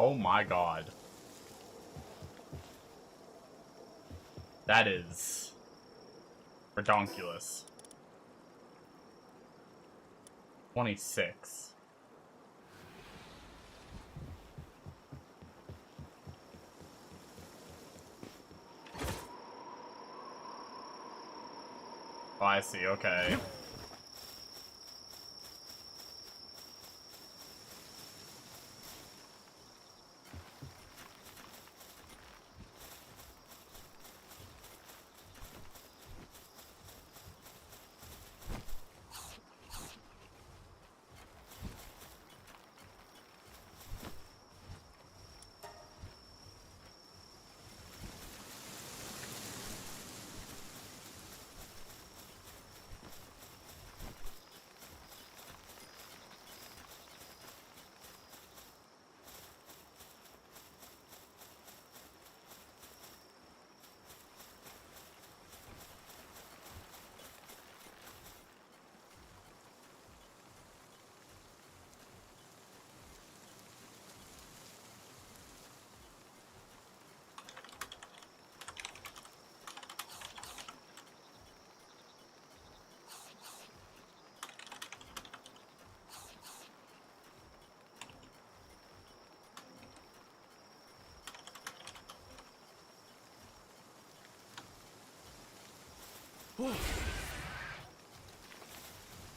Oh my god. That is redonkulous. 26. Oh, I see, okay.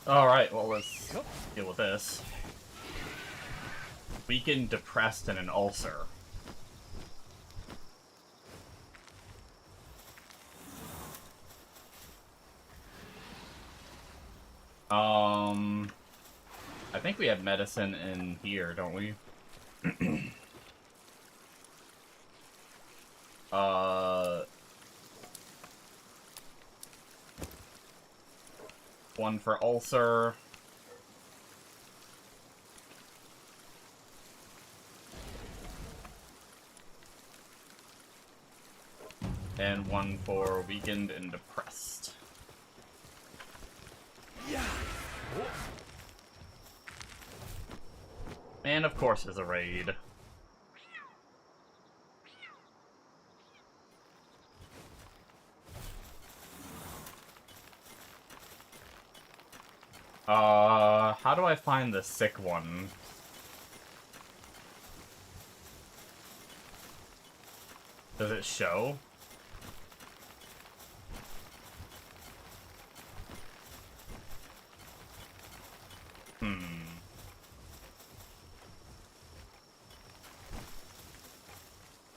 Alright, well, let's deal with this. Weakened, depressed, and an ulcer. I think we have medicine in here, don't we? One for ulcer. And one for weakened and depressed. And of course there's a raid. How do I find the sick one? Does it show?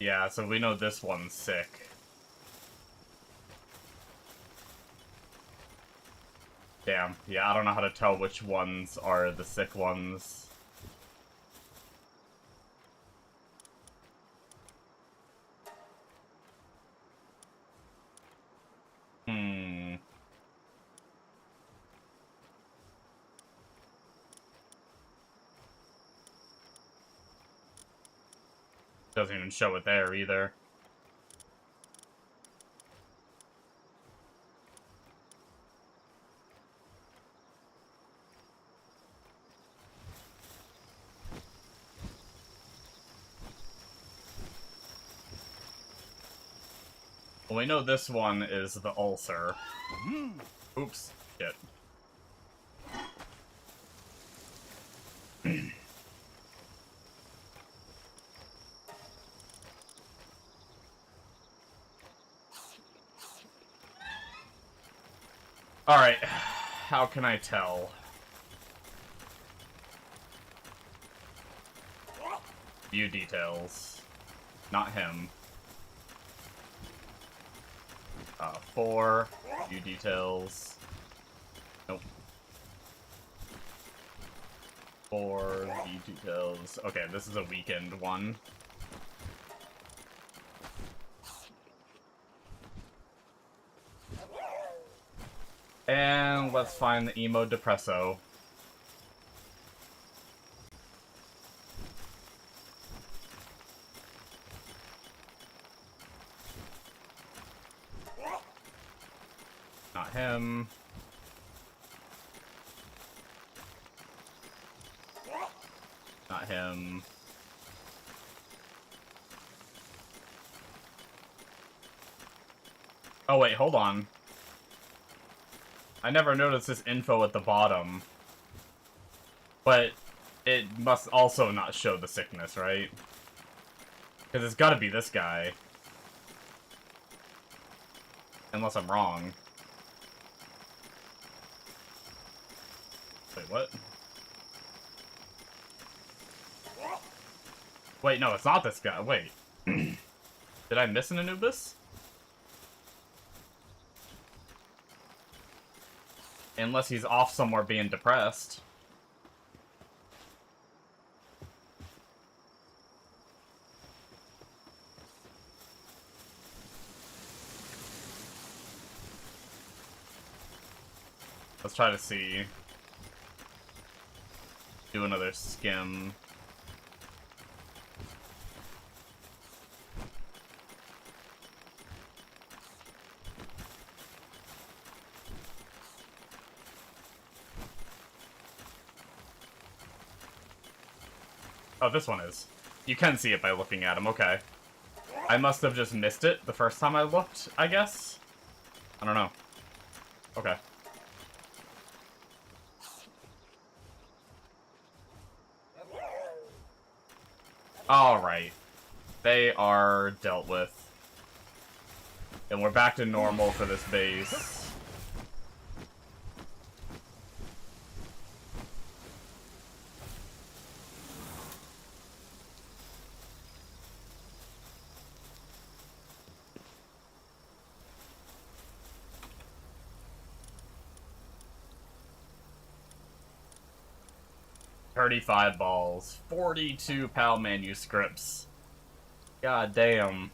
Yeah, so we know this one's sick. Damn, yeah, I don't know how to tell which ones are the sick ones. Doesn't even show it there either. Well, we know this one is the ulcer. Oops. Shit. Alright. How can I tell? View details. Not him. 4. View details. Nope. 4. View details. Okay, this is a weakened one. And let's find the emo depresso. Not him. Not him. Oh wait, hold on. I never noticed this info at the bottom. But it must also not show the sickness, right? Because it's gotta be this guy. Unless I'm wrong. Wait, what? Wait, no, it's not this guy. Wait. Did I miss an Anubis? Unless he's off somewhere being depressed. Let's try to see. Do another skim. Oh, this one is. You can see it by looking at him, okay. I must have just missed it the first time I looked, I guess? I don't know. Okay. Alright. They are dealt with. And we're back to normal for this base. $35 balls. 42 PAL manuscripts. God damn.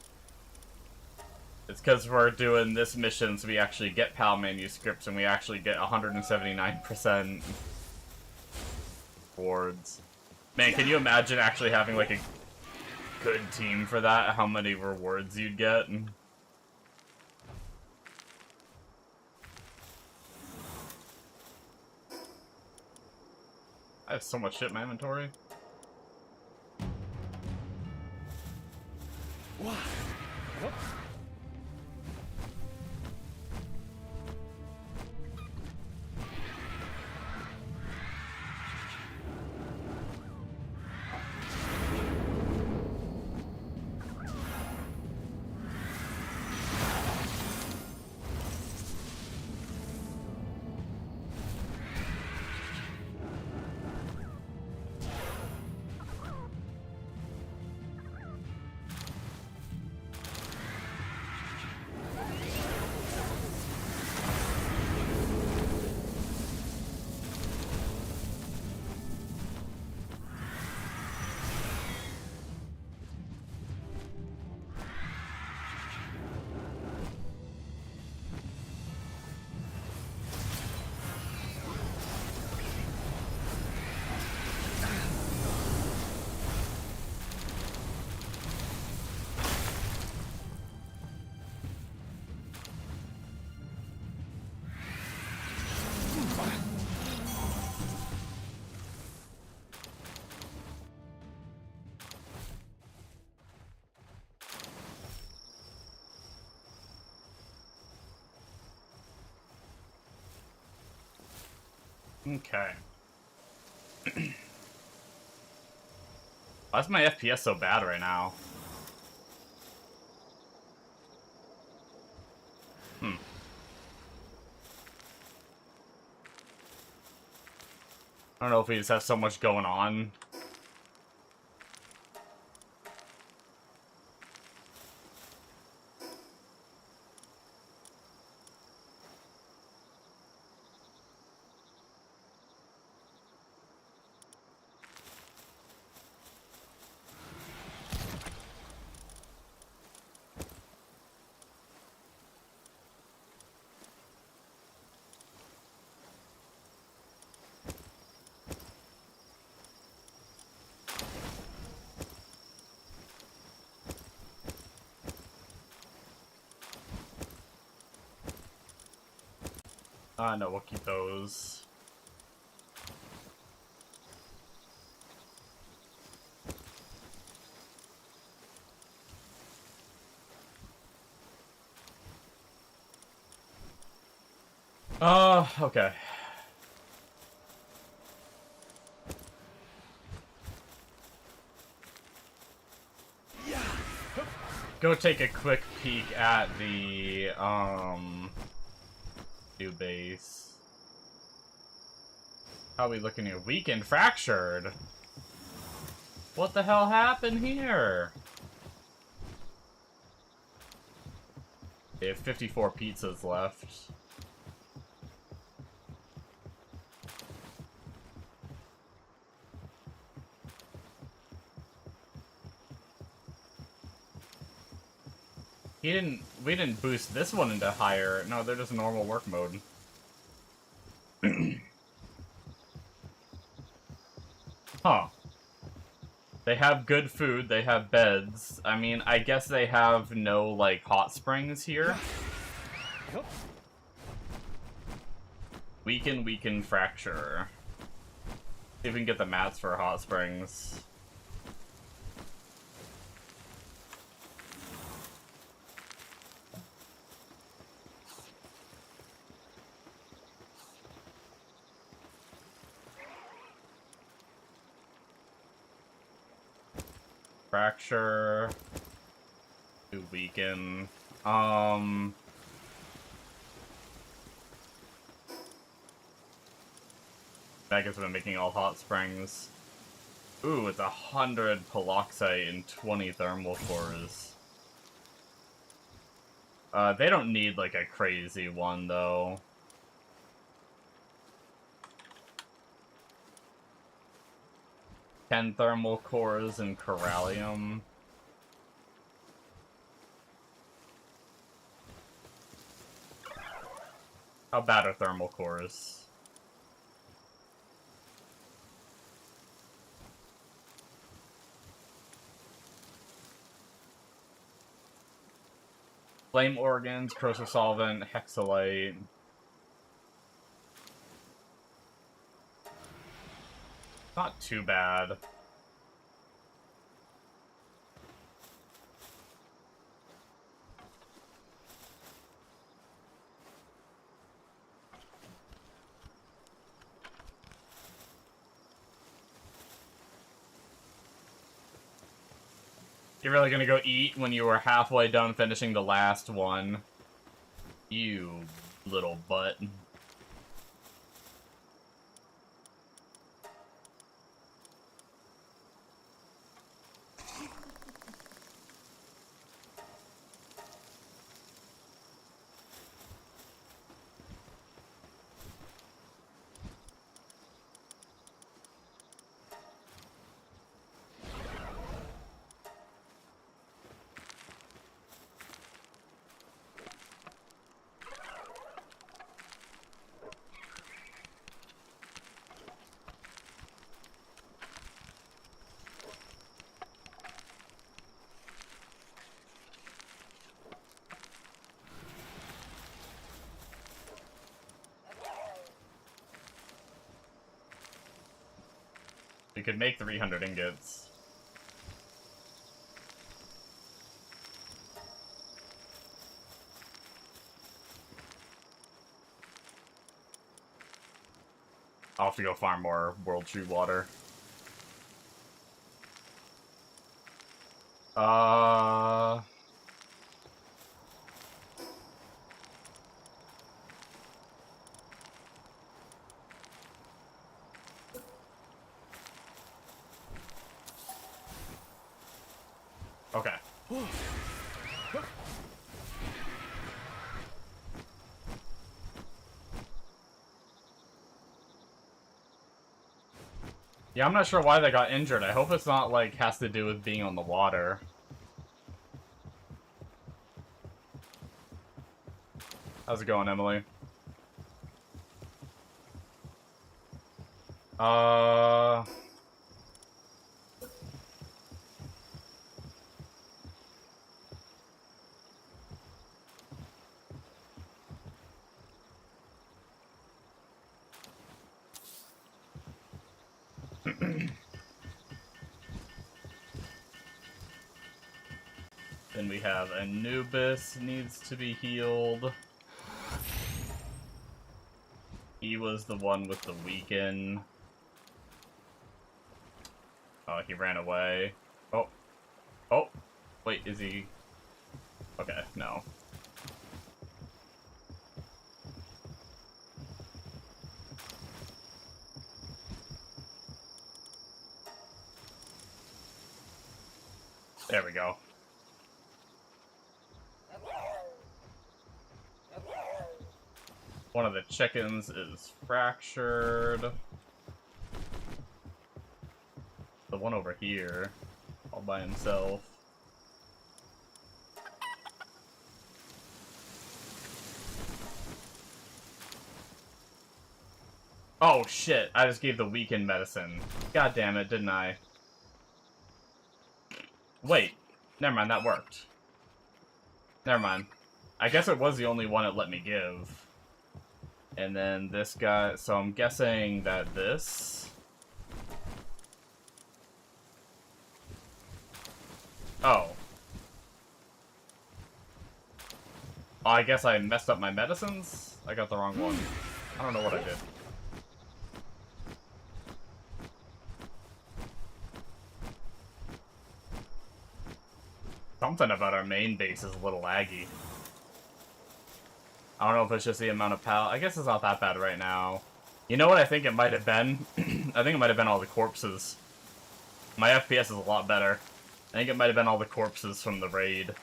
It's because we're doing this mission so we actually get PAL manuscripts and we actually get 179% rewards. Man, can you imagine actually having like a good team for that? How many rewards you'd get? I have so much shit in my inventory. What? Okay. Why is my FPS so bad right now? I don't know if we just have so much going on. No, we'll keep those. Okay. Go take a quick peek at the, new base. How are we looking here? Weak and fractured? What the hell happened here? They have 54 pizzas left. We didn't boost this one into higher. No, they're just normal work mode. Huh. They have good food, they have beds. I mean, I guess they have no, like, hot springs here. Weaken, fracture. See if we can get the mats for hot springs. Fracture. To weaken. I guess I've been making all hot springs. Ooh, it's 100 peloxite and 20 thermal cores. They don't need, like, a crazy one, though. Ten thermal cores and corallium. How bad are thermal cores? Flame organs, corrosive solvent, hexalite. Not too bad. You're really gonna go eat when you were halfway done finishing the last one? You little butt. We could make 300 ingots. I'll have to go farm more World Tree water. Okay. Yeah, I'm not sure why they got injured. I hope it's not, like, has to do with being on the water. How's it going, Emily? Then we have Anubis needs to be healed. He was the one with the weaken. Oh, he ran away. Oh. Oh. Wait, is he... Okay, no. There we go. One of the chickens is fractured. The one over here, all by himself. Oh shit, I just gave the weakened medicine. God damn it, didn't I? Wait, never mind, that worked. Never mind. I guess it was the only one it let me give. And then this guy, so I'm guessing that this... Oh. Oh, I guess I messed up my medicines? I got the wrong one. I don't know what I did. Something about our main base is a little laggy. I don't know if it's just the amount of I guess it's not that bad right now. You know what I think it might have been? I think it might have been all the corpses. My FPS is a lot better. I think it might have been all the corpses from the raid.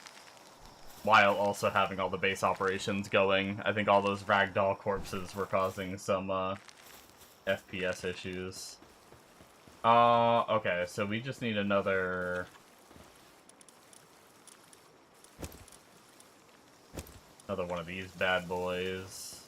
While also having all the base operations going. I think all those ragdoll corpses were causing some, FPS issues. Okay, so we just need another... Another one of these bad boys.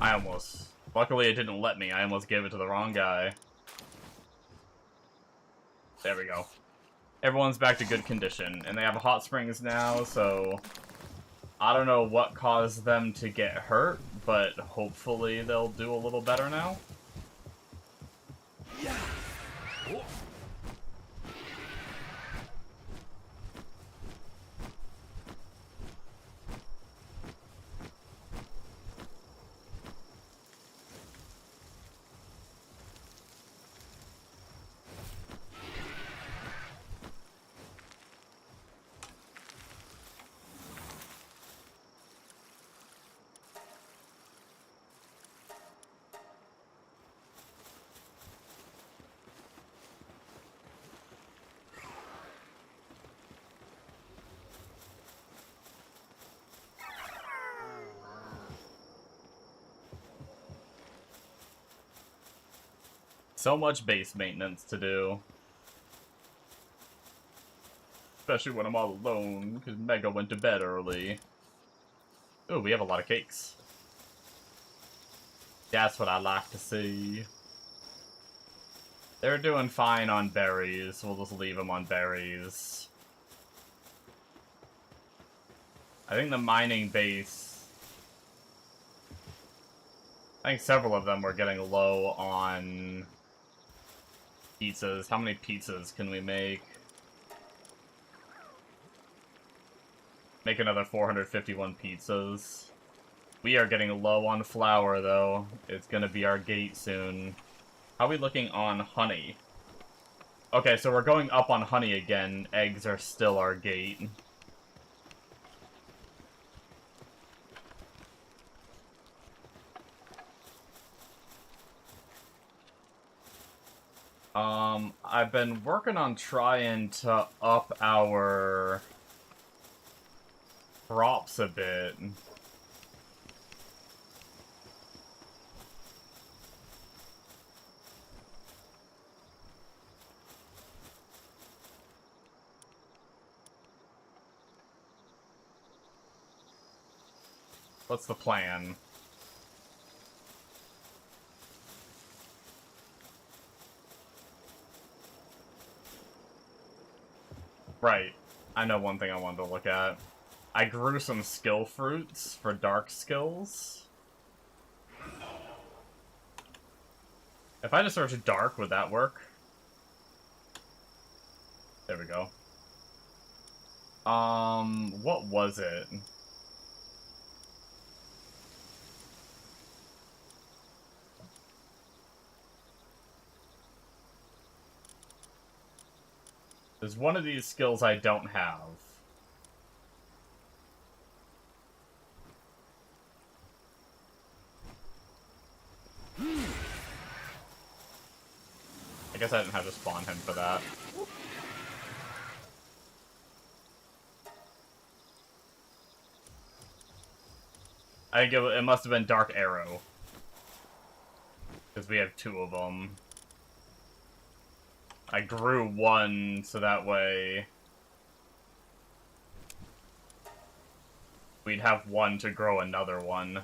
I almost... Luckily it didn't let me, I almost gave it to the wrong guy. There we go. Everyone's back to good condition, and they have hot springs now, so... I don't know what caused them to get hurt, but hopefully they'll do a little better now. So much base maintenance to do. Especially when I'm all alone, because Mega went to bed early. Ooh, we have a lot of cakes. That's what I like to see. They're doing fine on berries. We'll just leave them on berries. I think the mining base... I think several of them were getting low on... pizzas. How many pizzas can we make? Make another 451 pizzas. We are getting low on flour, though. It's gonna be our gate soon. How are we looking on honey? Okay, so we're going up on honey again. Eggs are still our gate. I've been working on trying to up our crops a bit. What's the plan? Right. I know one thing I wanted to look at. I grew some skill fruits for dark skills. If I just search dark, would that work? There we go. What was it? There's one of these skills I don't have. I guess I didn't have to spawn him for that. I think it must have been Dark Arrow. Because we have 2 of them. I grew 1, so that way we'd have 1 to grow another one.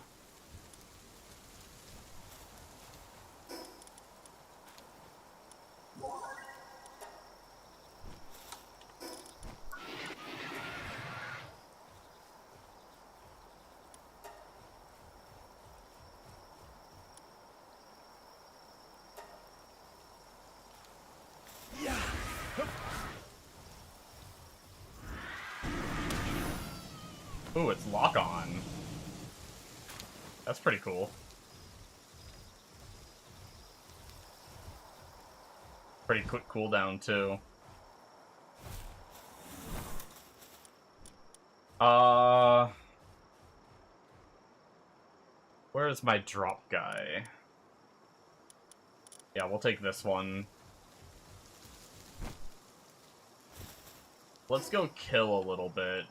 Ooh, it's lock-on. That's pretty cool. Pretty quick cooldown, too. Where is my drop guy? Yeah, we'll take this one. Let's go kill a little bit.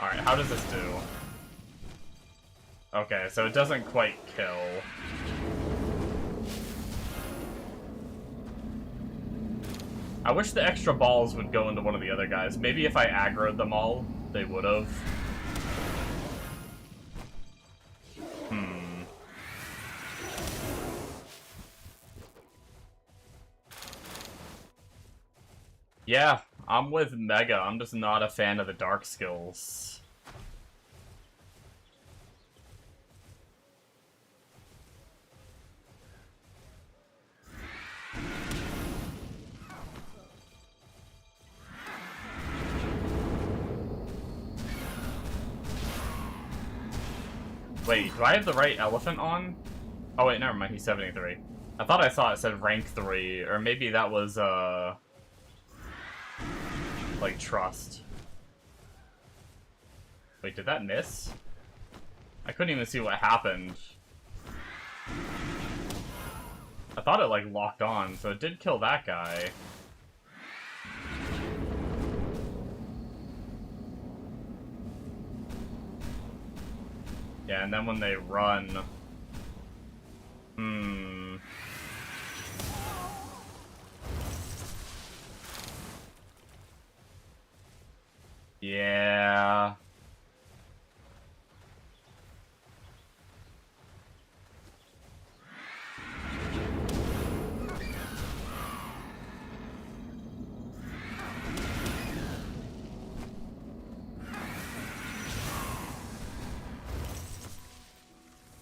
Alright, how does this do? Okay, so it doesn't quite kill. I wish the extra balls would go into one of the other guys. Maybe if I aggroed them all, they would've. Yeah, I'm with Mega. I'm just not a fan of the dark skills. Wait, do I have the right elephant on? Oh wait, never mind, he's 73. I thought I saw it said rank 3, or maybe that was, like, trust. Wait, did that miss? I couldn't even see what happened. I thought it, like, locked on, so it did kill that guy. Yeah, and then when they run... Yeah...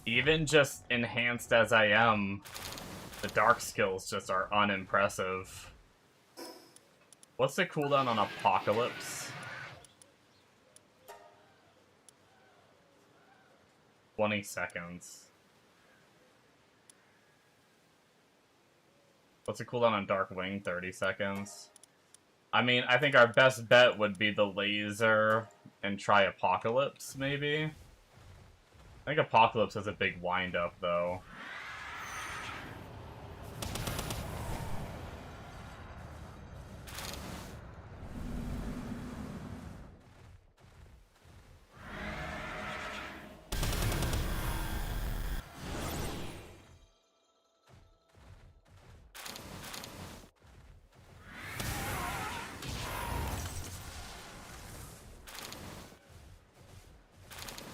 Even just enhanced as I am, the dark skills just are unimpressive. What's the cooldown on Apocalypse? 20 seconds. What's the cooldown on Dark Wing? 30 seconds. I mean, I think our best bet would be the laser and try Apocalypse, maybe? I think Apocalypse has a big wind-up, though.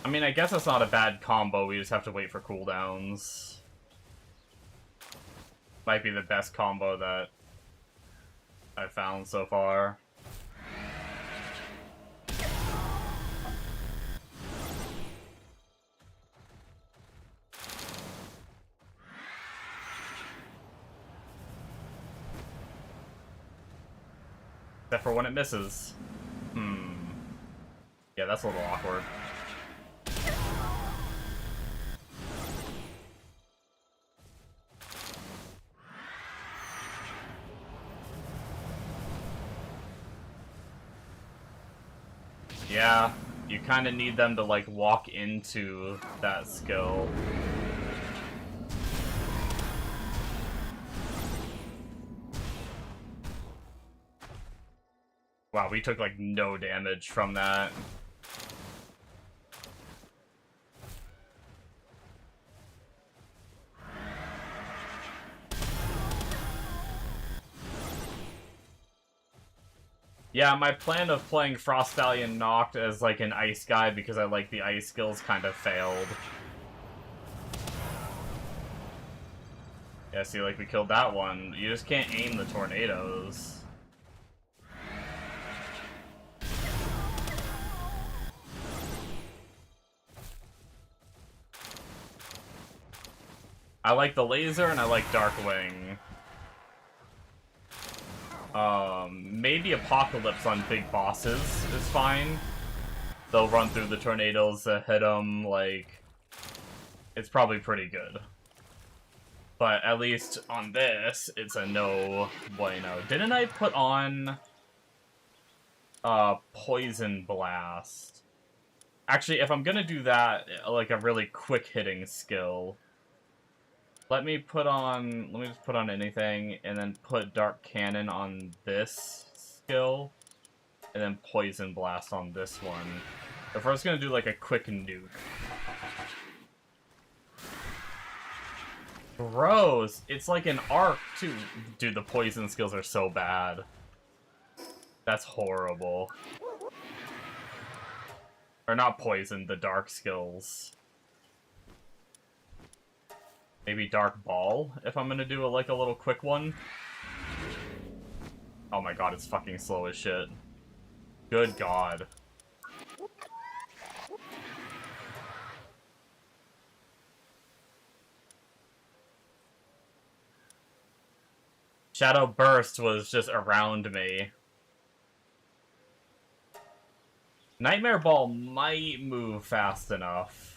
I mean, I guess that's not a bad combo, we just have to wait for cooldowns. Might be the best combo that I've found so far. Except for when it misses. Yeah, that's a little awkward. Yeah, you kind of need them to, like, walk into that skill. Wow, we took, like, no damage from that. Yeah, my plan of playing Frost Stallion Noct as, like, an ice guy because I like the ice skills kind of failed. Yeah, see, like, we killed that one. You just can't aim the tornadoes. I like the laser and I like Darkwing. Maybe Apocalypse on big bosses is fine. They'll run through the tornadoes that hit them, like... It's probably pretty good. But at least on this, it's a no bueno. Didn't I put on... Poison Blast? Actually, if I'm gonna do that, like a really quick-hitting skill... Let me just put on anything, and then put Dark Cannon on this skill, and then Poison Blast on this one. If I was gonna do, like, a quick nuke. Gross! It's like an arc, too. Dude, the poison skills are so bad. That's horrible. Or not poison, the dark skills. Maybe Dark Ball, if I'm gonna do a little quick one. Oh my god, it's fucking slow as shit. Good god. Shadow Burst was just around me. Nightmare Ball might move fast enough.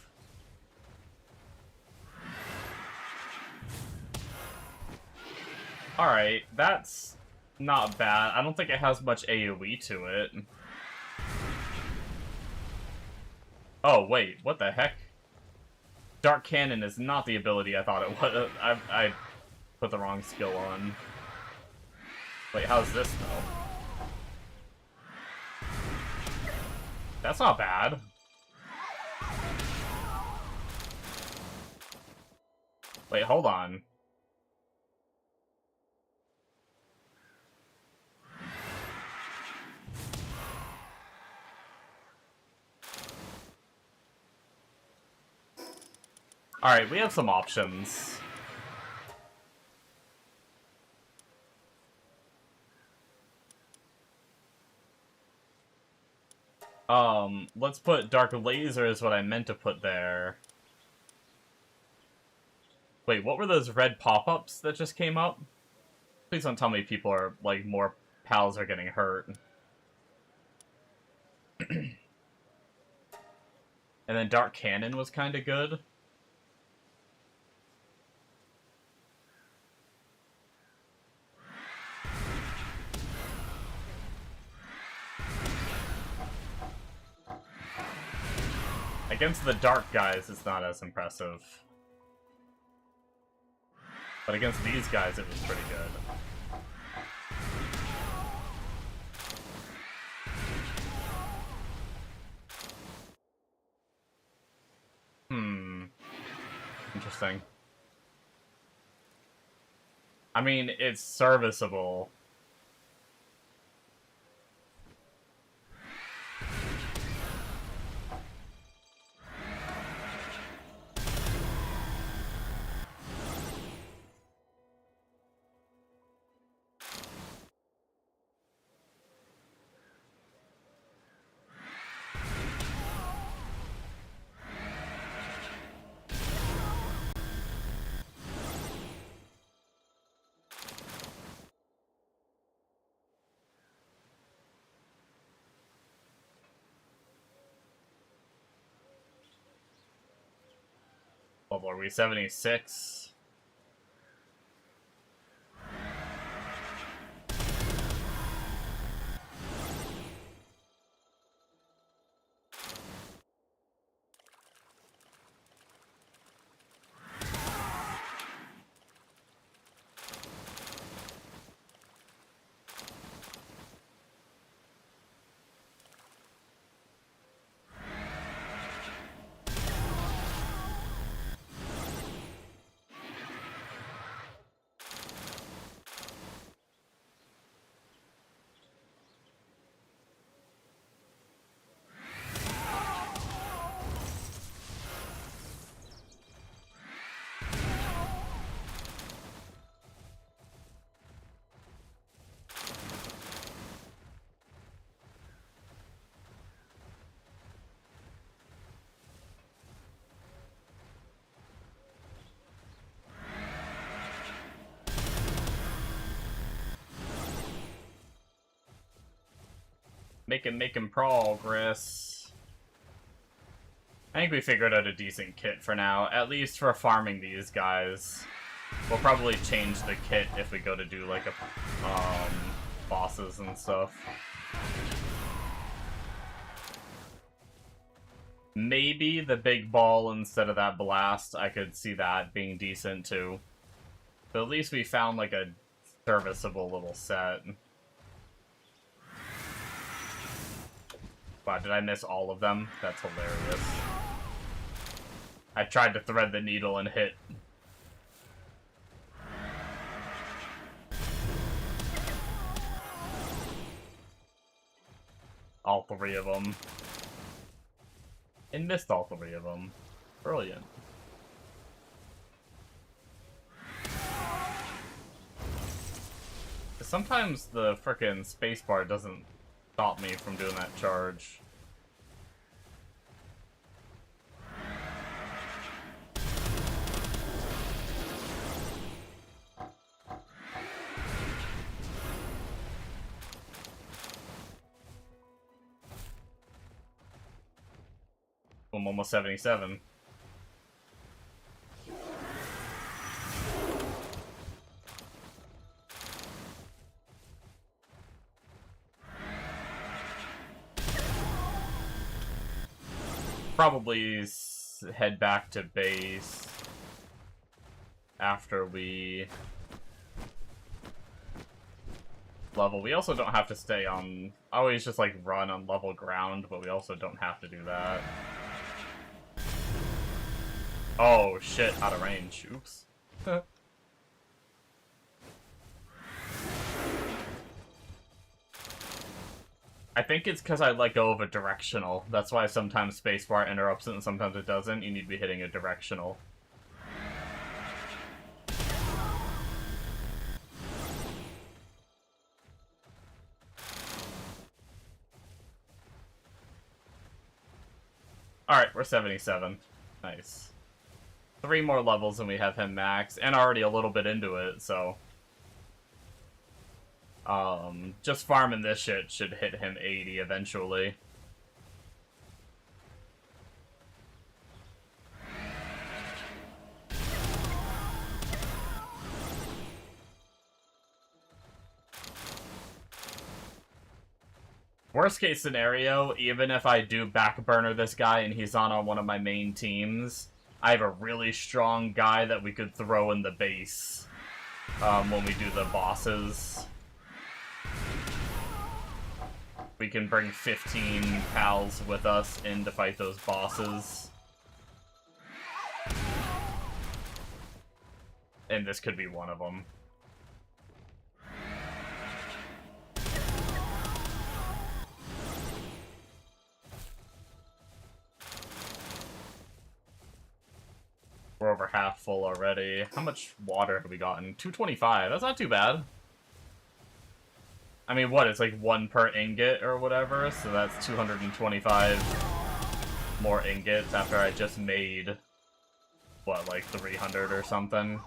Alright, that's not bad. I don't think it has much AoE to it. Oh, wait, what the heck? Dark Cannon is not the ability I thought it was. I put the wrong skill on. Wait, how's this, though? That's not bad. Wait, hold on. Alright, we have some options. Let's put Dark Laser is what I meant to put there. Wait, what were those red pop-ups that just came up? Please don't tell me people are, like, more pals are getting hurt. And then Dark Cannon was kind of good. Against the dark guys, it's not as impressive. But against these guys, it was pretty good. Interesting. I mean, it's serviceable. Level are we? 76? Making progress. I think we figured out a decent kit for now, at least for farming these guys. We'll probably change the kit if we go to do, like, bosses and stuff. Maybe the big ball instead of that blast, I could see that being decent, too. But at least we found, like, a serviceable little set. Wow, did I miss all of them? That's hilarious. I tried to thread the needle and hit. All three of them. And missed all three of them. Brilliant. Sometimes the frickin' spacebar doesn't stop me from doing that charge. I'm almost 77. Probably head back to base after we level. We also don't have to stay on... I always just, like, run on level ground, but we also don't have to do that. Oh, shit, out of range. Oops. I think it's because I let go of a directional. That's why sometimes spacebar interrupts it and sometimes it doesn't. You need to be hitting a directional. Alright, we're 77. Nice. 3 more levels and we have him max, and already a little bit into it, so... just farming this shit should hit him 80 eventually. Worst case scenario, even if I do backburner this guy and he's on one of my main teams, I have a really strong guy that we could throw in the base when we do the bosses. We can bring 15 pals with us in to fight those bosses. And this could be one of them. We're over half full already. How much water have we gotten? 225. That's not too bad. I mean, what? It's like 1 per ingot or whatever, so that's 225 more ingots after I just made, what, like 300 or something?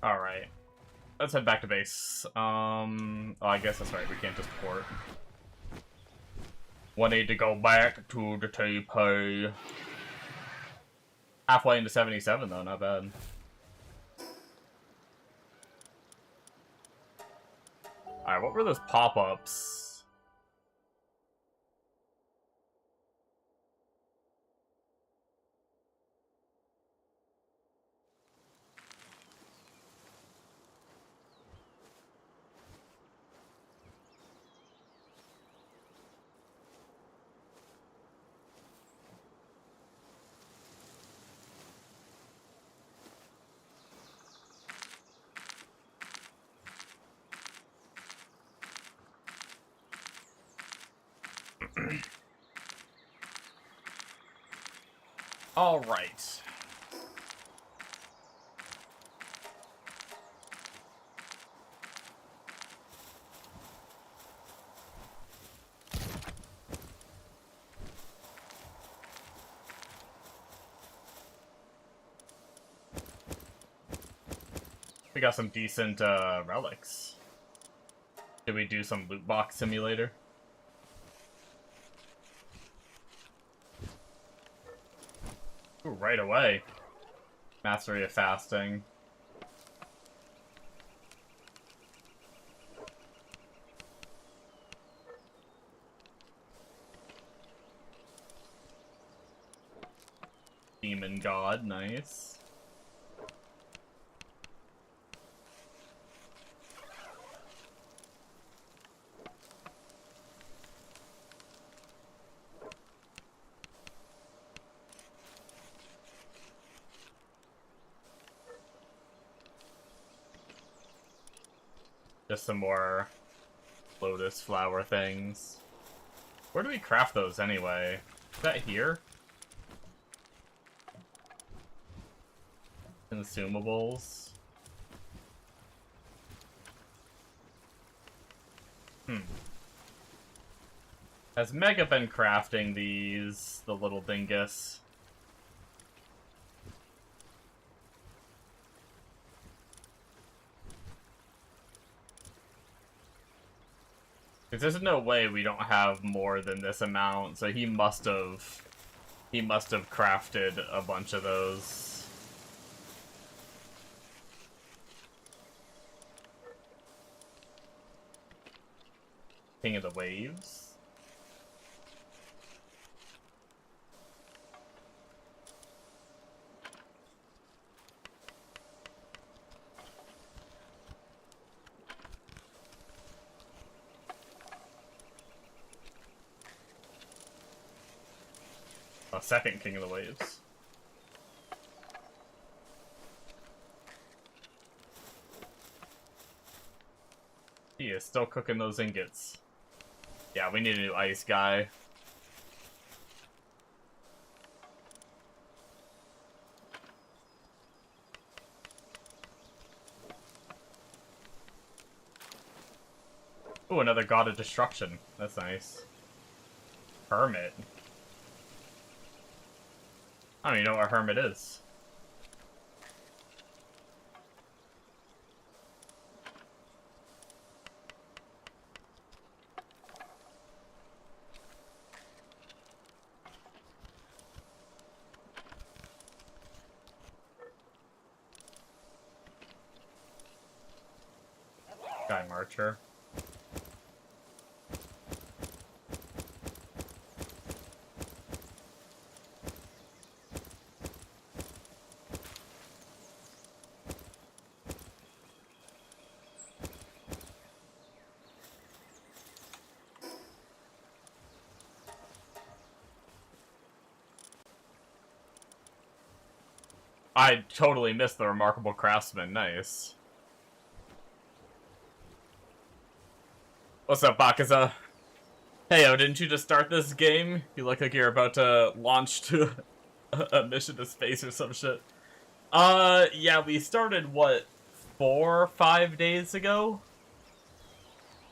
Alright. Let's head back to base. Oh, I guess that's right, we can't just port. We need to go back to the TP. Halfway into 77, though, not bad. Alright, what were those pop-ups? All right. We got some decent relics. Did we do some loot box simulator? Ooh, right away. Mastery of fasting. Demon God, nice. Just some more lotus flower things. Where do we craft those anyway? Is that here? Consumables. Has Mega been crafting these, the little dingus? Because there's no way we don't have more than this amount, so he must have crafted a bunch of those. King of the Waves. A second King of the Waves. He is still cooking those ingots. Yeah, we need a new ice guy. Ooh, another God of Destruction. That's nice. Hermit. I don't even know what a hermit is. Sky Marcher. I totally missed the Remarkable Craftsman. Nice. What's up, Bakaza? Heyo, didn't you just start this game? You look like you're about to launch to a mission to space or some shit. Yeah, we started, what, 4 or 5 days ago?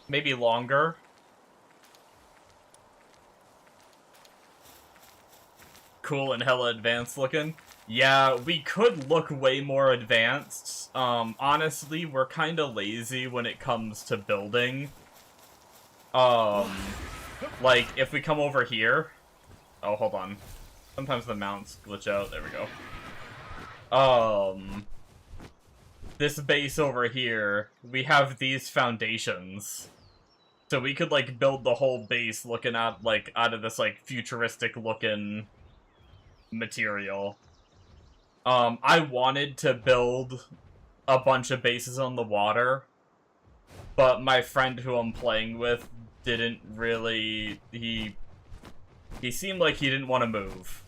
Maybe longer. Cool and hella advanced looking. Yeah, we could look way more advanced, honestly, we're kind of lazy when it comes to building. Like, if we come over here... Oh, hold on. Sometimes the mounts glitch out. There we go. This base over here, we have these foundations. So we could, like, build the whole base looking at, like, out of this, like, futuristic-looking material. I wanted to build a bunch of bases on the water, but my friend who I'm playing with didn't really... He seemed like he didn't want to move.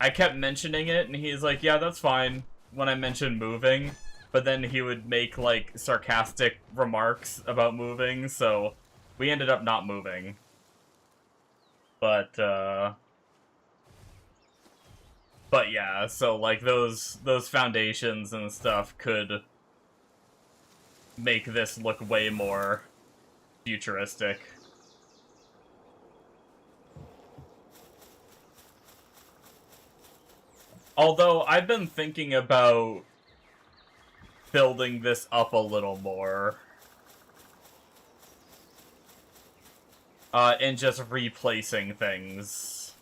I kept mentioning it, and he's like, yeah, that's fine, when I mentioned moving, but then he would make, like, sarcastic remarks about moving, so we ended up not moving. But yeah, so, like, those foundations and stuff could make this look way more futuristic. Although, I've been thinking about building this up a little more. And just replacing things.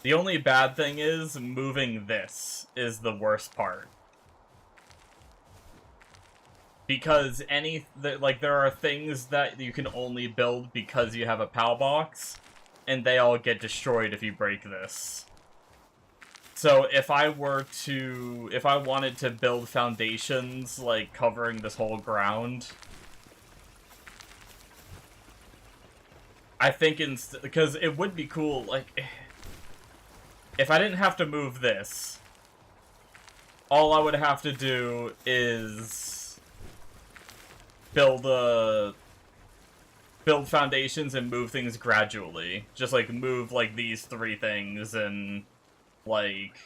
The only bad thing is, moving this is the worst part. Because there are things that you can only build because you have a PAL box, and they all get destroyed if you break this. So if I wanted to build foundations, like, covering this whole ground, I think because it would be cool, like, if I didn't have to move this, all I would have to do is build foundations and move things gradually. Just, like, move, like, these 3 things and, like,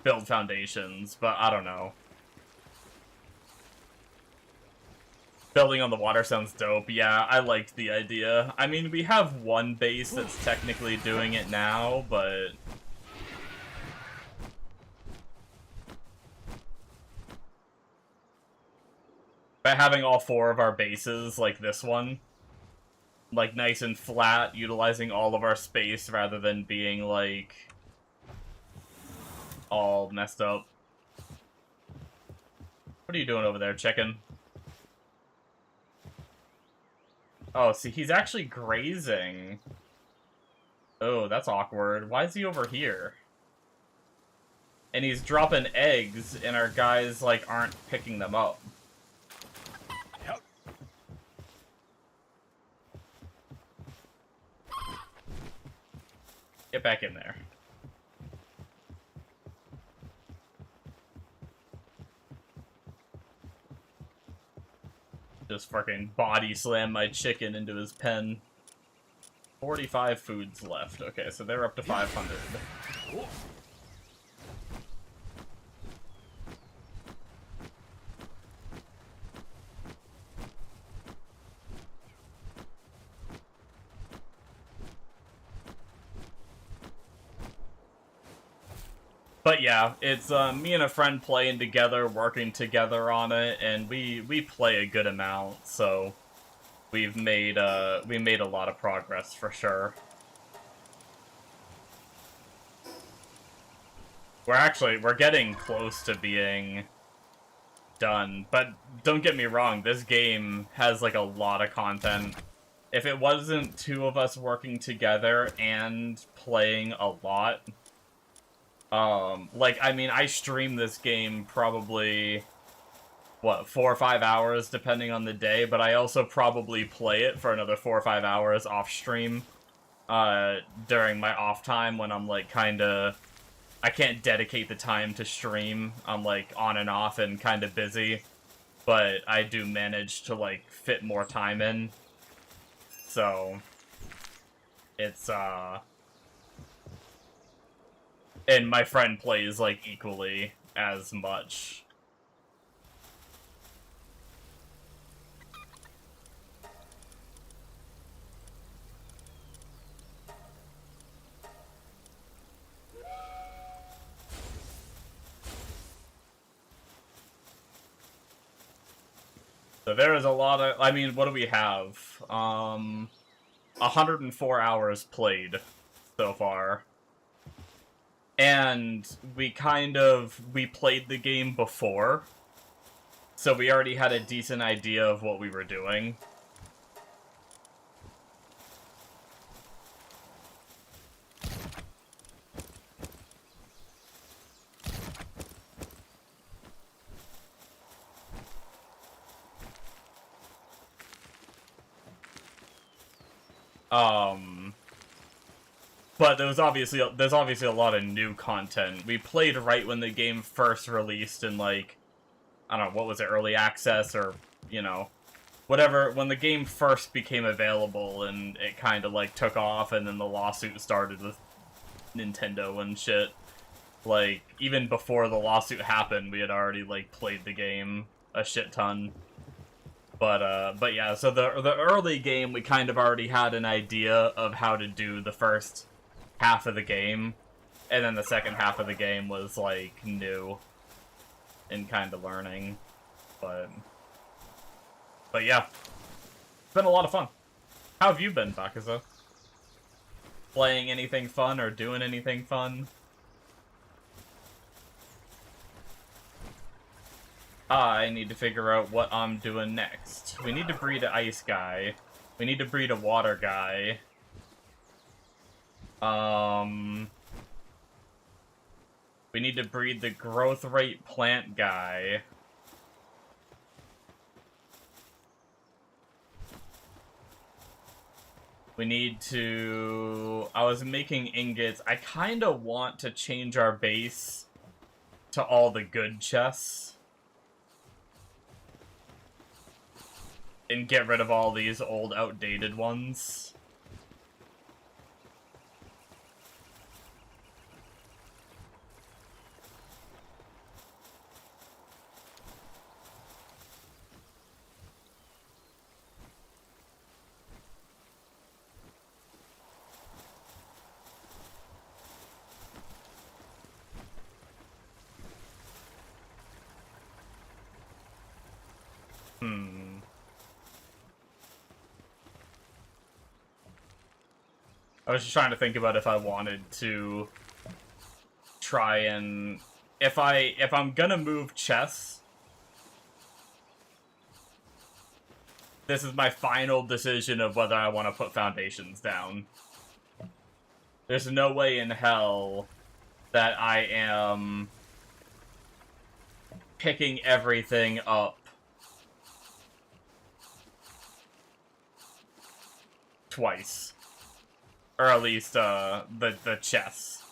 build foundations, but I don't know. Building on the water sounds dope. Yeah, I liked the idea. I mean, we have one base that's technically doing it now, but... by having all 4 of our bases, like this one, like, nice and flat, utilizing all of our space rather than being, like, all messed up. What are you doing over there, chicken? Oh, see, he's actually grazing. Oh, that's awkward. Why is he over here? And he's dropping eggs, and our guys, like, aren't picking them up. Get back in there. Just fucking body slam my chicken into his pen. 45 foods left. Okay, so they're up to 500. But yeah, it's me and a friend playing together, working together on it, and we play a good amount, so we made a lot of progress for sure. We're getting close to being done, but don't get me wrong, this game has, like, a lot of content. If it wasn't 2 of us working together and playing a lot, like, I mean, I stream this game probably, what, 4 or 5 hours, depending on the day, but I also probably play it for another 4 or 5 hours off-stream, during my off time when I'm, like, kinda... I can't dedicate the time to stream. I'm, like, on and off and kinda busy, but I do manage to, like, fit more time in. So, it's, and my friend plays, like, equally as much. So there is a lot of, I mean, what do we have? 104 hours played so far. And we played the game before, so we already had a decent idea of what we were doing. But there's obviously a lot of new content. We played right when the game first released in, like, I don't know, what was it, early access, or, you know, whatever, when the game first became available, and it kind of, like, took off, and then the lawsuit started with Nintendo and shit. Like, even before the lawsuit happened, we had already, like, played the game a shit ton. But yeah, so the early game, we kind of already had an idea of how to do the first half of the game, and then the second half of the game was, like, new and kind of learning. But yeah, it's been a lot of fun. How have you been, Bakaza? Playing anything fun or doing anything fun? I need to figure out what I'm doing next. We need to breed an ice guy. We need to breed a water guy. We need to breed the growth rate plant guy. We need to... I was making ingots. I kind of want to change our base to all the good chests. And get rid of all these old, outdated ones. I was just trying to think about if I wanted to try and... If I'm gonna move chests, this is my final decision of whether I want to put foundations down. There's no way in hell that I am picking everything up twice. Or at least, the chests.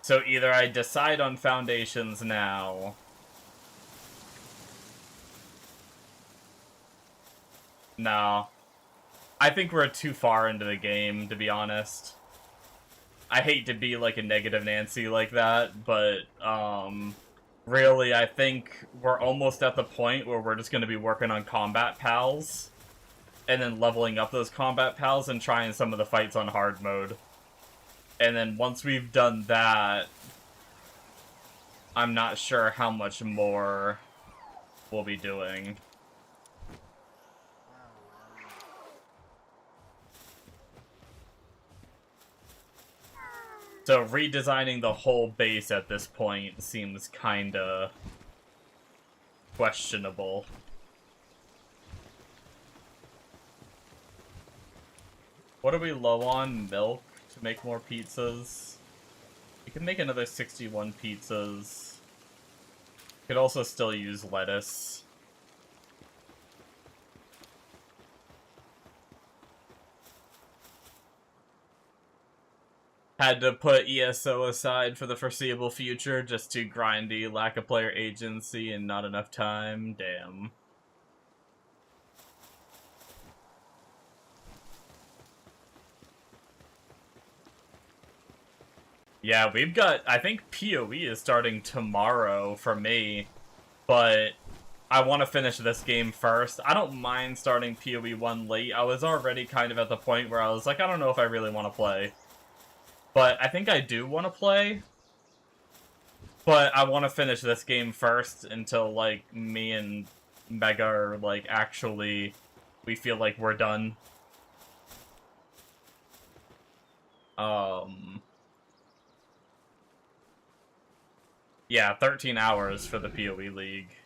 So either I decide on foundations now... No. I think we're too far into the game, to be honest. I hate to be like a negative Nancy like that, but, really, I think we're almost at the point where we're just going to be working on combat pals. And then leveling up those combat pals and trying some of the fights on hard mode. And then once we've done that, I'm not sure how much more we'll be doing. So redesigning the whole base at this point seems kinda questionable. What are we low on? Milk to make more pizzas. We can make another 61 pizzas. Could also still use lettuce. Had to put ESO aside for the foreseeable future, just too grindy, lack of player agency, and not enough time. Damn. Yeah, we've got, I think PoE is starting tomorrow for me, but I want to finish this game first. I don't mind starting PoE 1 late. I was already kind of at the point where I was like, I don't know if I really want to play. But I think I do want to play. But I want to finish this game first until, like, me and Mega are, like, actually... we feel like we're done. Yeah, 13 hours for the PoE League.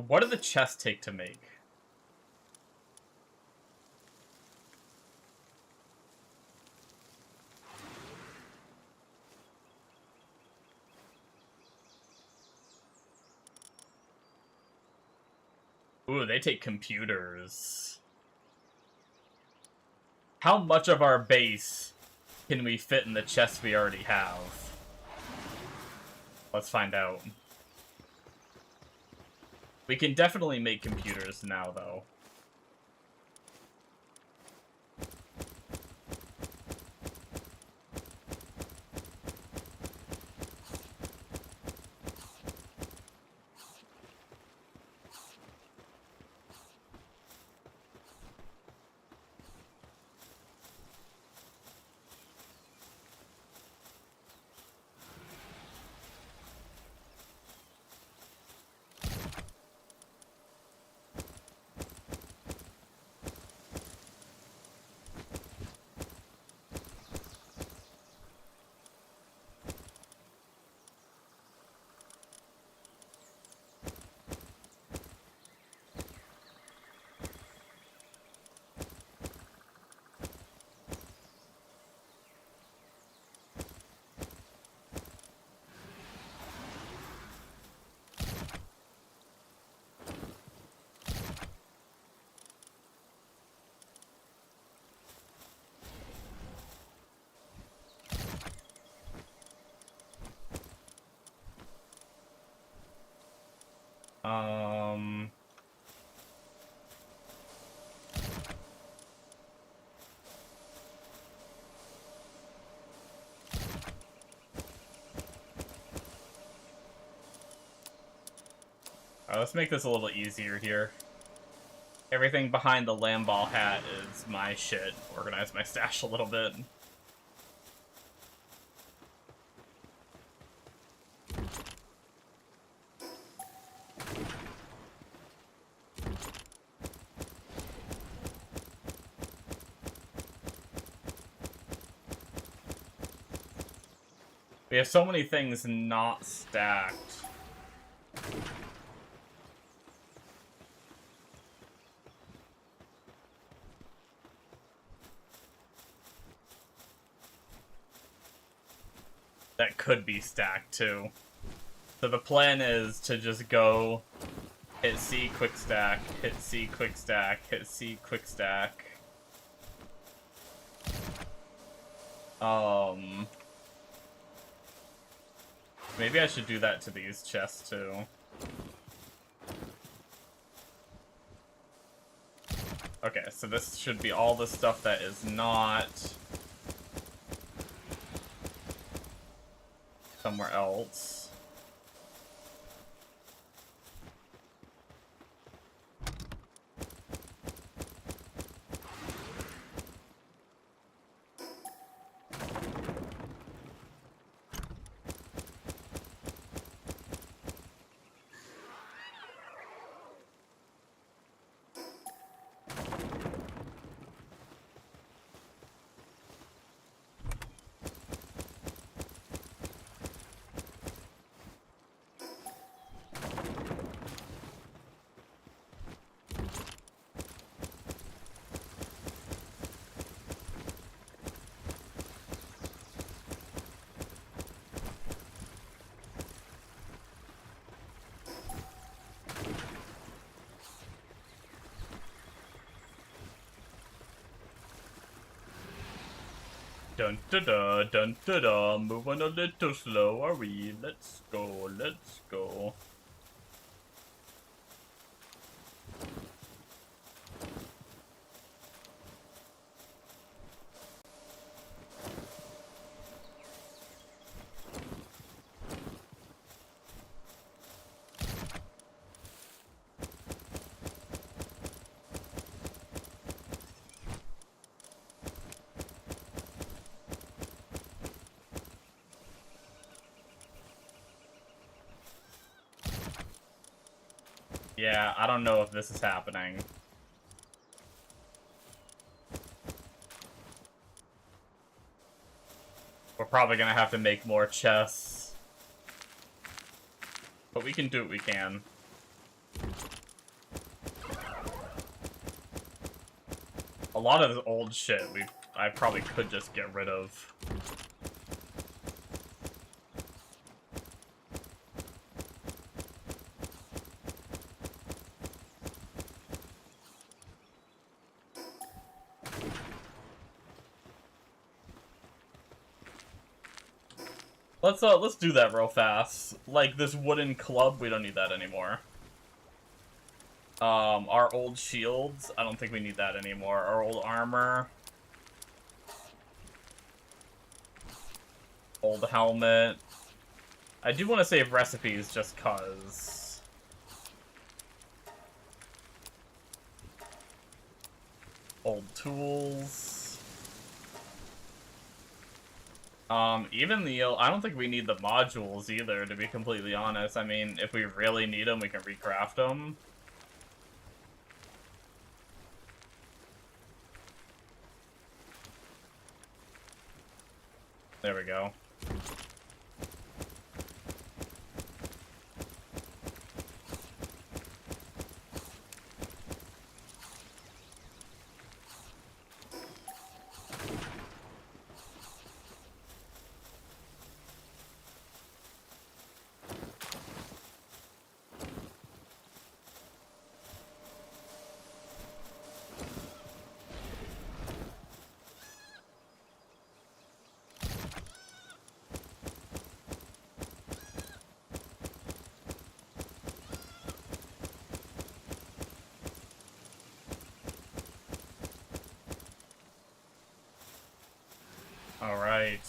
What do the chests take to make? Ooh, they take computers. How much of our base can we fit in the chests we already have? Let's find out. We can definitely make computers now, though. Let's make this a little easier here. Everything behind the Lamball hat is my shit. Organize my stash a little bit. We have so many things not stacked. That could be stacked, too. So the plan is to just go hit C, quick stack, hit C, quick stack, hit C, quick stack. Maybe I should do that to these chests, too. Okay, so this should be all the stuff that is not somewhere else. Dun da da, dun da da, moving a little slow, are we? Let's go, let's go. Yeah, I don't know if this is happening. We're probably gonna have to make more chests. But we can do what we can. A lot of this old shit I probably could just get rid of. Let's do that real fast. Like, this wooden club, we don't need that anymore. Our old shields, I don't think we need that anymore. Our old armor. Old helmet. I do want to save recipes just cause. Old tools. Even I don't think we need the modules either, to be completely honest. I mean, if we really need them, we can recraft them. There we go. All right.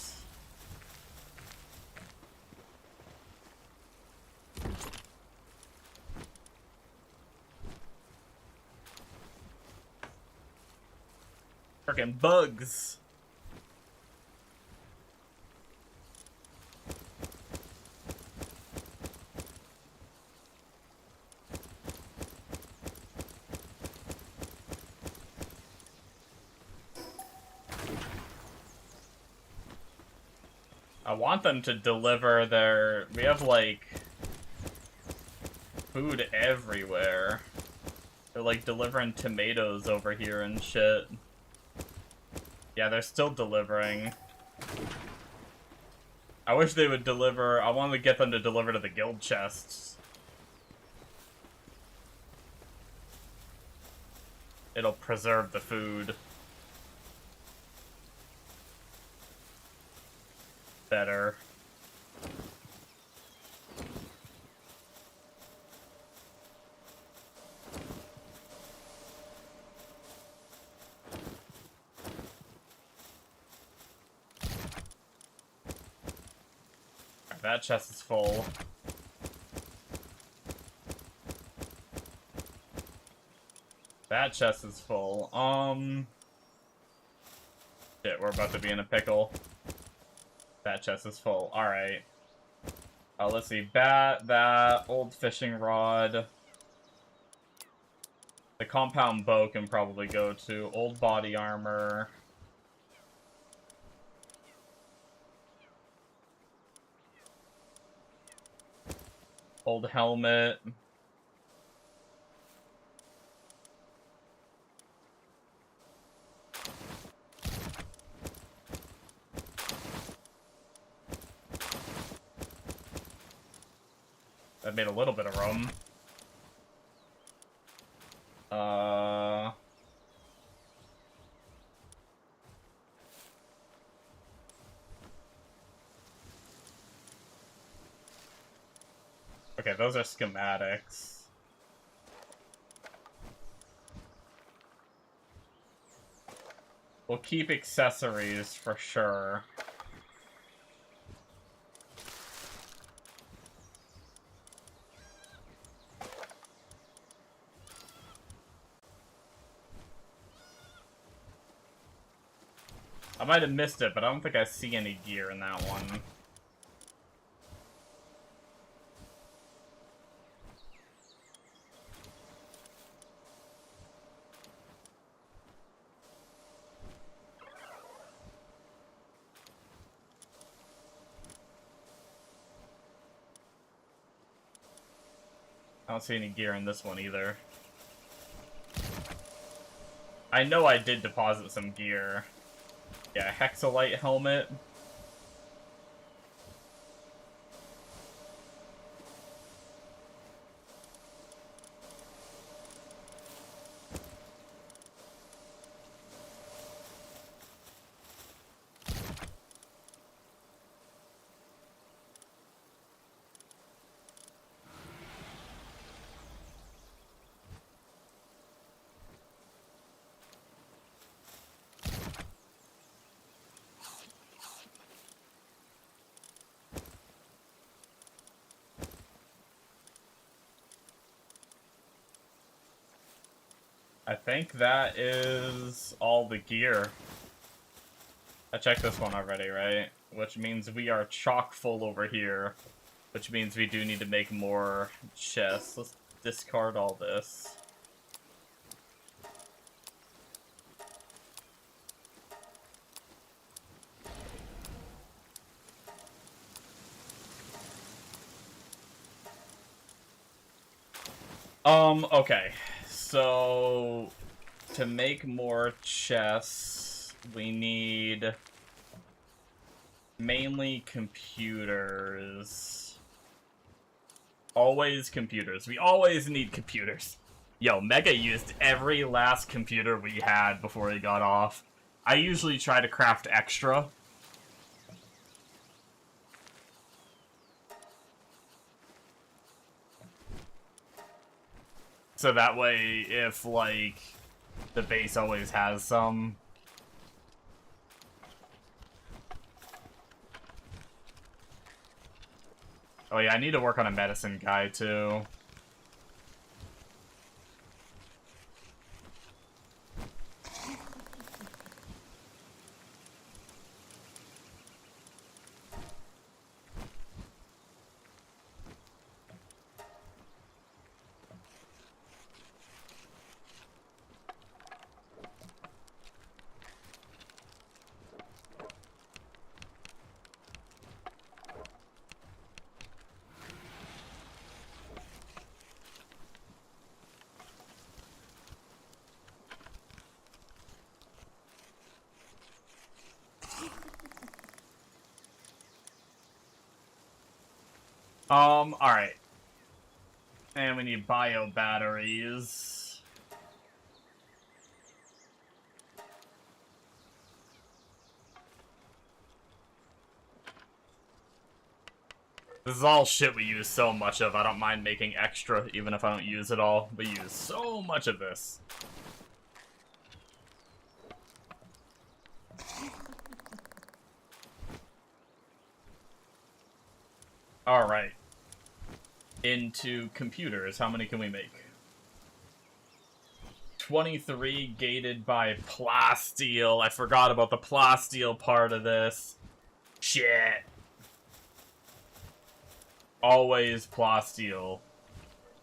Frickin' bugs. I want them to deliver their... We have, like, food everywhere. They're, like, delivering tomatoes over here and shit. Yeah, they're still delivering. I wish they would deliver... I wanted to get them to deliver to the guild chests. It'll preserve the food. Better. That chest is full. That chest is full. Shit, we're about to be in a pickle. That chest is full. Alright. Let's see. Bat, that, old fishing rod. The compound bow can probably go to old body armor. Old helmet. That made a little bit of room. Okay, those are schematics. We'll keep accessories for sure. I might have missed it, but I don't think I see any gear in that one. don't see any gear in this one either. I know I did deposit some gear. Yeah, Hexalite helmet. I think that is all the gear. I checked this one already, right? Which means we are chock full over here. Which means we do need to make more chests. Let's discard all this. Okay. So, to make more chests, we need mainly computers. Always computers. We always need computers. Yo, Mega used every last computer we had before he got off. I usually try to craft extra. So that way, if, like, the base always has some. Oh yeah, I need to work on a medicine guy, too. Alright. And we need bio batteries. This is all shit we use so much of. I don't mind making extra, even if I don't use it all. We use so much of this. Alright. Into computers, how many can we make? 23 gated by plasteel. I forgot about the plasteel part of this. Shit. Always plasteel.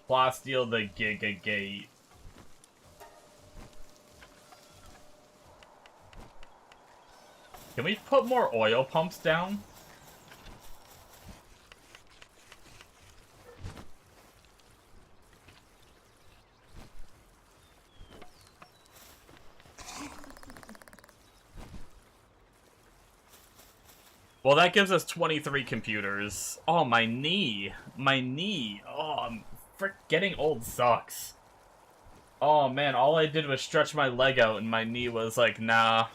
Plasteel the Giga Gate. Can we put more oil pumps down? Well, that gives us 23 computers. Oh, my knee. My knee. Oh, frick, getting old sucks. Oh, man, all I did was stretch my leg out and my knee was like, nah.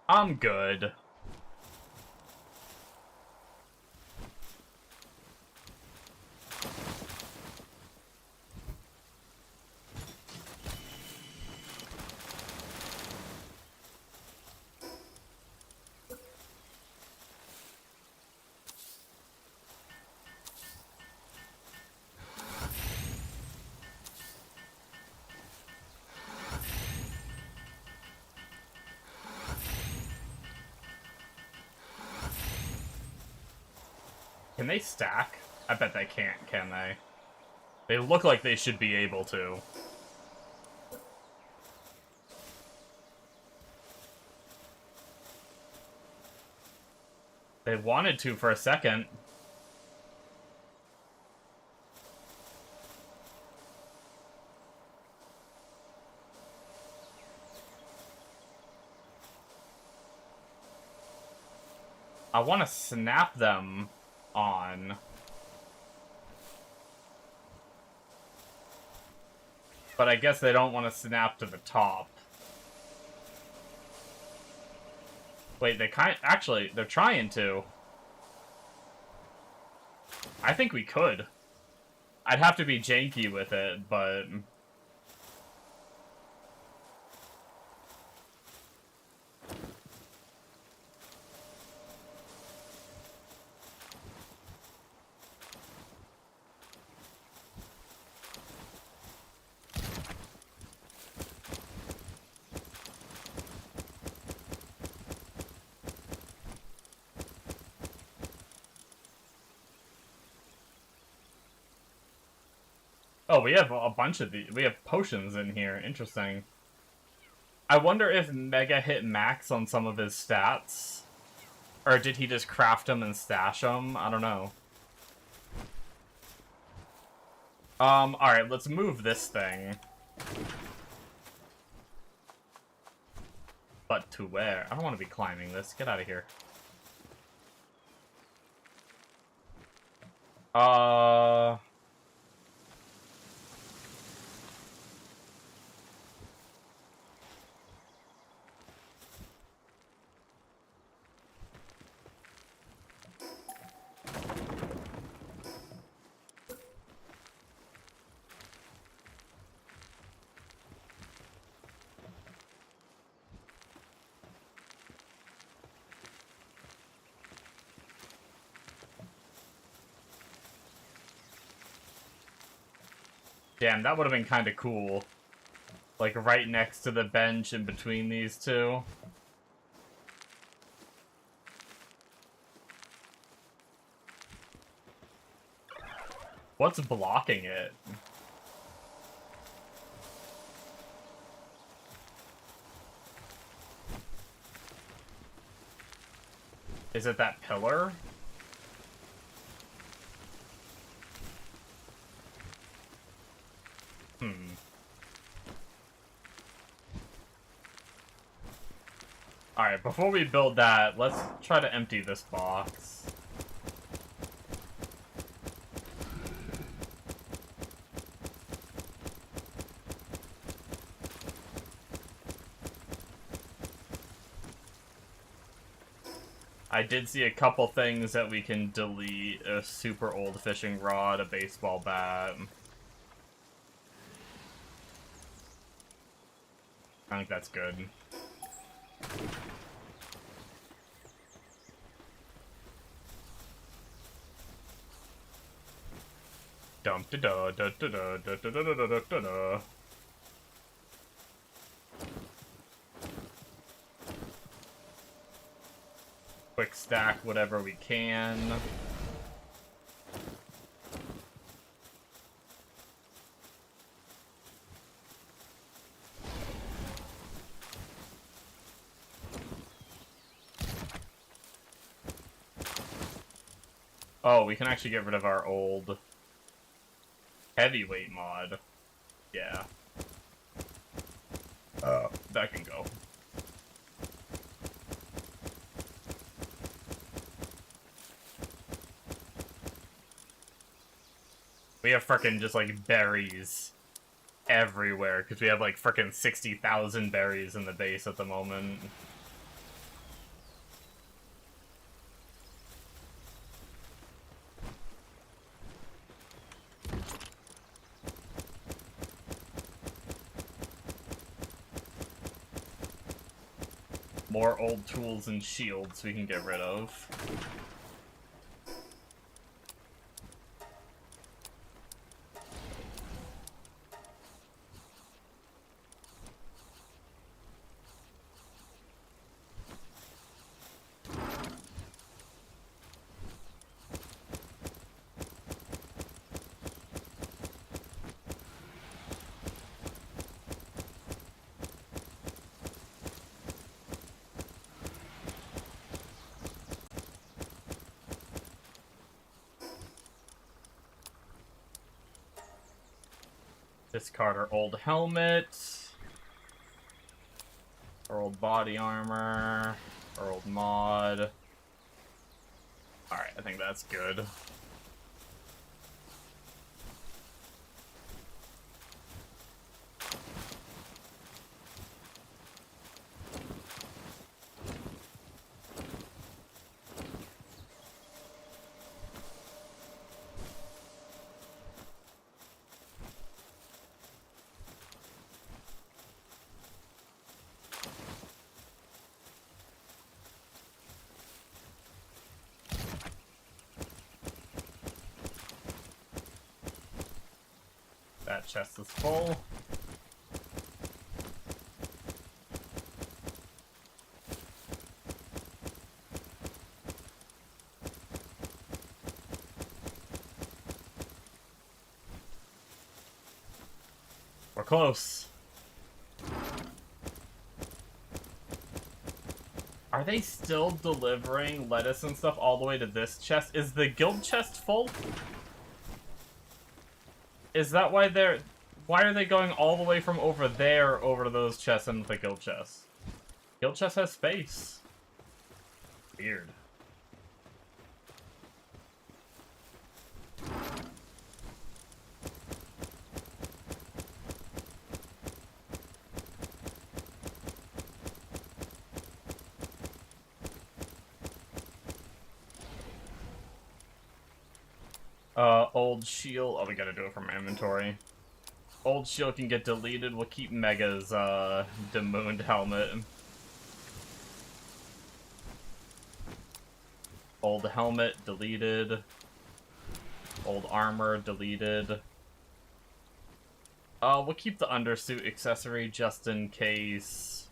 I'm good. Can they stack? I bet they can't, can they? They look like they should be able to. They wanted to for a second. I want to snap them on. But I guess they don't want to snap to the top. Wait, actually, they're trying to. I think we could. I'd have to be janky with it, but... Oh, we have a bunch of these. We have potions in here. Interesting. I wonder if Mega hit max on some of his stats. Or did he just craft them and stash them? I don't know. Alright, let's move this thing. But to where? I don't want to be climbing this. Get out of here. Damn, that would have been kind of cool. Like, right next to the bench in between these two. What's blocking it? Is it that pillar? Alright, before we build that, let's try to empty this box. I did see a couple things that we can delete. A super old fishing rod, a baseball bat. I think that's good. Dum da da da da da da da da da da da. Quick stack whatever we can. Oh, we can actually get rid of our old heavyweight mod. Yeah. That can go. We have frickin' just like berries everywhere because we have like frickin' 60,000 berries in the base at the moment. More old tools and shields we can get rid of. Discard our old helmet, our old body armor, our old mod. Alright, I think that's good. That chest is full. We're close. Are they still delivering lettuce and stuff all the way to this chest? Is the guild chest full? Is that why they're... Why are they going all the way from over there over to those chests and the guild chest? Guild chest has space. Weird. Old shield. Oh, we gotta do it from inventory. Old shield can get deleted. We'll keep Mega's, demooned helmet. Old helmet, deleted. Old armor, deleted. We'll keep the undersuit accessory just in case.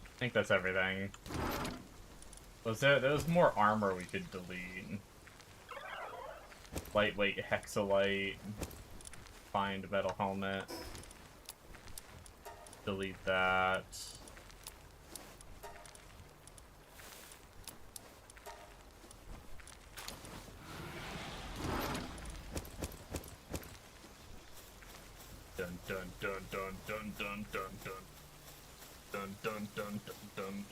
I think that's everything. There was more armor we could delete. Lightweight hexalite. Find metal helmet. Delete that. Dun dun dun dun dun dun dun dun. Dun dun dun dun dun.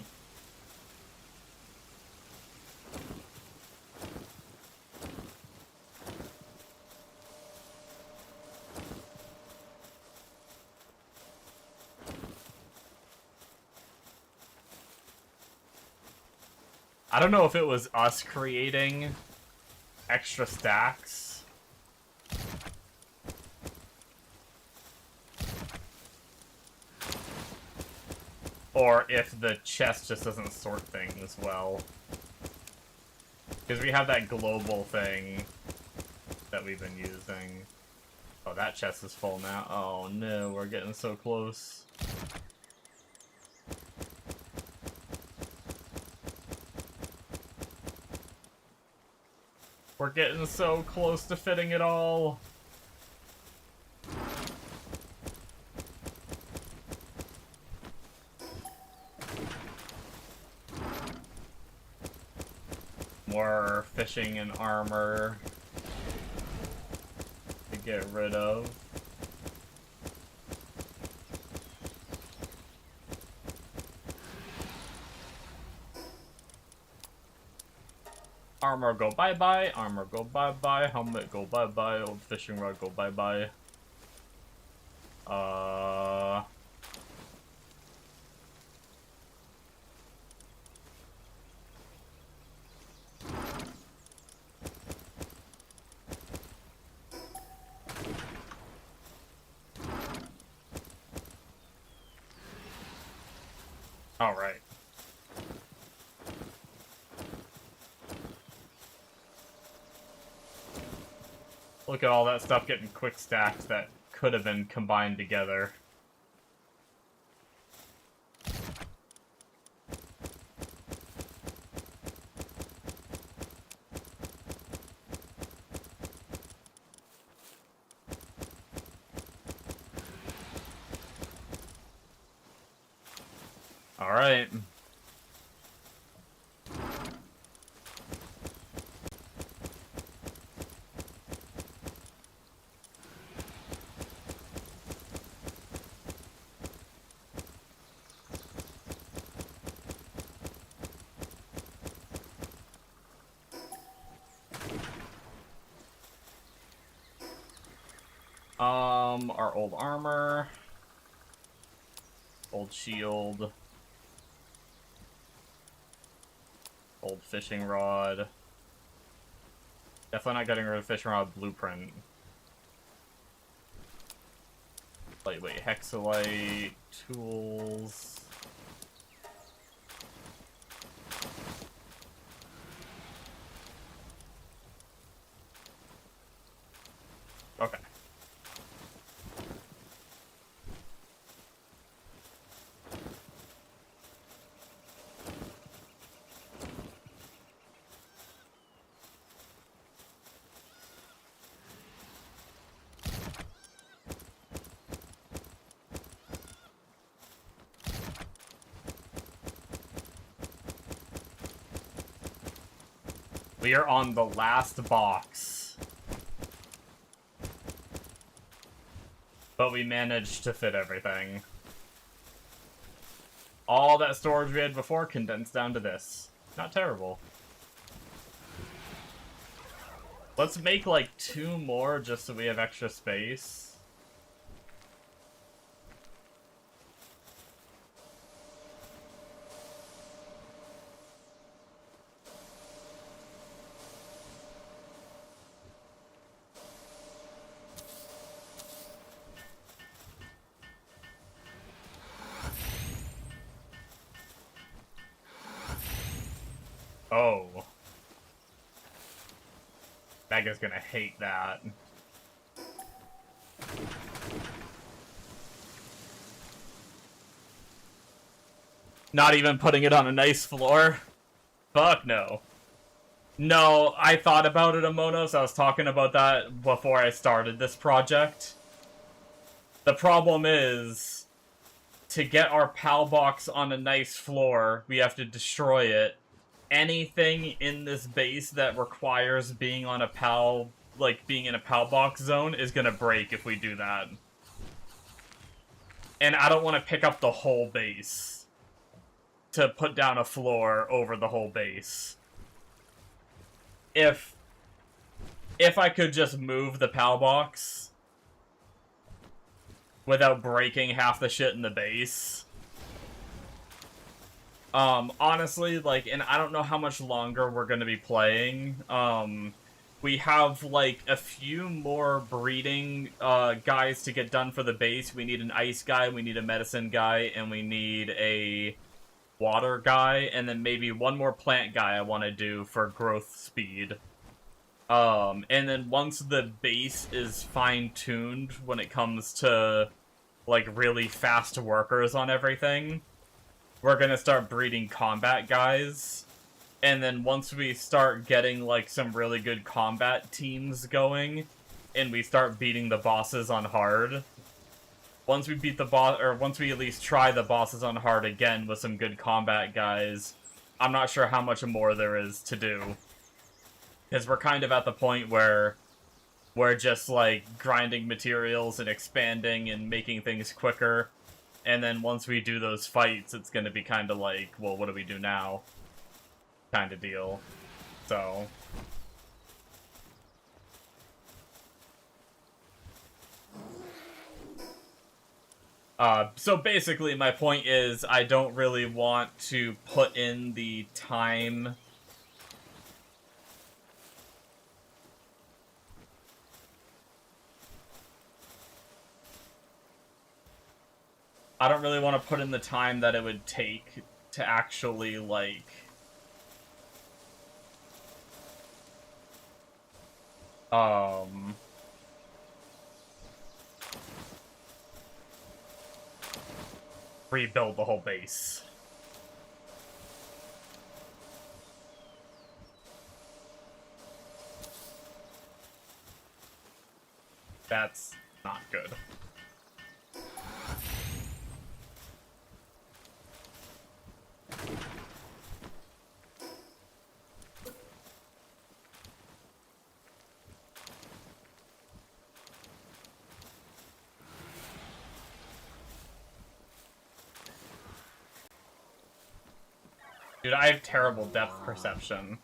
I don't know if it was us creating extra stacks. Or if the chest just doesn't sort things well. Because we have that global thing that we've been using. Oh, that chest is full now. Oh no, we're getting so close. We're getting so close to fitting it all. More fishing and armor to get rid of. Armor go bye-bye, armor go bye-bye, helmet go bye-bye, old fishing rod go bye-bye. Alright. Look at all that stuff getting quick stacked that could have been combined together. Alright. Our old armor. Old shield. Old fishing rod. Definitely not getting rid of fishing rod blueprint. Lightweight hexalite. Tools. Okay. We are on the last box. But we managed to fit everything. All that storage we had before condensed down to this. Not terrible. Let's make like 2 more just so we have extra space. Oh. Mega's gonna hate that. Not even putting it on a nice floor? Fuck no. No, I thought about it, Amonos. I was talking about that before I started this project. The problem is, to get our PAL box on a nice floor, we have to destroy it. Anything in this base that requires being on a PAL, like being in a PAL box zone, is gonna break if we do that. And I don't want to pick up the whole base to put down a floor over the whole base. If I could just move the PAL box without breaking half the shit in the base. Honestly, like, and I don't know how much longer we're gonna be playing. We have, like, a few more breeding, guys to get done for the base. We need an ice guy, we need a medicine guy, and we need a water guy, and then maybe one more plant guy I want to do for growth speed. And then once the base is fine-tuned when it comes to, like, really fast workers on everything, we're gonna start breeding combat guys. And then once we start getting, like, some really good combat teams going, and we start beating the bosses on hard, once we beat the boss, or once we at least try the bosses on hard again with some good combat guys, I'm not sure how much more there is to do. Because we're kind of at the point where we're just, like, grinding materials and expanding and making things quicker. And then once we do those fights, it's gonna be kind of like, well, what do we do now? Kind of deal. So... so basically my point is I don't really want to put in the time that it would take to actually, like, rebuild the whole base. That's not good. Dude, I have terrible depth perception.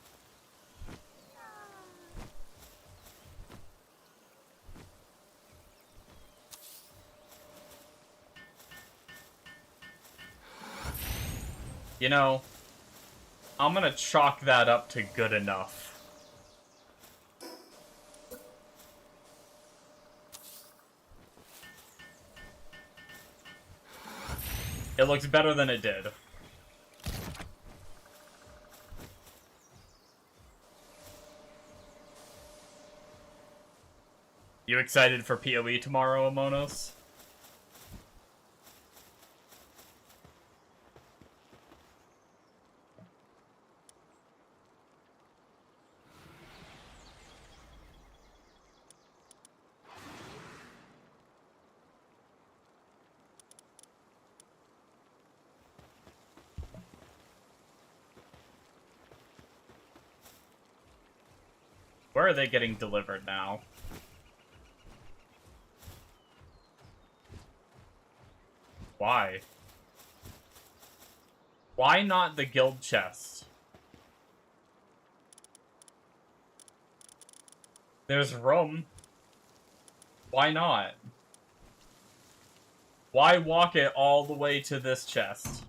You know, I'm gonna chalk that up to good enough. It looks better than it did. You excited for PoE tomorrow, Amonos? Where are they getting delivered now? Why? Why not the guild chest? There's room. Why not? Why walk it all the way to this chest?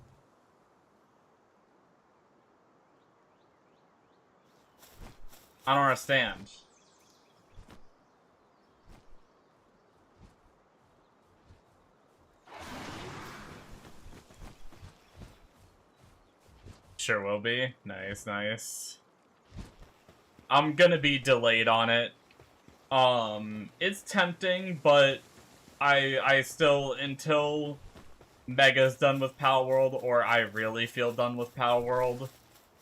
I don't understand. Sure will be. Nice, nice. I'm gonna be delayed on it. It's tempting, but I still, until Mega's done with Palworld, or I really feel done with Palworld,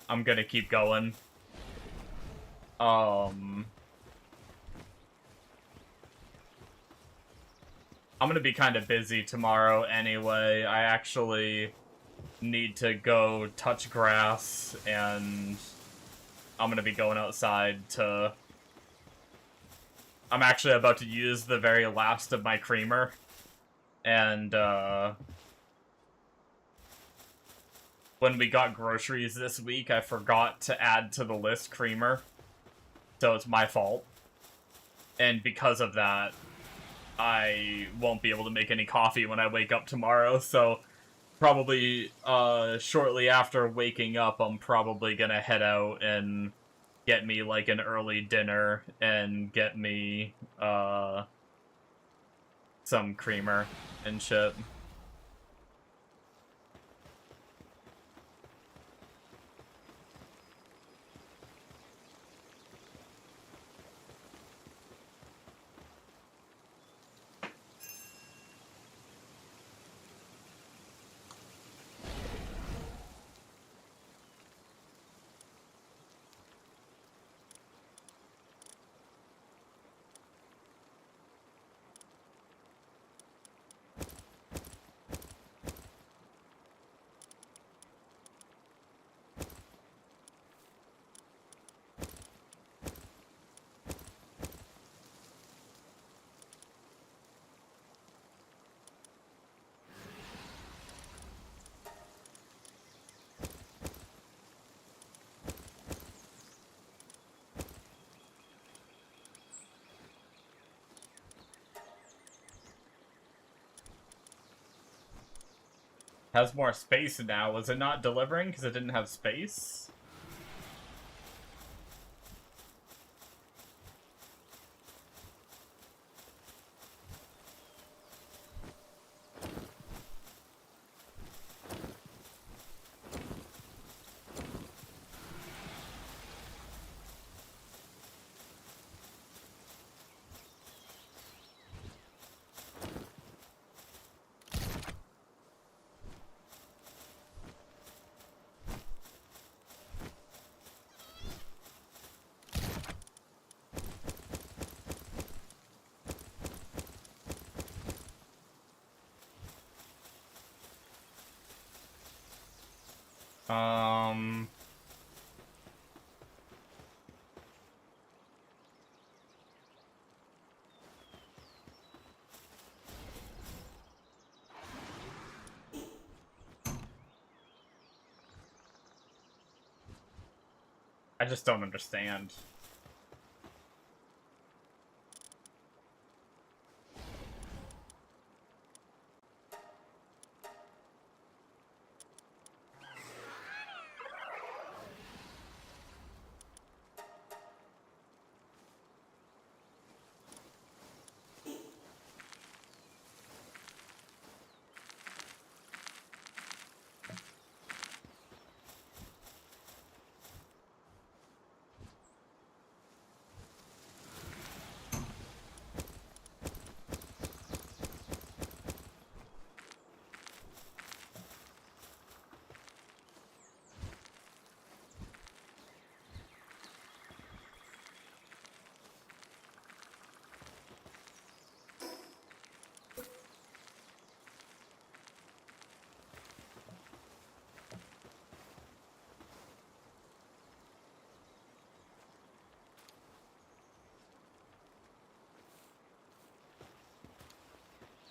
I'm gonna keep going. I'm gonna be kind of busy tomorrow anyway. I actually need to go touch grass, and I'm gonna be going outside to... I'm actually about to use the very last of my creamer, and when we got groceries this week, I forgot to add to the list creamer, so it's my fault. And because of that, I won't be able to make any coffee when I wake up tomorrow, so probably shortly after waking up, I'm probably gonna head out and get me like an early dinner and get me some creamer and shit. Has more space now. Was it not delivering because it didn't have space? I just don't understand.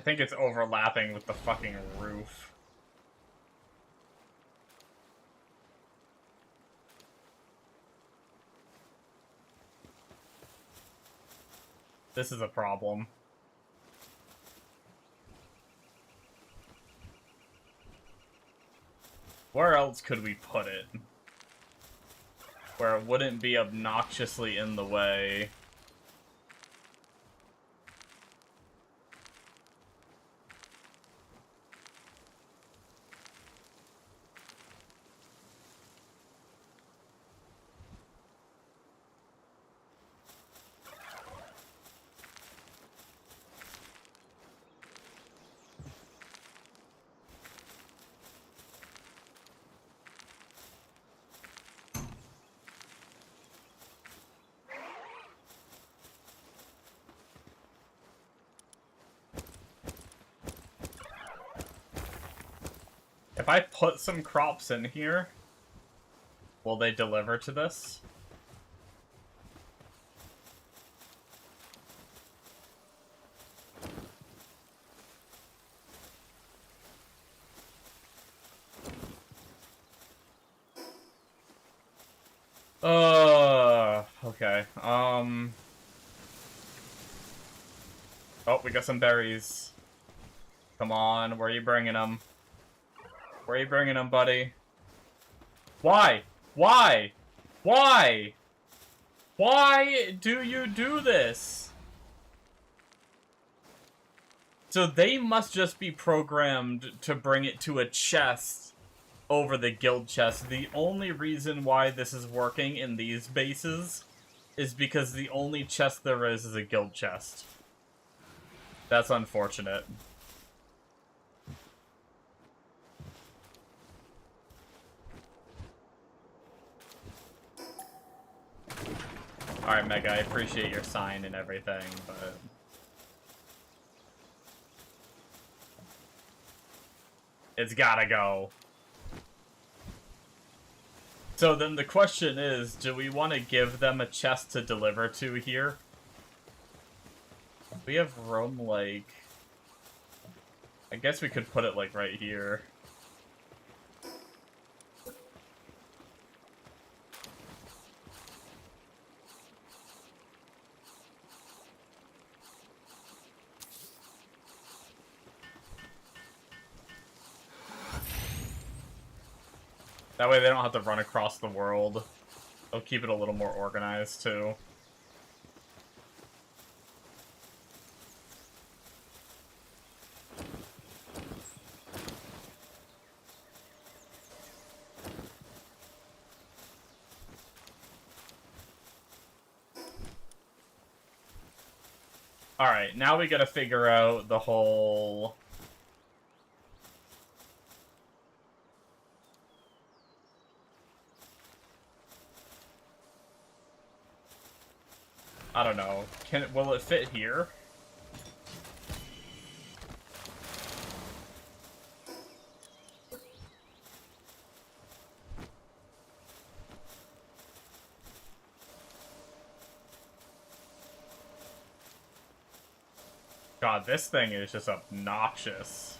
think it's overlapping with the fucking roof. This is a problem. Where else could we put it? Where it wouldn't be obnoxiously in the way. If I put some crops in here, will they deliver to this? Okay. Oh, we got some berries. Come on, where are you bringing them? Where are you bringing them, buddy? Why? Why? Why? Why do you do this? So they must just be programmed to bring it to a chest over the guild chest. The only reason why this is working in these bases is because the only chest there is a guild chest. That's unfortunate. Alright, Mega, I appreciate your sign and everything, but... it's gotta go. So then the question is, do we want to give them a chest to deliver to here? We have room, like... I guess we could put it, like, right here. That way they don't have to run across the world. They'll keep it a little more organized, too. Alright, now we gotta figure out the whole... I don't know. Will it fit here? God, this thing is just obnoxious.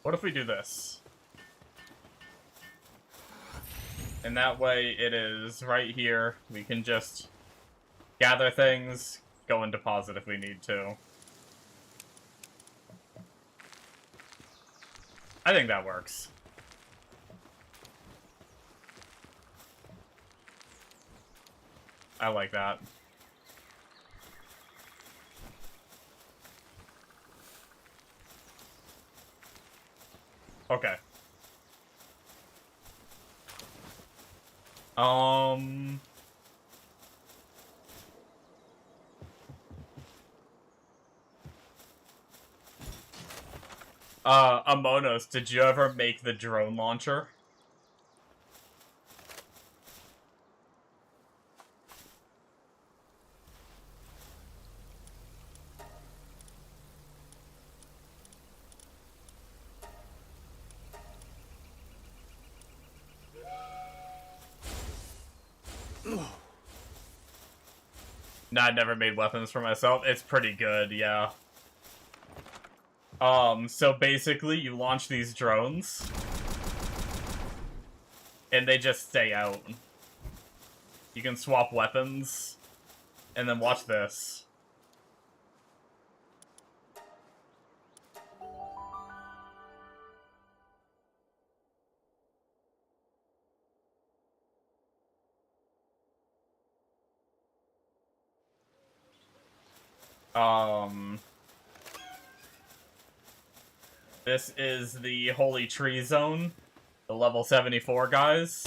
What if we do this? And that way it is right here. We can just gather things, go and deposit if we need to. I think that works. I like that. Okay. Amonos, did you ever make the drone launcher? No, I never made weapons for myself. It's pretty good, yeah. So basically, you launch these drones, and they just stay out. You can swap weapons, and then watch this. This is the Holy Tree Zone, the level 74 guys.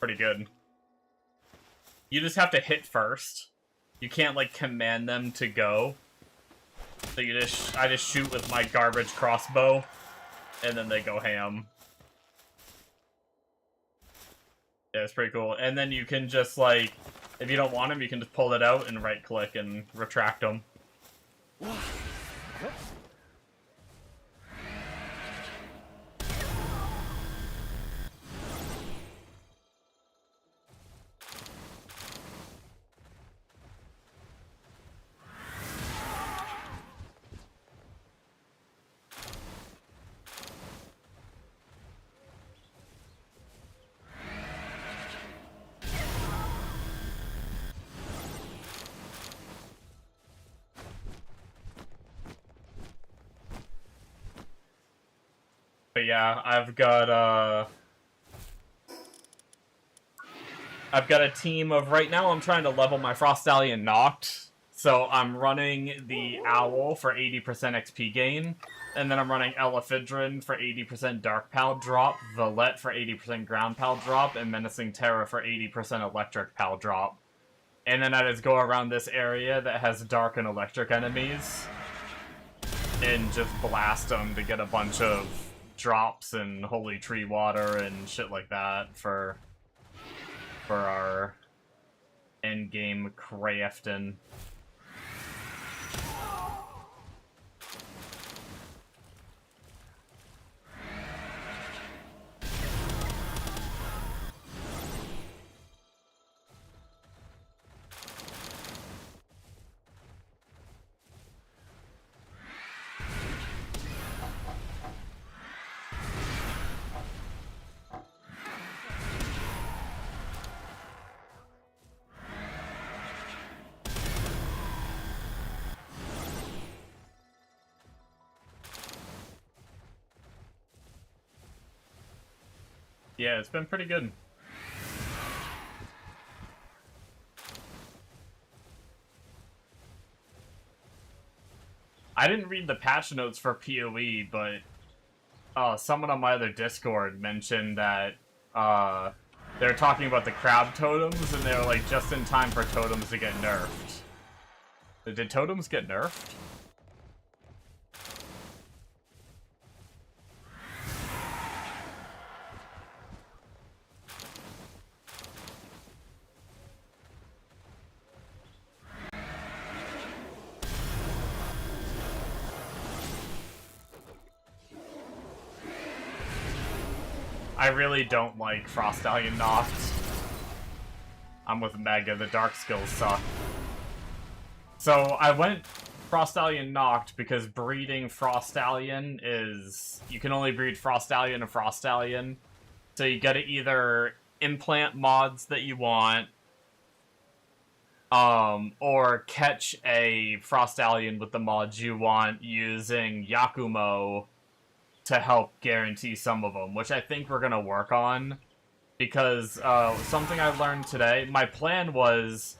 Pretty good. You just have to hit first. You can't, like, command them to go. So I just shoot with my garbage crossbow, and then they go ham. Yeah, it's pretty cool. And then you can just, like, if you don't want them, you can just pull it out and right-click and retract them. But yeah, I've got a team of, right now I'm trying to level my Frostallion Noct, so I'm running the Owl for 80% XP gain, and then I'm running Elephidrin for 80% Dark Pal drop, Valette for 80% Ground Pal drop, and Menacing Terra for 80% Electric Pal drop. And then I just go around this area that has Dark and Electric enemies, and just blast them to get a bunch of drops and Holy Tree Water and shit like that for our endgame crafting. Yeah, it's been pretty good. I didn't read the patch notes for PoE, but someone on my other Discord mentioned that they were talking about the crab totems, and they were like just in time for totems to get nerfed. Did totems get nerfed? I really don't like Frostallion Noct. I'm with Mega, the dark skills suck. So I went Frostallion Noct because breeding Frostallion is... You can only breed Frostallion and Frostallion. So you gotta either implant mods that you want, or catch a Frostallion with the mods you want using Yakumo to help guarantee some of them, which I think we're gonna work on, Because something I learned today, my plan was,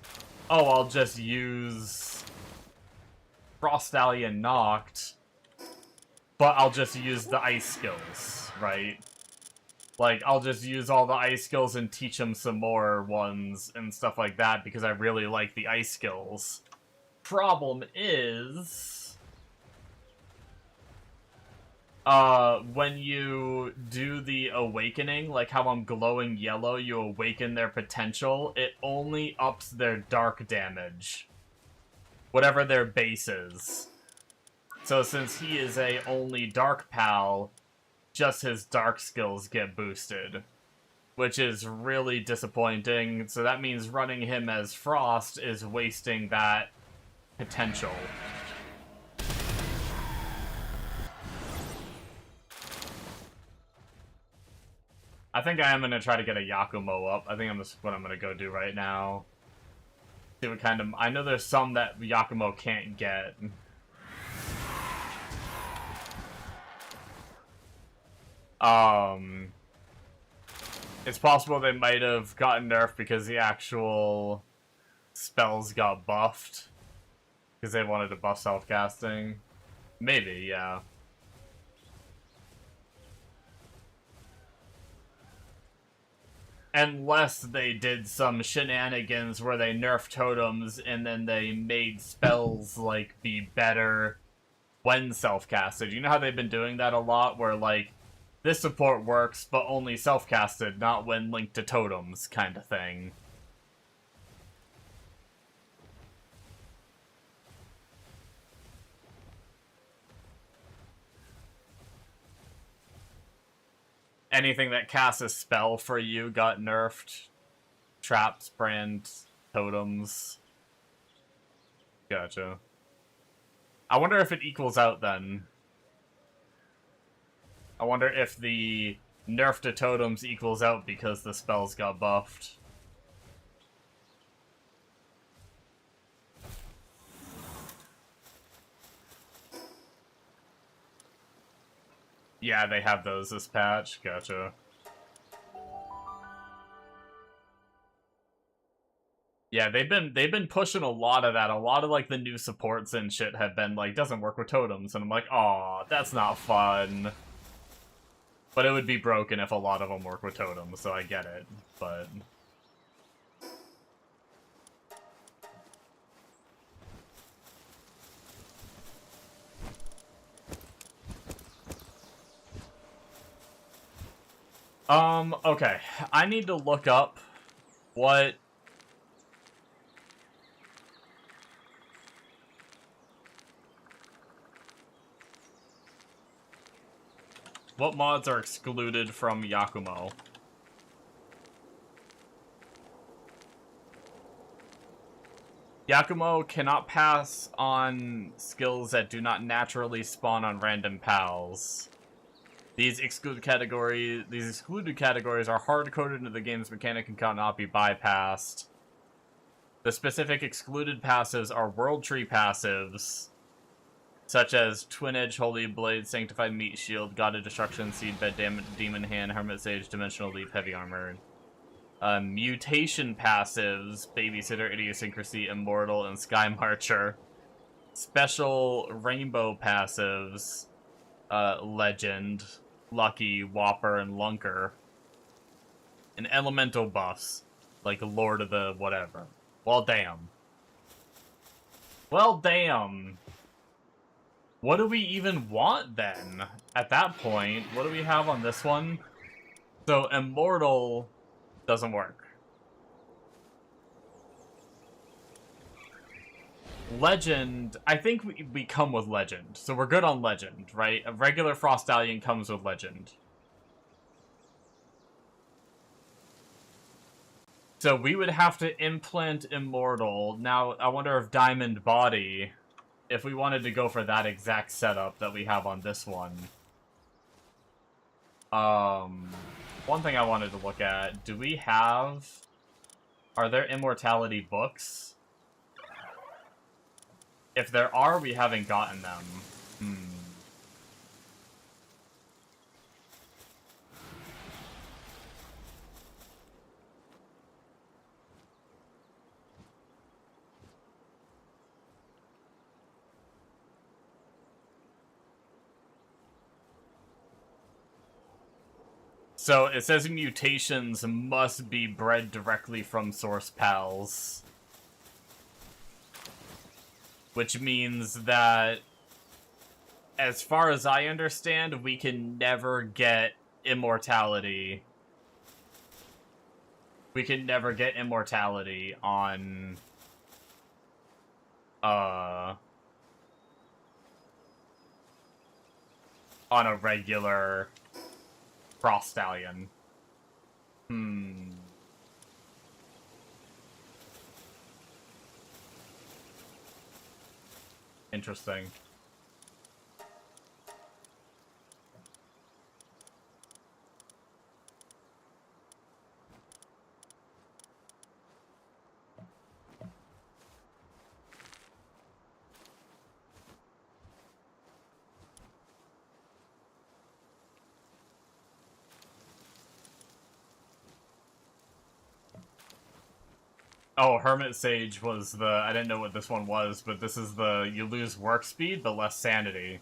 oh, I'll just use Frostallion Noct, but I'll just use the ice skills, right? Like, I'll just use all the ice skills and teach him some more ones and stuff like that because I really like the ice skills. Problem is... when you do the awakening, like how I'm glowing yellow, you awaken their potential, it only ups their dark damage. Whatever their base is. So since he is a only dark pal, just his dark skills get boosted. Which is really disappointing, so that means running him as Frost is wasting that potential. I think I am going to try to get a Yakumo up. I think that's what I'm going to go do right now. See what kind of... I know there's some that Yakumo can't get. It's possible they might have gotten nerfed because the actual spells got buffed. Because they wanted to buff self-casting. Maybe, yeah. Unless they did some shenanigans where they nerfed totems and then they made spells, like, be better when self-casted. You know how they've been doing that a lot, where, like, this support works, but only self-casted, not when linked to totems, kind of thing. Anything that casts a spell for you got nerfed. Traps, brands, totems. Gotcha. I wonder if it equals out then. I wonder if the nerf to totems equals out because the spells got buffed. Yeah, they have those this patch. Gotcha. Yeah, they've been pushing a lot of that. A lot of, like, the new supports and shit have been like, doesn't work with totems, and I'm like, aw, that's not fun. But it would be broken if a lot of them work with totems, so I get it, but... Okay. I need to look up what mods are excluded from Yakumo. Yakumo cannot pass on skills that do not naturally spawn on random pals. These excluded categories are hard-coded into the game's mechanic and cannot be bypassed. The specific excluded passives are World Tree passives, such as Twin Edge, Holy Blade, Sanctified Meat Shield, God of Destruction, Seed Bed, Demon Hand, Hermit Sage, Dimensional Leap, Heavy Armor. Mutation passives, Babysitter, Idiosyncrasy, Immortal, and Sky Marcher. Special Rainbow passives, Legend, Lucky, Whopper, and Lunker. And elemental buffs, like Lord of the whatever. Well, damn. Well, damn. What do we even want, then? At that point, what do we have on this one? So, Immortal doesn't work. Legend, I think we come with Legend. So we're good on Legend, right? A regular Frostallion comes with Legend. So we would have to implant Immortal. Now, I wonder if Diamond Body, if we wanted to go for that exact setup that we have on this one. One thing I wanted to look at, do we have... Are there Immortality books? If there are, we haven't gotten them. So it says mutations must be bred directly from source pals. Which means that, as far as I understand, we can never get immortality. We can never get immortality on a regular Frost Stallion. Interesting. Oh, Hermit Sage was the... I didn't know what this one was, but this is the... You lose work speed, but less sanity.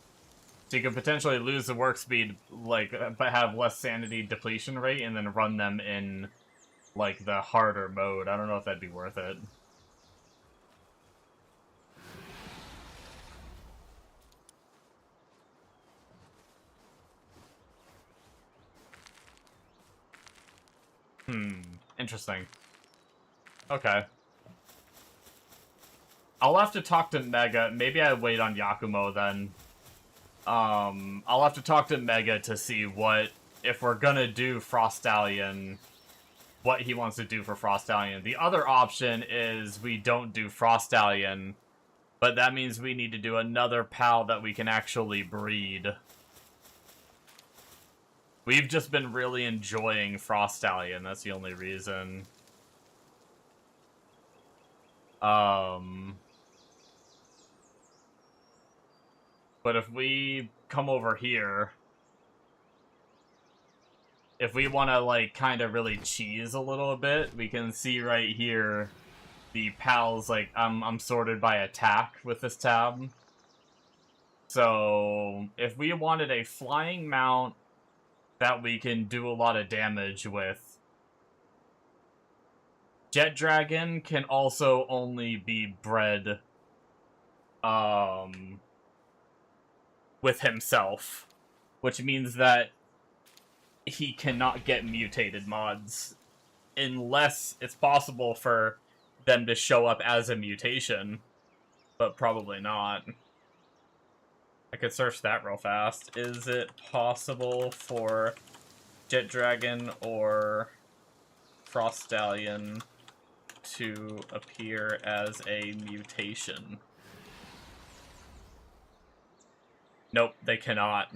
So you could potentially lose the work speed, like, but have less sanity depletion rate, and then run them in, like, the harder mode. I don't know if that'd be worth it. Interesting. Okay. I'll have to talk to Mega. Maybe I wait on Yakumo then. I'll have to talk to Mega to see what, if we're gonna do Frost Stallion, what he wants to do for Frost Stallion. The other option is we don't do Frost Stallion, but that means we need to do another pal that we can actually breed. We've just been really enjoying Frost Stallion, that's the only reason. But if we come over here, if we want to, like, kind of really cheese a little bit, we can see right here the pals, like, I'm sorted by attack with this tab. So, if we wanted a flying mount that we can do a lot of damage with, Jet Dragon can also only be bred, with himself, which means that he cannot get mutated mods unless it's possible for them to show up as a mutation, but probably not. I could search that real fast. Is it possible for Jet Dragon or Frost Stallion to appear as a mutation? Nope, they cannot.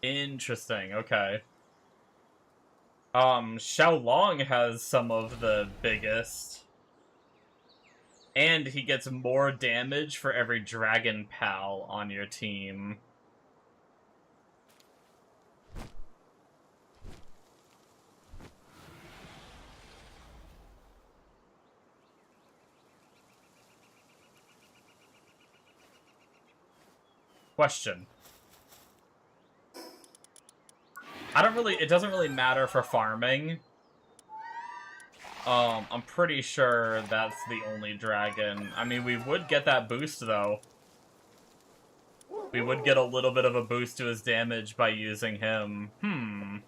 Interesting, okay. Xiaolong has some of the biggest. And he gets more damage for every dragon pal on your team. Question. It doesn't really matter for farming. I'm pretty sure that's the only dragon. I mean, we would get that boost, though. We would get a little bit of a boost to his damage by using him. I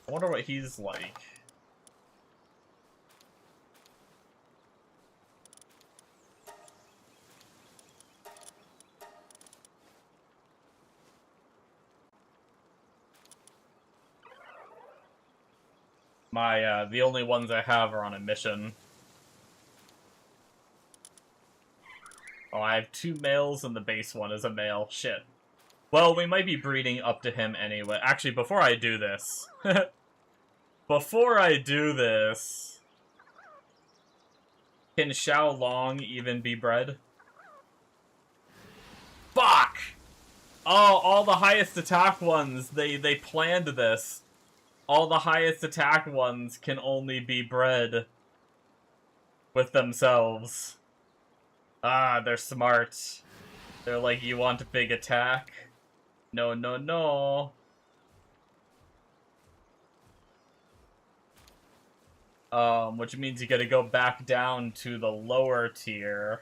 wonder what he's like. The only ones I have are on a mission. Oh, I have 2 males and the base one is a male. Shit. Well, we might be breeding up to him anyway. Actually, before I do this... Before I do this... Can Xiaolong even be bred? Fuck! Oh, all the highest attack ones, they planned this. All the highest attack ones can only be bred with themselves. Ah, they're smart. They're like, you want a big attack? No, no, no. Which means you gotta go back down to the lower tier.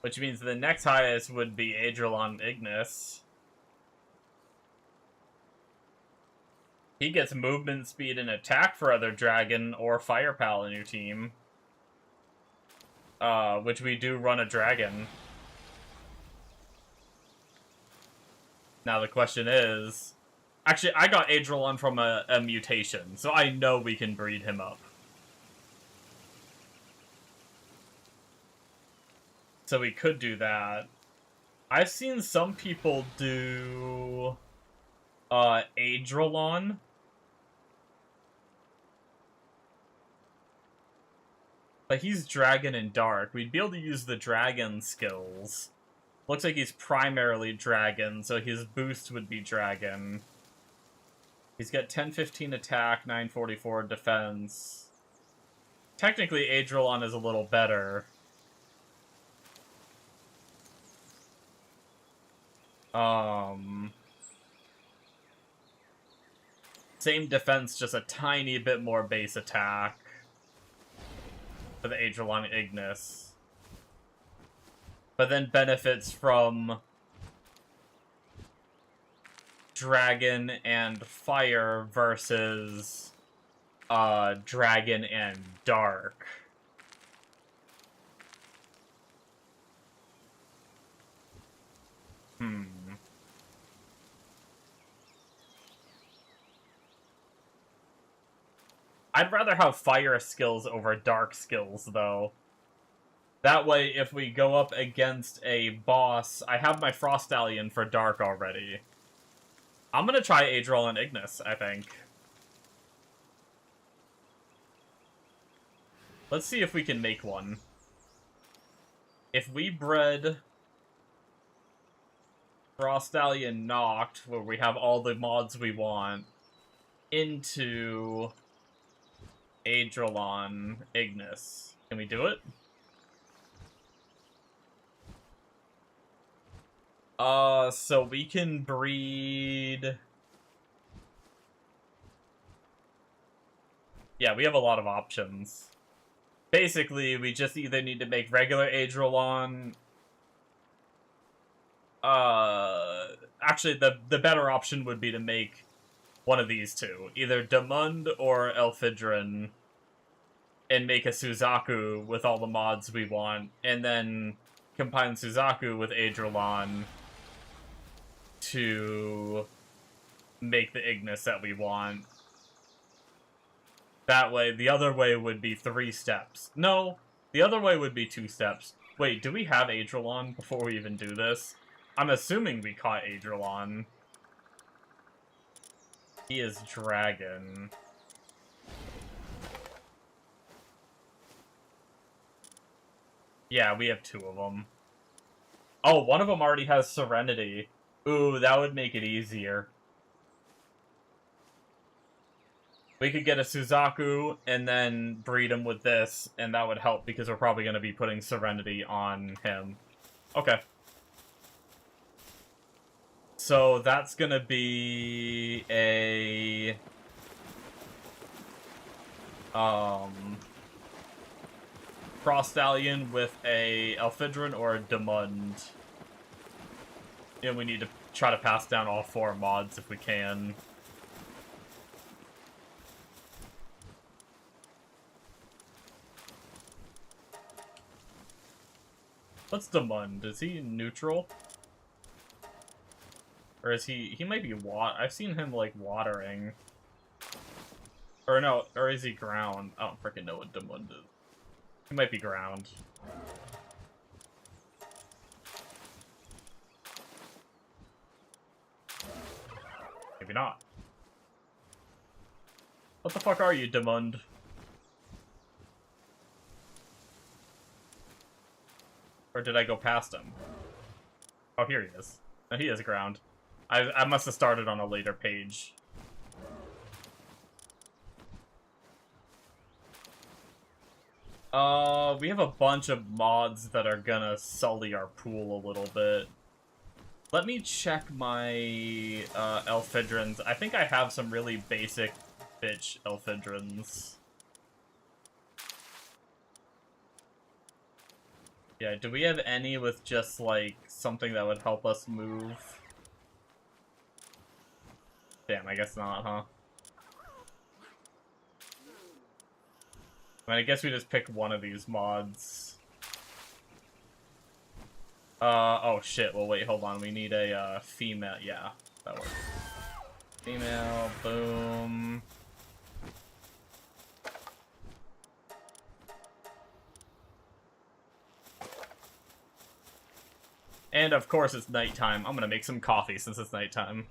Which means the next highest would be Aedralon Ignis. He gets movement speed and attack for other dragon or fire pal in your team. Which we do run a dragon. Now the question is... Actually, I got Aedralon from a mutation, so I know we can breed him up. So we could do that. I've seen some people do... Aedralon. But he's dragon and dark. We'd be able to use the dragon skills. Looks like he's primarily dragon, so his boost would be dragon. He's got 10-15 attack, 9-44 defense. Technically, Aedralon is a little better. Same defense, just a tiny bit more base attack for the Aedralon Ignis. But then benefits from dragon and fire versus dragon and dark. I'd rather have fire skills over dark skills, though. That way, if we go up against a boss... I have my Frostallion for dark already. I'm gonna try Aedralon Ignis, I think. Let's see if we can make one. If we bred Frostallion Noct, where we have all the mods we want, into Aedralon Ignis. Can we do it? So we can breed... Yeah, we have a lot of options. Basically, we just either need to make regular Aedralon... Actually, the better option would be to make one of these two. Either Damund or Elfidrin. And make a Suzaku with all the mods we want. And then combine Suzaku with Aedralon to make the Ignis that we want. That way, the other way would be 3 steps. No, the other way would be 2 steps. Wait, do we have Aedralon before we even do this? I'm assuming we caught Aedralon. He is dragon. Yeah, we have 2 of them. Oh, one of them already has Serenity. Ooh, that would make it easier. We could get a Suzaku and then breed him with this, and that would help because we're probably going to be putting Serenity on him. Okay. So that's going to be a... Frostallion with a Elfidrin or a Damund. And we need to try to pass down all 4 mods if we can. What's Damund? Is he neutral? Or is he might be I've seen him, like, watering. Or no, or is he ground? I don't freaking know what Damund is. He might be ground. Maybe not. What the fuck are you, Damund? Or did I go past him? Oh, here he is. No, he is ground. I must have started on a later page. We have a bunch of mods that are gonna sully our pool a little bit. Let me check my Elphydrons. I think I have some really basic bitch Elphydrons. Yeah, do we have any with just, like, something that would help us move? Damn, I guess not, huh? I mean, I guess we just pick one of these mods. Oh shit, well wait, hold on, we need a, female, yeah, that works. Female, boom. And of course it's nighttime. I'm gonna make some coffee since it's nighttime.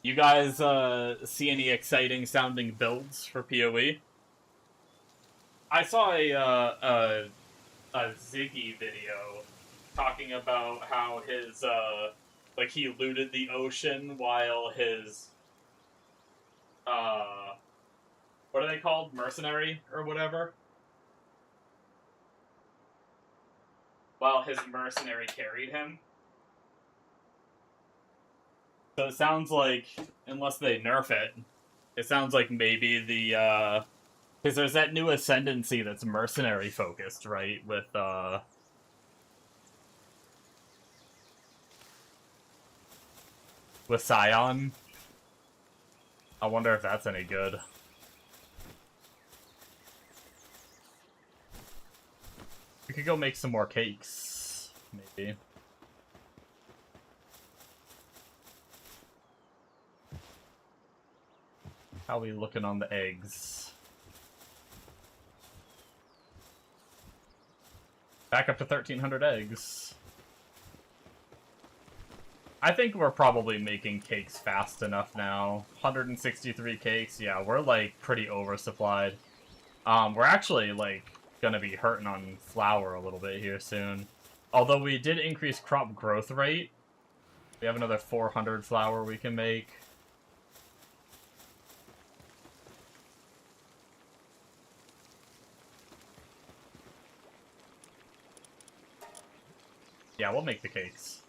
You guys, see any exciting sounding builds for PoE? I saw a Ziggy video talking about how his, like, he looted the ocean while his, what are they called? Mercenary or whatever? While his mercenary carried him. So it sounds like, unless they nerf it, it sounds like maybe the, because there's that new ascendancy that's mercenary focused, right? With Scion. I wonder if that's any good. We could go make some more cakes, maybe. How are we looking on the eggs? Back up to 1,300 eggs. I think we're probably making cakes fast enough now. 163 cakes, yeah, we're, like, pretty oversupplied. We're actually, like, gonna be hurting on flour a little bit here soon. Although we did increase crop growth rate. We have another 400 flour we can make. Yeah, we'll make the cakes.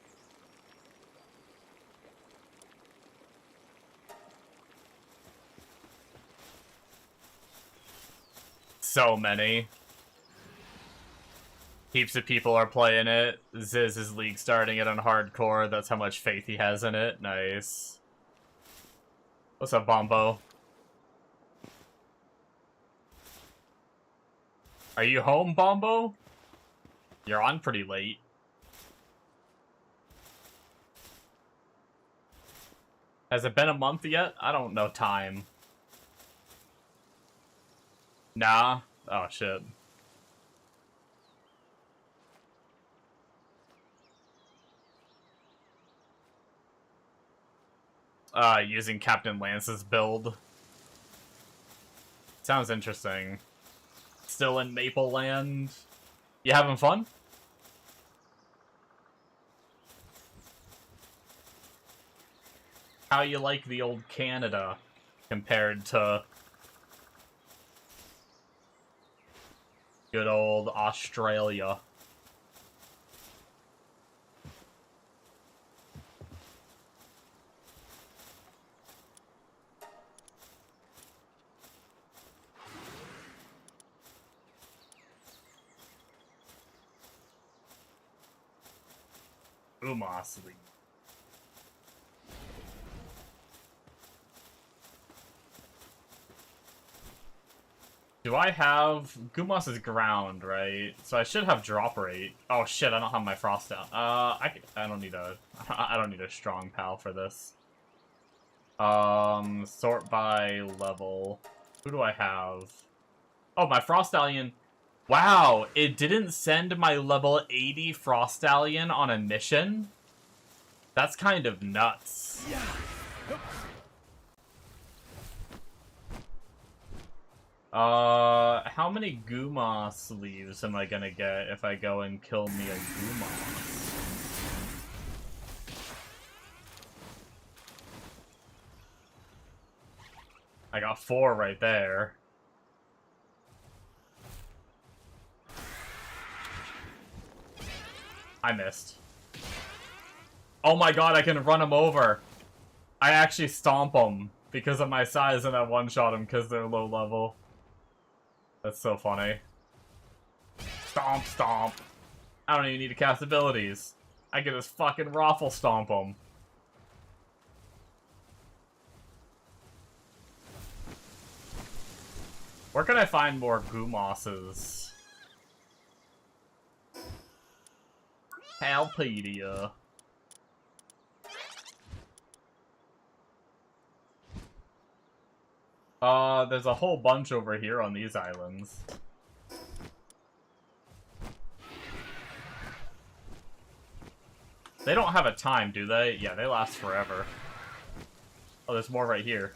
So many. Heaps of people are playing it. Ziz is league starting it on hardcore. That's how much faith he has in it. Nice. What's up, Bombo? Are you home, Bombo? You're on pretty late. Has it been a month yet? I don't know time. Nah? Oh, shit. Using Captain Lance's build. Sounds interesting. Still in Maple Land. You having fun? How you like the old Canada compared to good old Australia? Umos League. Do I have... Gumos is ground, right? So I should have drop rate. Oh shit, I don't have my frost down. I don't need a... I don't need a strong pal for this. Sort by level. Who do I have? Oh, my Frostallion. Wow, it didn't send my level 80 Frostallion on a mission? That's kind of nuts. Yeah. How many Gumoss leaves am I gonna get if I go and kill me a Gumoss? I got 4 right there. I missed. Oh my god, I can run him over! I actually stomp them because of my size, and I one-shot them because they're low level. That's so funny. Stomp, stomp. I don't even need to cast abilities. I can just fucking raffle stomp them. Where can I find more Gumosses? Palpedia. There's a whole bunch over here on these islands. They don't have a time, do they? Yeah, they last forever. Oh, there's more right here.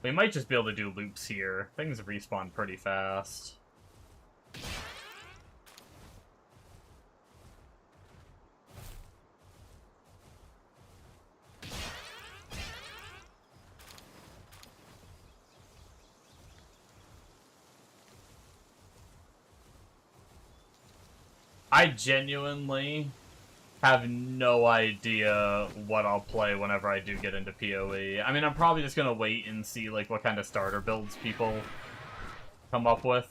We might just be able to do loops here. Things respawn pretty fast. I genuinely have no idea what I'll play whenever I do get into PoE. I mean, I'm probably just gonna wait and see, like, what kind of starter builds people come up with.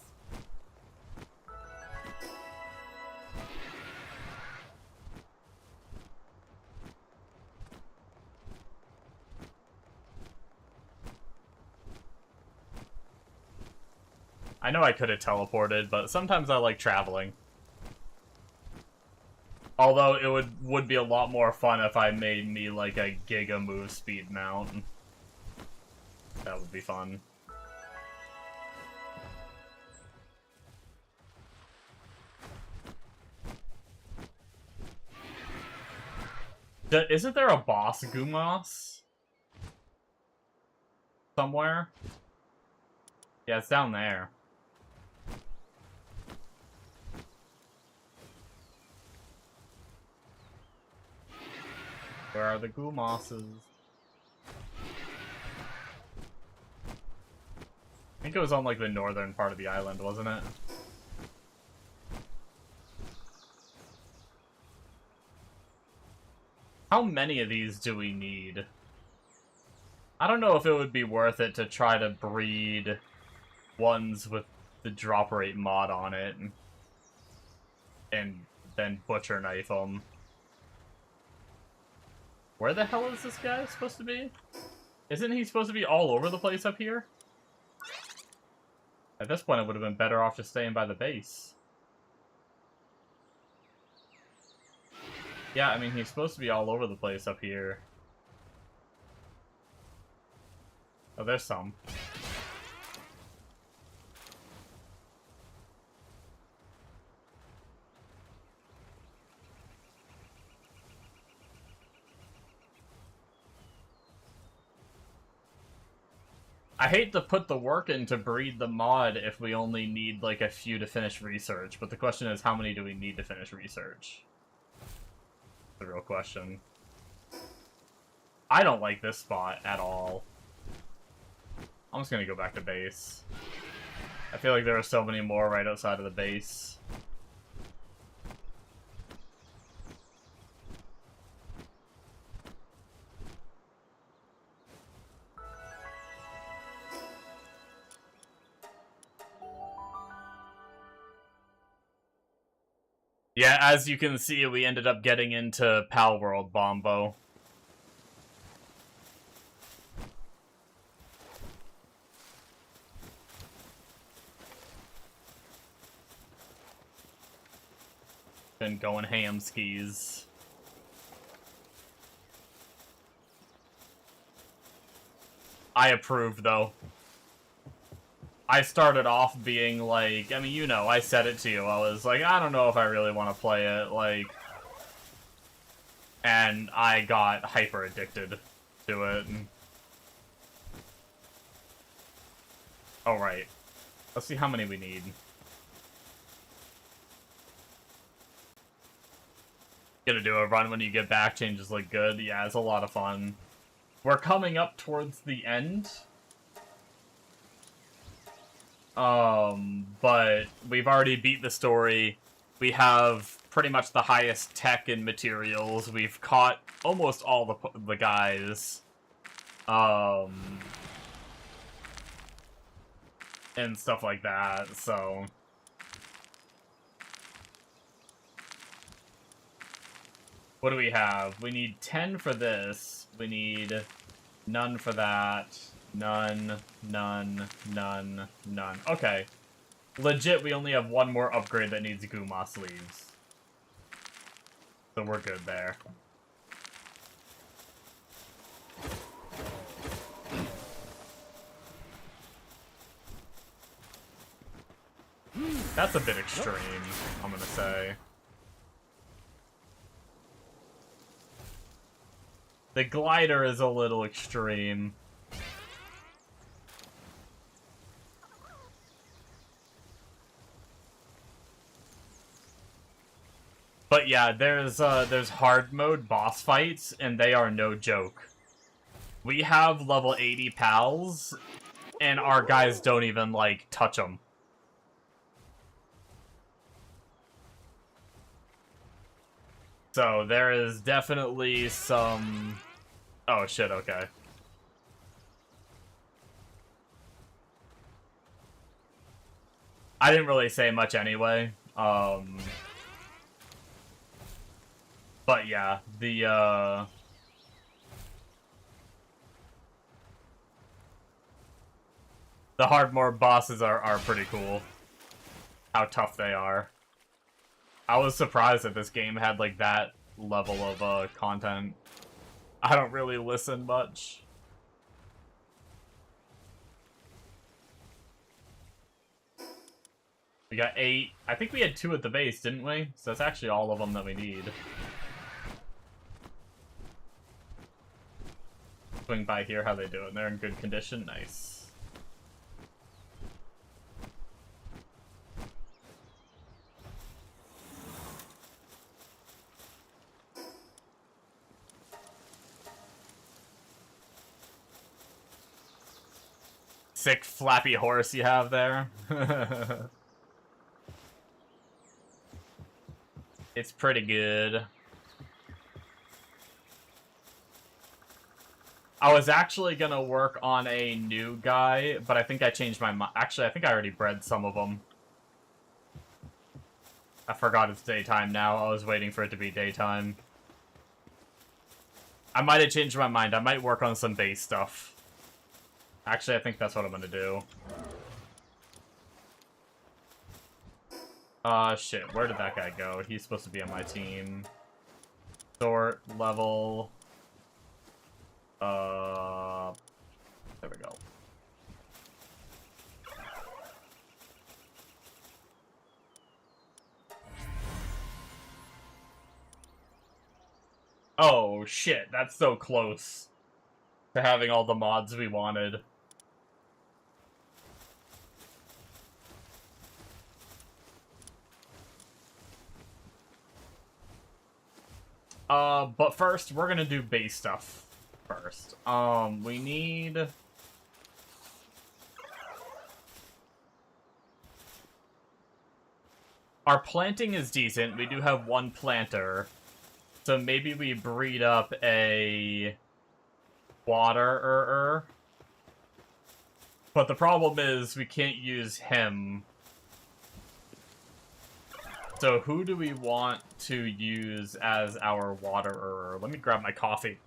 I know I could have teleported, but sometimes I like traveling. Although it would be a lot more fun if I made me like a Giga move speed mount. That would be fun. Isn't there a boss Gumoss? Somewhere? Yeah, it's down there. Where are the Gumosses? I think it was on, like, the northern part of the island, wasn't it? How many of these do we need? I don't know if it would be worth it to try to breed ones with the drop rate mod on it and then butcher knife them. Where the hell is this guy supposed to be? Isn't he supposed to be all over the place up here? At this point, it would have been better off just staying by the base. Yeah, I mean, he's supposed to be all over the place up here. Oh, there's some. I hate to put the work in to breed the mod if we only need, like, a few to finish research, but the question is, how many do we need to finish research? The real question. I don't like this spot at all. I'm just gonna go back to base. I feel like there are so many more right outside of the base. Yeah, as you can see, we ended up getting into Palworld, Bombo. Been going ham skis. I approve, though. I started off being like, I mean, you know, I said it to you. I was like, I don't know if I really want to play it, like, and I got hyper addicted to it. Alright. Let's see how many we need. Gonna do a run when you get back, changes look good. Yeah, it's a lot of fun. We're coming up towards the end. But we've already beat the story. We have pretty much the highest tech and materials. We've caught almost all the guys. And stuff like that, so... What do we have? We need 10 for this. We need none for that. None, none, none, none. Okay. Legit, we only have one more upgrade that needs Guma sleeves. So we're good there. That's a bit extreme, I'm gonna say. The glider is a little extreme. But yeah, there's hard mode boss fights, and they are no joke. We have level 80 pals, and our guys don't even, like, touch them. So, there is definitely some... Oh, shit, okay. I didn't really say much anyway. But yeah, the hard mode bosses are pretty cool. How tough they are. I was surprised that this game had, like, that level of, content. I don't really listen much. We got 8. I think we had 2 at the base, didn't we? So that's actually all of them that we need. Swing by here, how they doing? They're in good condition? Nice. Sick flappy horse you have there. It's pretty good. I was actually gonna work on a new guy, but I think I changed my mind. Actually, I think I already bred some of them. I forgot it's daytime now. I was waiting for it to be daytime. I might have changed my mind. I might work on some base stuff. Actually, I think that's what I'm gonna do. Shit. Where did that guy go? He's supposed to be on my team. Sort, level... there we go. Oh, shit, that's so close to having all the mods we wanted. But first, we're gonna do base stuff first. We need... Our planting is decent. We do have 1 planter. So maybe we breed up a... waterer. But the problem is, we can't use him. So who do we want to use as our waterer? Let me grab my coffee.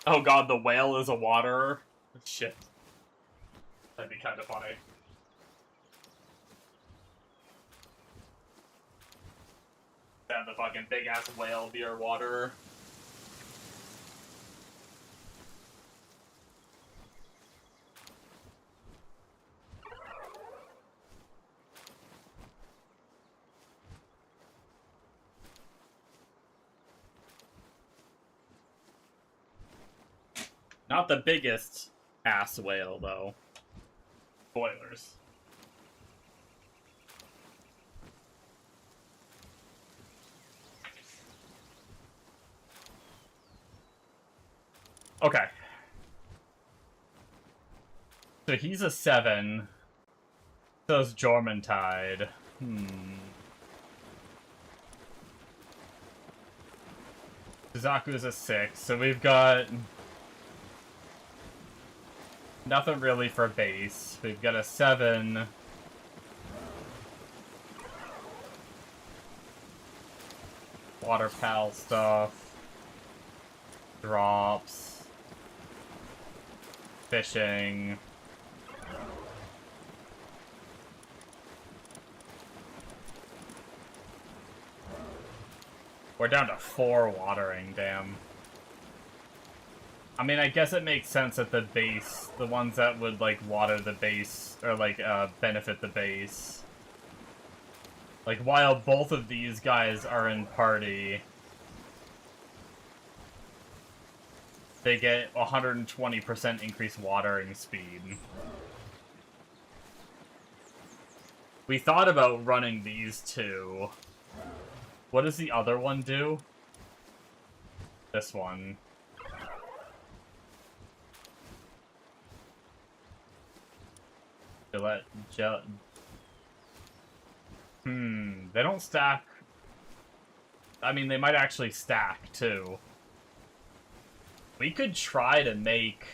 Oh god, the whale is a waterer? Shit. That'd be kind of funny. Have the fucking big-ass whale be our waterer. Not the biggest, Ass whale, though. Spoilers. Okay. So he's a 7. So is Jormuntide. Suzaku's a 6, so we've got nothing really for base. We've got a 7. Water pal stuff. Drops. Fishing. We're down to 4 watering, damn. I mean, I guess it makes sense that the base, the ones that would, like, water the base, or, like, benefit the base. Like, while both of these guys are in party, they get 120% increased watering speed. We thought about running these two. What does the other one do? This one. Gillette, they don't stack. I mean, they might actually stack, too. We could try to make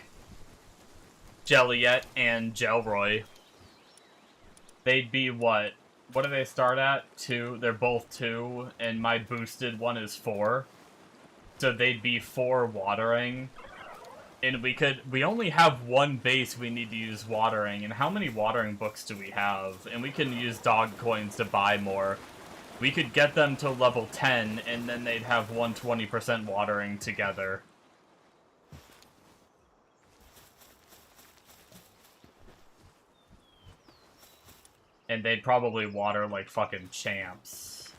Jelliet and Gelroy. They'd be what? What do they start at? 2? They're both 2, and my boosted one is 4. So they'd be 4 watering. And we only have 1 base we need to use watering, and how many watering books do we have? And we can use dog coins to buy more. We could get them to level 10, and then they'd have 120% watering together. And they'd probably water like fucking champs.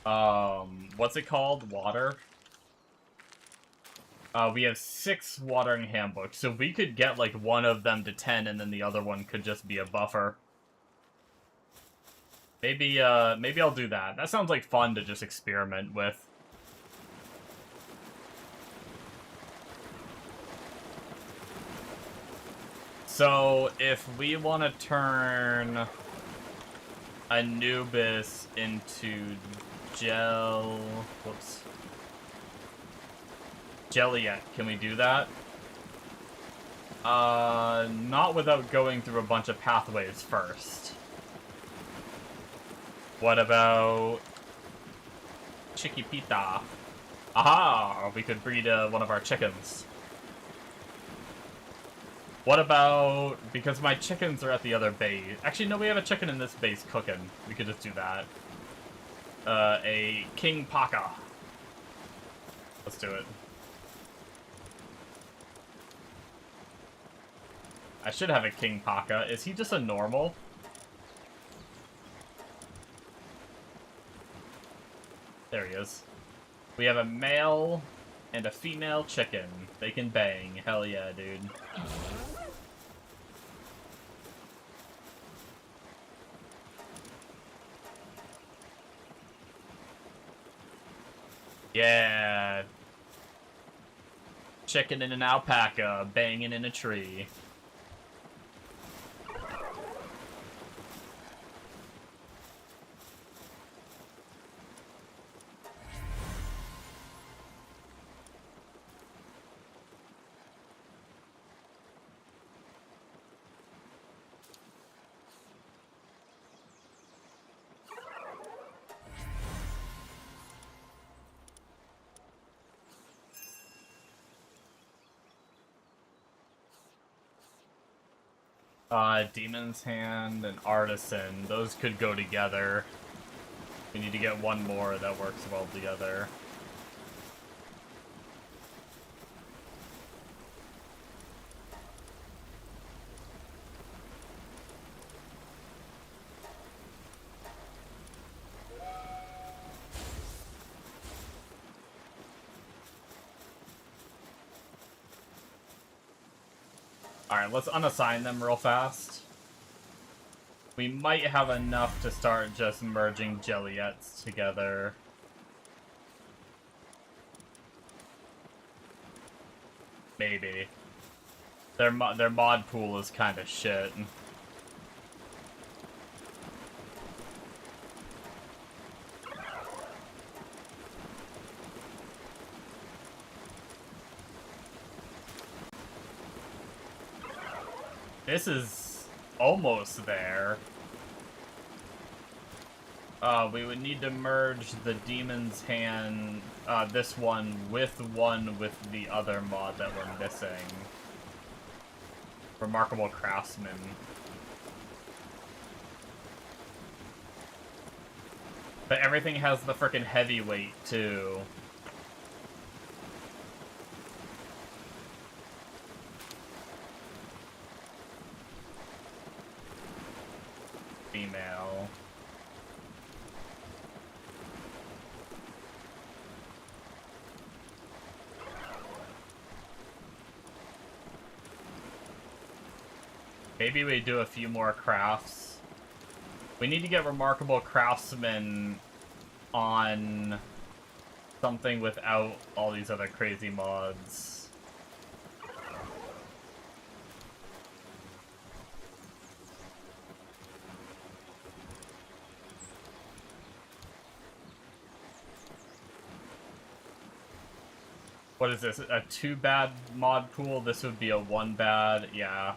What's it called? Water? We have 6 watering handbooks, so we could get like one of them to 10, and then the other one could just be a buffer. Maybe I'll do that. That sounds like fun to just experiment with. So, if we want to turn Anubis into Jelliet, can we do that? Not without going through a bunch of pathways first. What about Chiquipita? Aha! We could breed one of our chickens. What about... Because my chickens are at the other base. Actually, no, we have a chicken in this base cooking. We could just do that. A King Paka. Let's do it. I should have a King Paka. Is he just a normal? There he is. We have a male and a female chicken. They can bang. Hell yeah, dude. Yeah. Chicken and an alpaca banging in a tree. Demon's Hand and Artisan, those could go together. We need to get one more that works well together. Alright, let's unassign them real fast. We might have enough to start just merging Jellyettes together. Maybe. Their mod pool is kind of shit. This is almost there. We would need to merge the Demon's Hand, this one with the other mod that we're missing. Remarkable Craftsman. But everything has the frickin' heavyweight, too. Female. Maybe we do a few more crafts. We need to get Remarkable Craftsman on something without all these other crazy mods. What is this? A 2 bad mod pool? This would be a 1 bad. Yeah.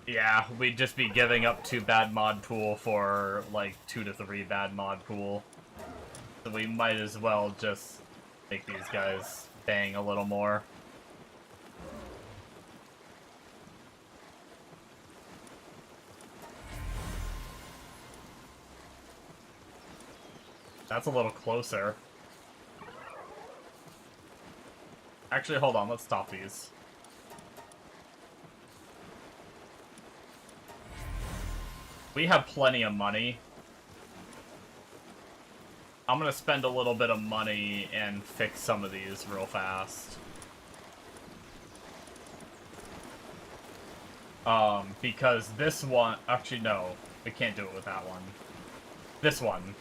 Yeah, we'd just be giving up 2 bad mod pool for, like, 2 to 3 bad mod pool. So we might as well just make these guys bang a little more. That's a little closer. Actually, hold on, let's stop these. We have plenty of money. I'm gonna spend a little bit of money and fix some of these real fast. Because this one... Actually, no. We can't do it with that one. This one.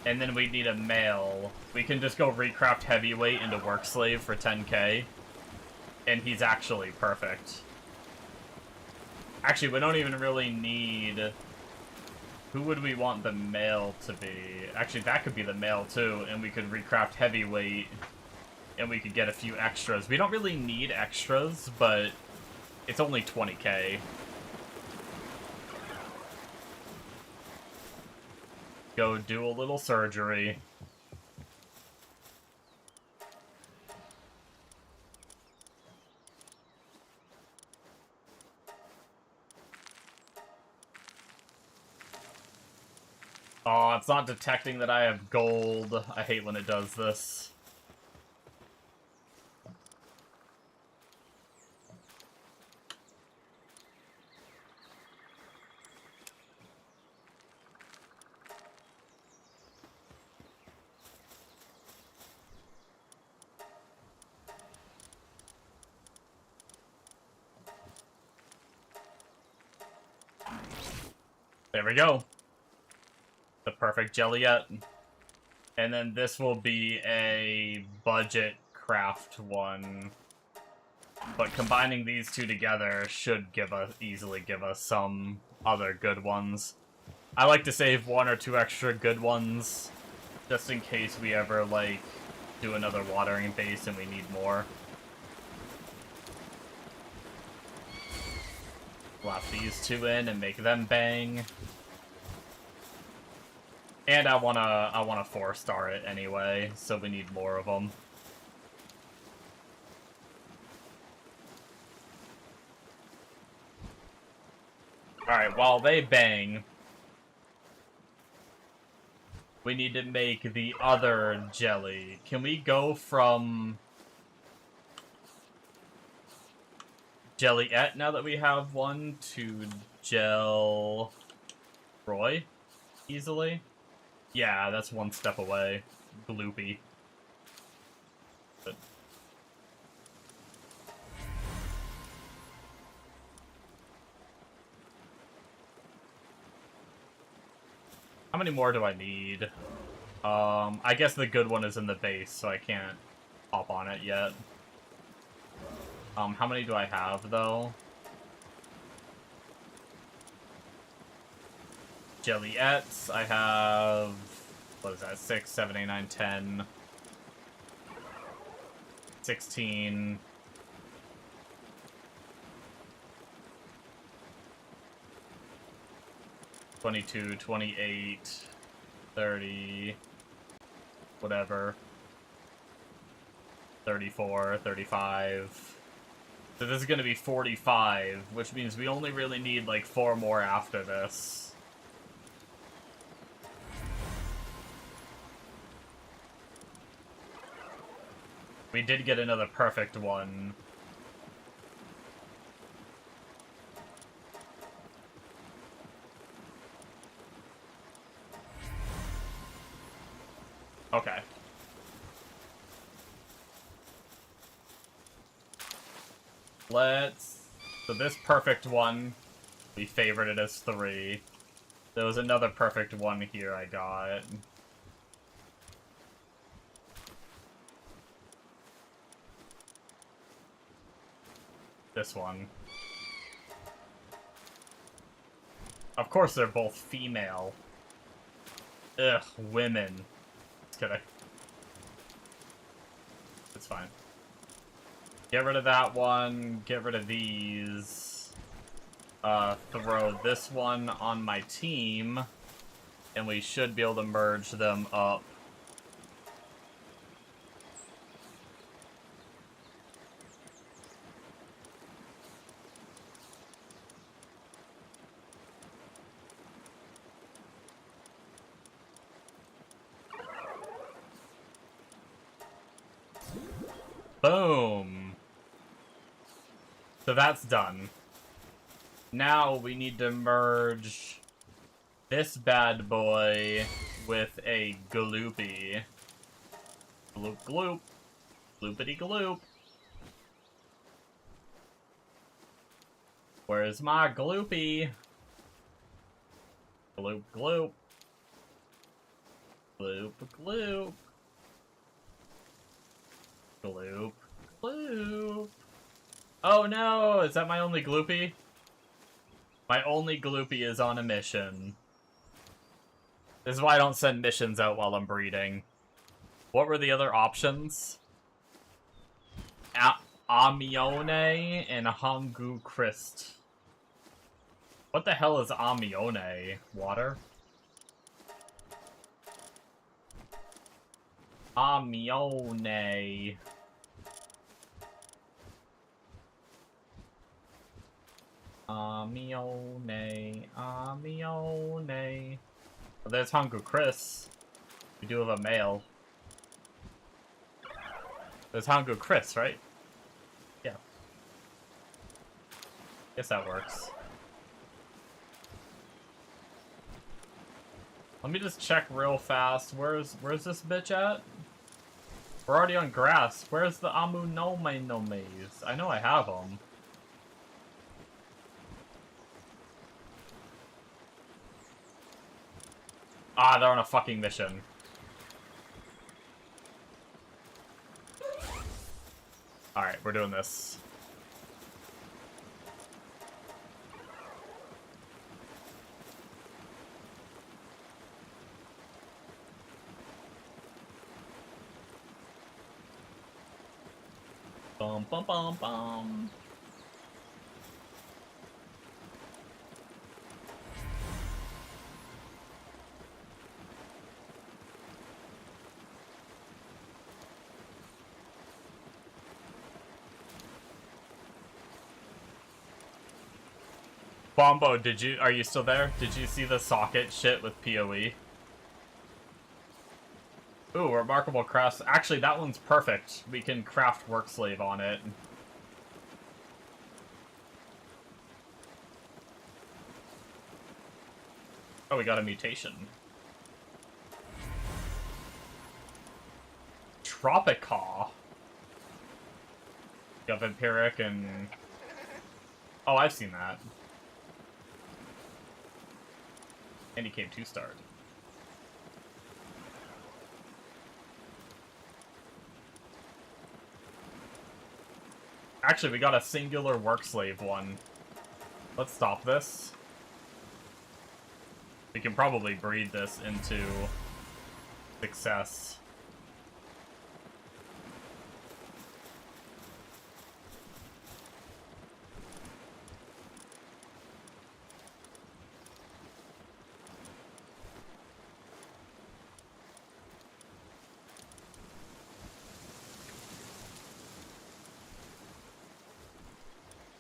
And then we need a male. We can just go recraft Heavyweight into Work Slave for 10k. And he's actually perfect. Actually, we don't even really need... Who would we want the male to be? Actually, that could be the male, too. And we could recraft Heavyweight. And we could get a few extras. We don't really need extras, but... It's only 20k. Go do a little surgery. Oh, it's not detecting that I have gold. I hate when it does this. There we go. The perfect Jellyette. And then this will be a budget craft one. But combining these two together should easily give us some other good ones. I like to save 1 or 2 extra good ones, just in case we ever, like, do another watering base and we need more. Slap these 2 in and make them bang. And I wanna 4-star it anyway, so we need more of them. Alright, while they bang, we need to make the other jelly. Can we go from Jellyette now that we have one to Gel Roy easily? Yeah, that's 1 step away. Gloopy. But How many more do I need? I guess the good one is in the base, so I can't hop on it yet. How many do I have, though? Jellyettes, I have... What is that? 6, 7, 8, 9, 10... 16... 22, 28... 30... Whatever. 34, 35... So this is gonna be 45, which means we only really need, like, 4 more after this. We did get another perfect one. Okay. So this perfect one, we favored it as 3. There was another perfect one here I got. This one. Of course they're both female. Ugh, women. Just kidding. It's fine. Get rid of that one, get rid of these. Throw this one on my team, and we should be able to merge them up. Boom! So that's done. Now we need to merge this bad boy with a Gloopy. Gloop gloop. Gloopity gloop. Where's my Gloopy? Gloop gloop. Gloop gloop. Gloop gloop. Oh no! Is that my only Gloopy? My only Gloopy is on a mission. This is why I don't send missions out while I'm breeding. What were the other options? Amione and Hangu Christ. What the hell is Amione? Water? Amione. Amione. Amione. Oh, there's Hangu Chris. We do have a male. There's Hangu Chris, right? Yeah. Guess that works. Let me just check real fast. Where's this bitch at? We're already on grass. Where's the Amunome? I know I have them. Ah, they're on a fucking mission. Alright, we're doing this. Bum bum bum bum. Bombo, are you still there? Did you see the socket shit with PoE? Ooh, remarkable craft. Actually, that one's perfect. We can craft work slave on it. Oh, we got a mutation. Tropicaw. You got Vampiric and... Oh, I've seen that. And he came 2-starred. Actually, we got a singular work slave one. Let's stop this. We can probably breed this into success.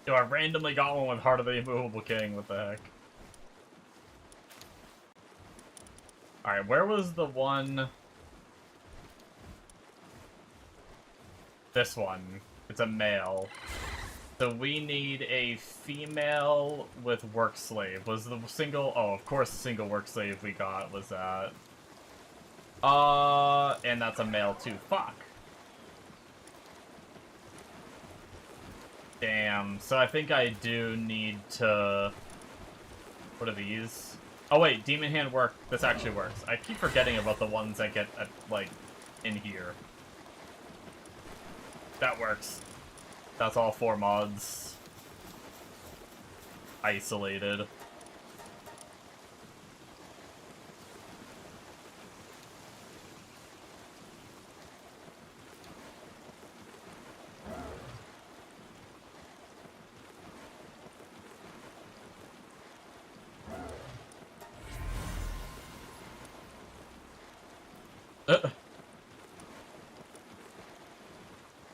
Yo, I randomly got one with Heart of the Immovable King, what the heck? Alright, where was the one... This one. It's a male. So we need a female with work slave. Was the single... Oh, of course the single work slave we got was that. And that's a male too. Fuck. Damn, so I think I do need to... What are these? Oh wait, Demon Hand work. This actually works. I keep forgetting about the ones that get, like, in here. That works. That's all 4 mods. Isolated.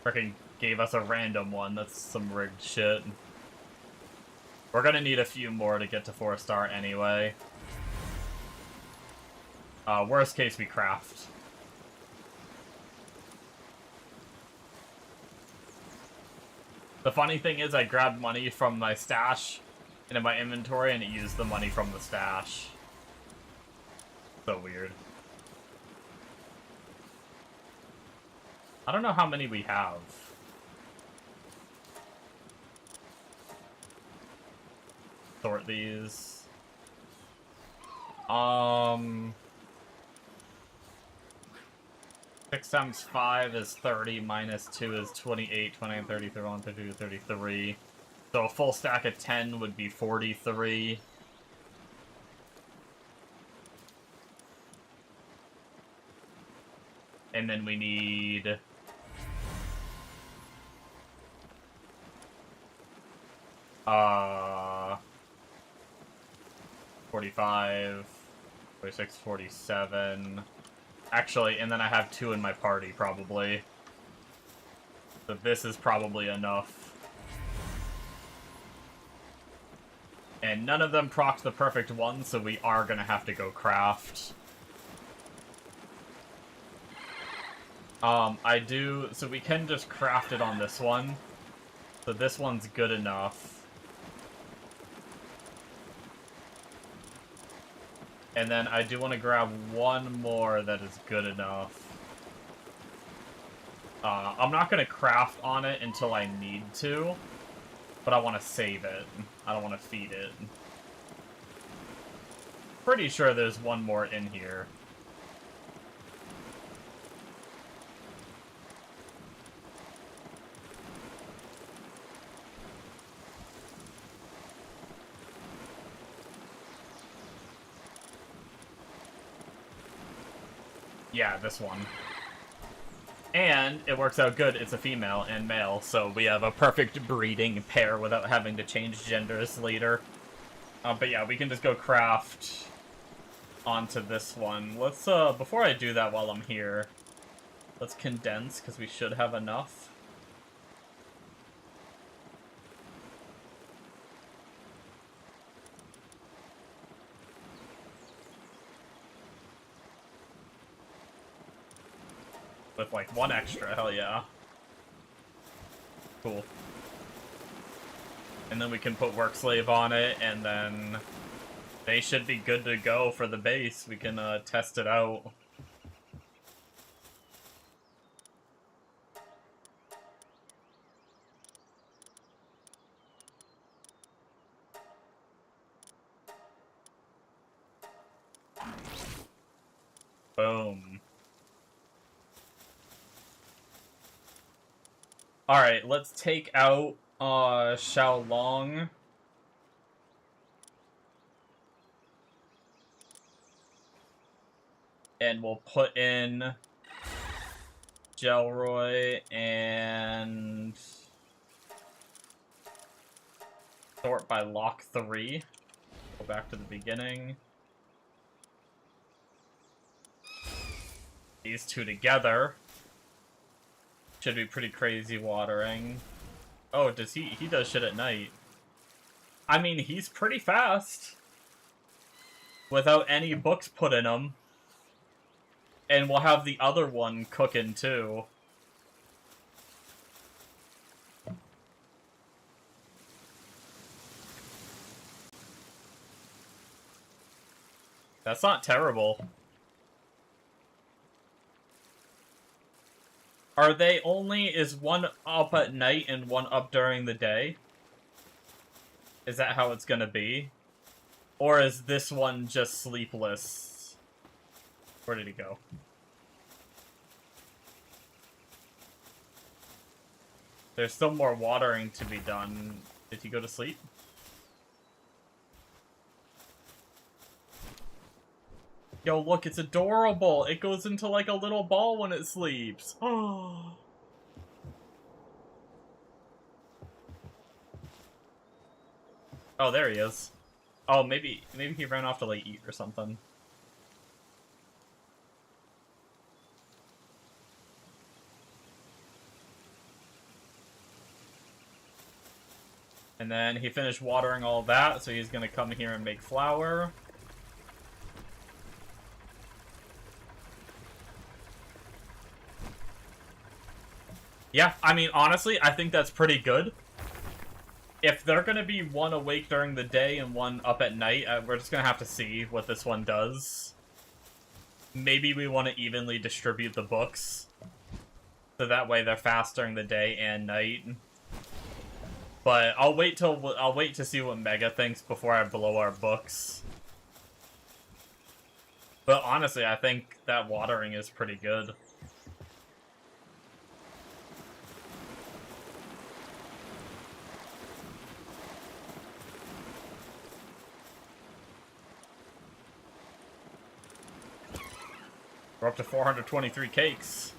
Freaking gave us a random one. That's some rigged shit. We're gonna need a few more to get to 4-star anyway. Worst case, we craft. The funny thing is, I grabbed money from my stash into my inventory, and it used the money from the stash. So weird. I don't know how many we have. Sort these. 6 times 5 is 30, minus 2 is 28, 29, 30, 31, 32, 33. So a full stack of 10 would be 43. And then we need... 45, 46, 47. Actually, and then I have 2 in my party, probably. So this is probably enough. And none of them proc the perfect one, so we are gonna have to go craft. So we can just craft it on this one. So this one's good enough. And then I do want to grab one more that is good enough. I'm not going to craft on it until I need to, but I want to save it. I don't want to feed it. Pretty sure there's one more in here. Yeah, this one. And it works out good, it's a female and male, so we have a perfect breeding pair without having to change genders later. But yeah, we can just go craft onto this one. Let's, before I do that while I'm here, let's condense, because we should have enough. With, like, 1 extra, hell yeah. Cool. And then we can put Work Slave on it, and then they should be good to go for the base. We can, test it out. Boom. Alright, let's take out Xiaolong. And we'll put in Gelroy and sort by lock 3. Go back to the beginning. These two together should be pretty crazy watering. Oh, does he does shit at night. I mean, he's pretty fast. Without any books put in him. And we'll have the other one cooking, too. That's not terrible. Are they only... Is one up at night and one up during the day? Is that how it's gonna be? Or is this one just sleepless? Where did he go? There's still more watering to be done. Did he go to sleep? Yo, look, it's adorable! It goes into like a little ball when it sleeps. Oh. Oh, there he is. Oh, maybe he ran off to like eat or something. And then he finished watering all that, so he's gonna come here and make flour. Yeah, I mean, honestly, I think that's pretty good. If they're gonna be one awake during the day and one up at night, we're just gonna have to see what this one does. Maybe we want to evenly distribute the books. So that way they're fast during the day and night. But I'll wait to see what Mega thinks before I blow our books. But honestly, I think that watering is pretty good. We're up to 423 cakes.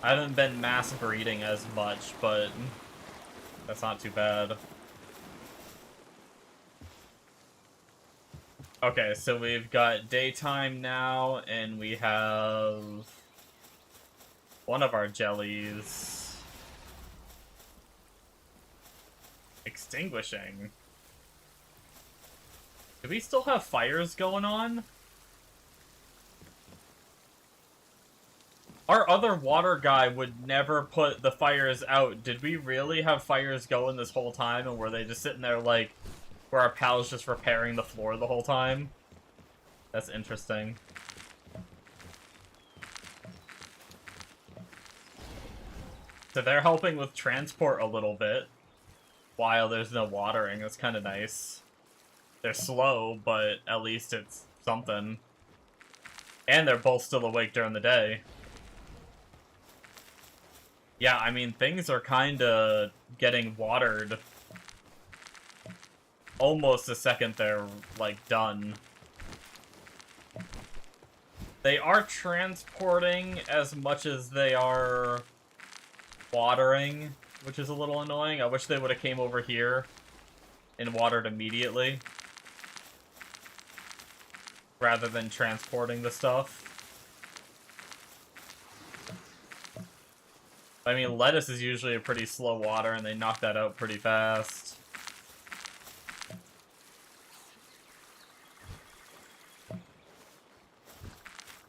I haven't been mass breeding as much, but that's not too bad. Okay, so we've got daytime now, and we have one of our jellies extinguishing. Do we still have fires going on? Our other water guy would never put the fires out. Did we really have fires going this whole time, and were they just sitting there like, were our pals just repairing the floor the whole time? That's interesting. So they're helping with transport a little bit, while there's no watering. That's kind of nice. They're slow, but at least it's something. And they're both still awake during the day. Yeah, I mean, things are kind of getting watered almost the second they're, like, done. They are transporting as much as they are watering, which is a little annoying. I wish they would have came over here and watered immediately, rather than transporting the stuff. I mean, lettuce is usually a pretty slow water, and they knock that out pretty fast.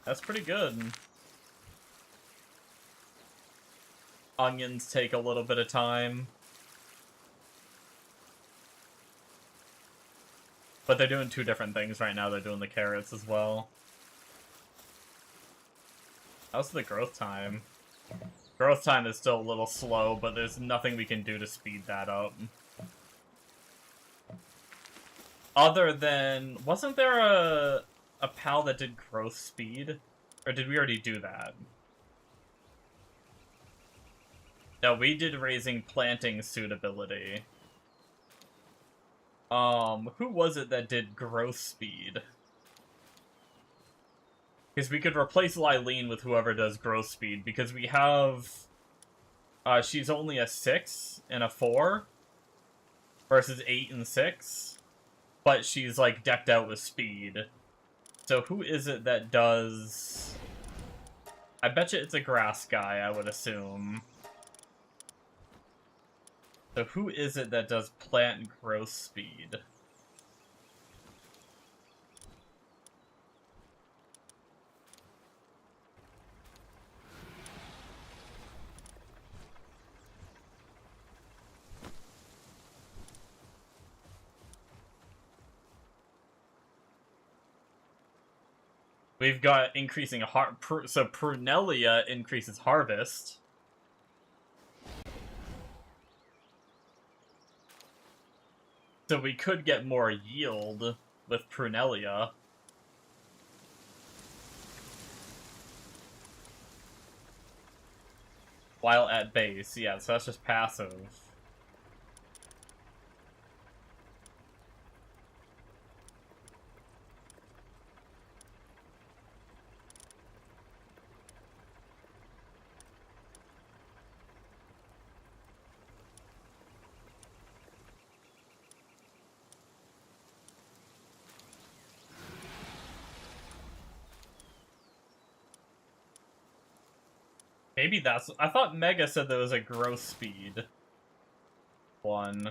That's pretty good. Onions take a little bit of time. But they're doing two different things right now. They're doing the carrots as well. How's the growth time? Growth time is still a little slow, but there's nothing we can do to speed that up. Other than... Wasn't there a pal that did growth speed? Or did we already do that? No, we did raising planting suitability. Who was it that did growth speed? Because we could replace Lylene with whoever does growth speed, because we have... she's only a 6 and a 4 versus 8 and 6, but she's, like, decked out with speed. So who is it that does... I bet you it's a grass guy, I would assume. So who is it that does plant growth speed? We've got increasing so Prunelia increases harvest. So we could get more yield with Prunelia. While at base, yeah, so that's just passive. Maybe that's... I thought Mega said there was a growth speed one.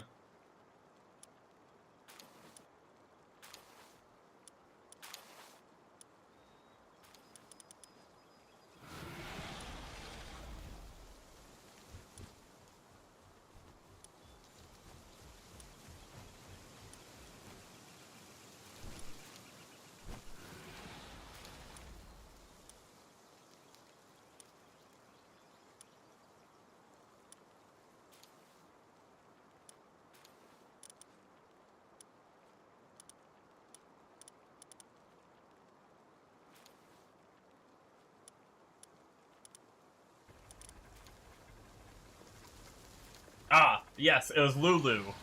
Ah, yes, it was Lulu.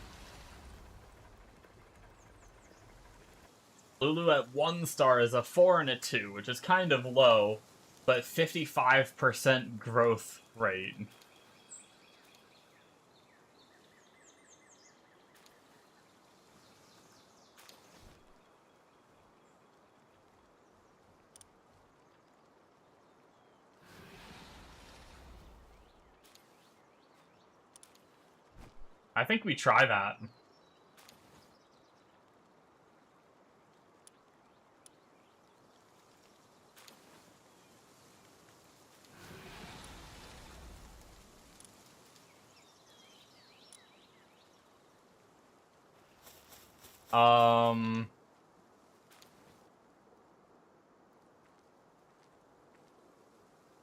Lulu at 1 star is a 4 and a 2, which is kind of low, but 55% growth rate. I think we try that.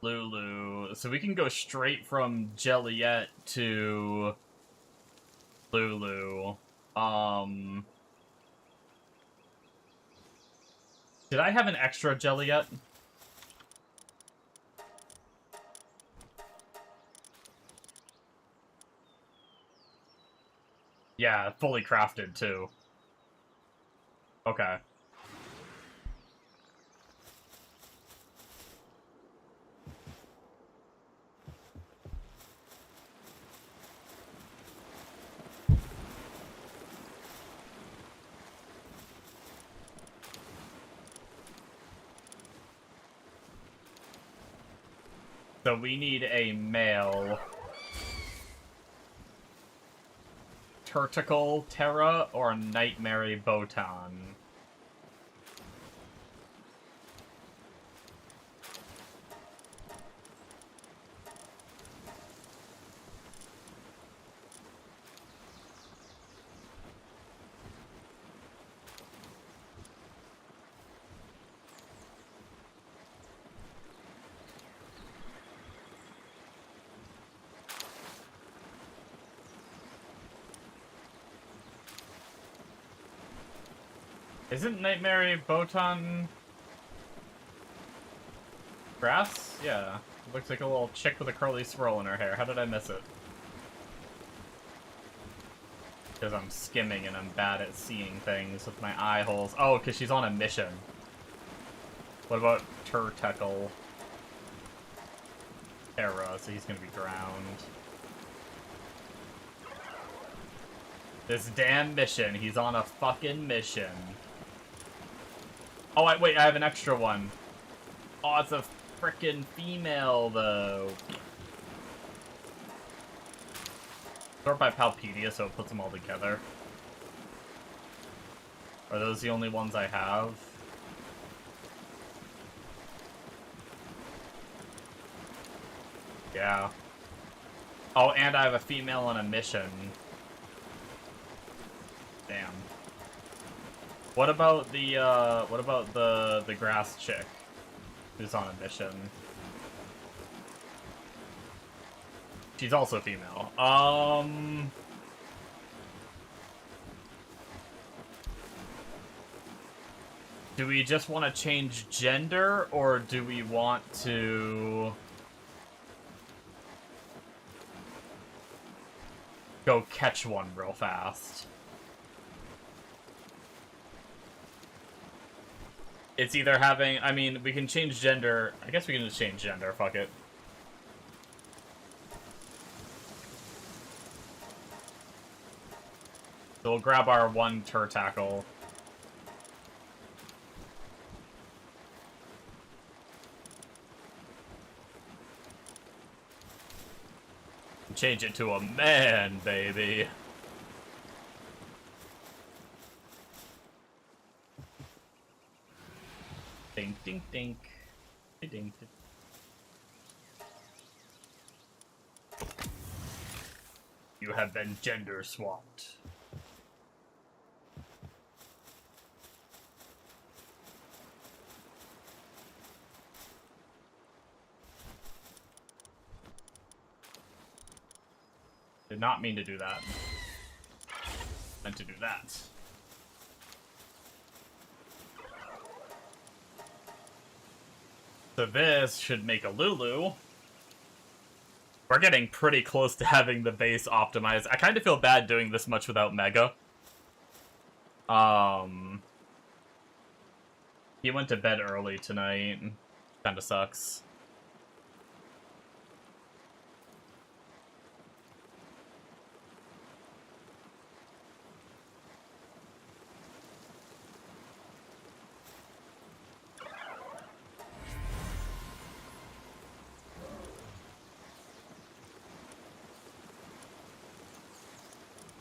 Lulu. So we can go straight from Jelliet to Lulu. Did I have an extra Jelliet? Yeah, fully crafted too. Okay. So we need a male. Turtical Terra or Nightmare Botan? Isn't Nightmare Botan grass? Yeah. Looks like a little chick with a curly swirl in her hair. How did I miss it? Because I'm skimming and I'm bad at seeing things with my eye holes. Oh, because she's on a mission. What about Turtekel? Terra, so he's gonna be drowned. This damn mission. He's on a fucking mission. Oh, wait, I have an extra one. Oh, it's a frickin' female, though. Sort by Palpedia, so it puts them all together. Are those the only ones I have? Yeah. Oh, and I have a female on a mission. Damn. What about the grass chick who's on a mission? She's also female. Do we just want to change gender, or do we want to go catch one real fast? It's either having... I mean, we can change gender. I guess we can just change gender. Fuck it. So we'll grab our one Turtackle. Change it to a man, baby. Ding, ding, ding. Ding, ding. You have been gender swapped. Did not mean to do that. Meant to do that. So this should make a Lulu. We're getting pretty close to having the base optimized. I kind of feel bad doing this much without Mega. He went to bed early tonight. Kinda sucks.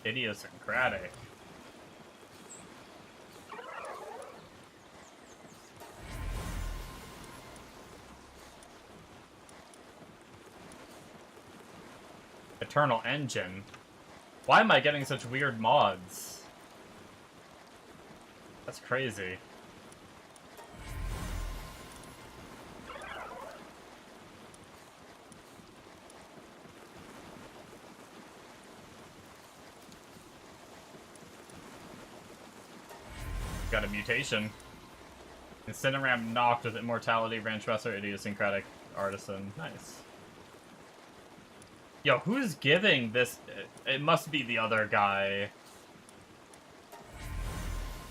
Idiosyncratic. Eternal Engine. Why am I getting such weird mods? That's crazy. Got a mutation. Incineram knocked with Immortality, Ranchmaster, Idiosyncratic, Artisan. Nice. Yo, who's giving this? It must be the other guy.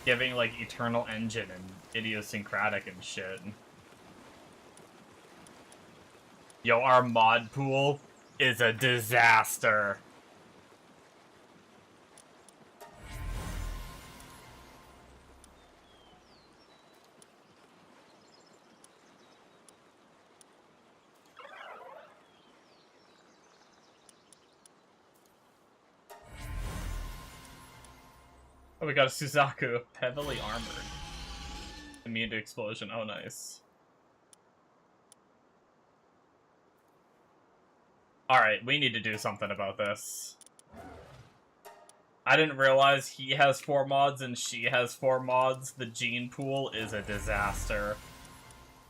Giving, like, Eternal Engine and Idiosyncratic and shit. Yo, our mod pool is a disaster. Oh, we got a Suzaku. Heavily armored. Immune to explosion. Oh, nice. Alright, we need to do something about this. I didn't realize he has 4 mods and she has 4 mods. The gene pool is a disaster.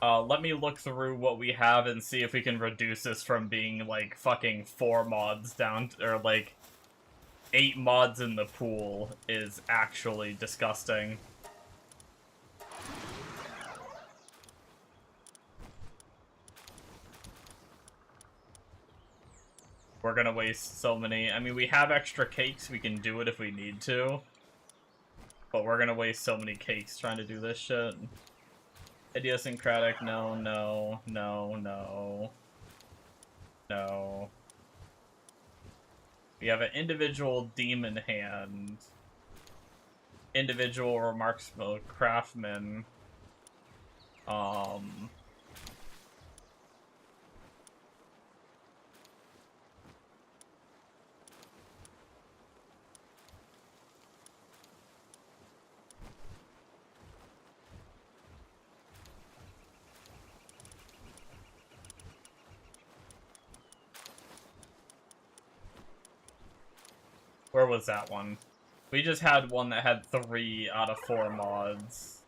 Let me look through what we have and see if we can reduce this from being, like, fucking 4 mods down to, or, like, 8 mods in the pool is actually disgusting. We're gonna waste so many. I mean, we have extra cakes. We can do it if we need to. But we're gonna waste so many cakes trying to do this shit. Idiosyncratic, no, no, no, no. No. We have an individual demon hand. Individual remarkable craftsman. Where was that one? We just had one that had 3 out of 4 mods.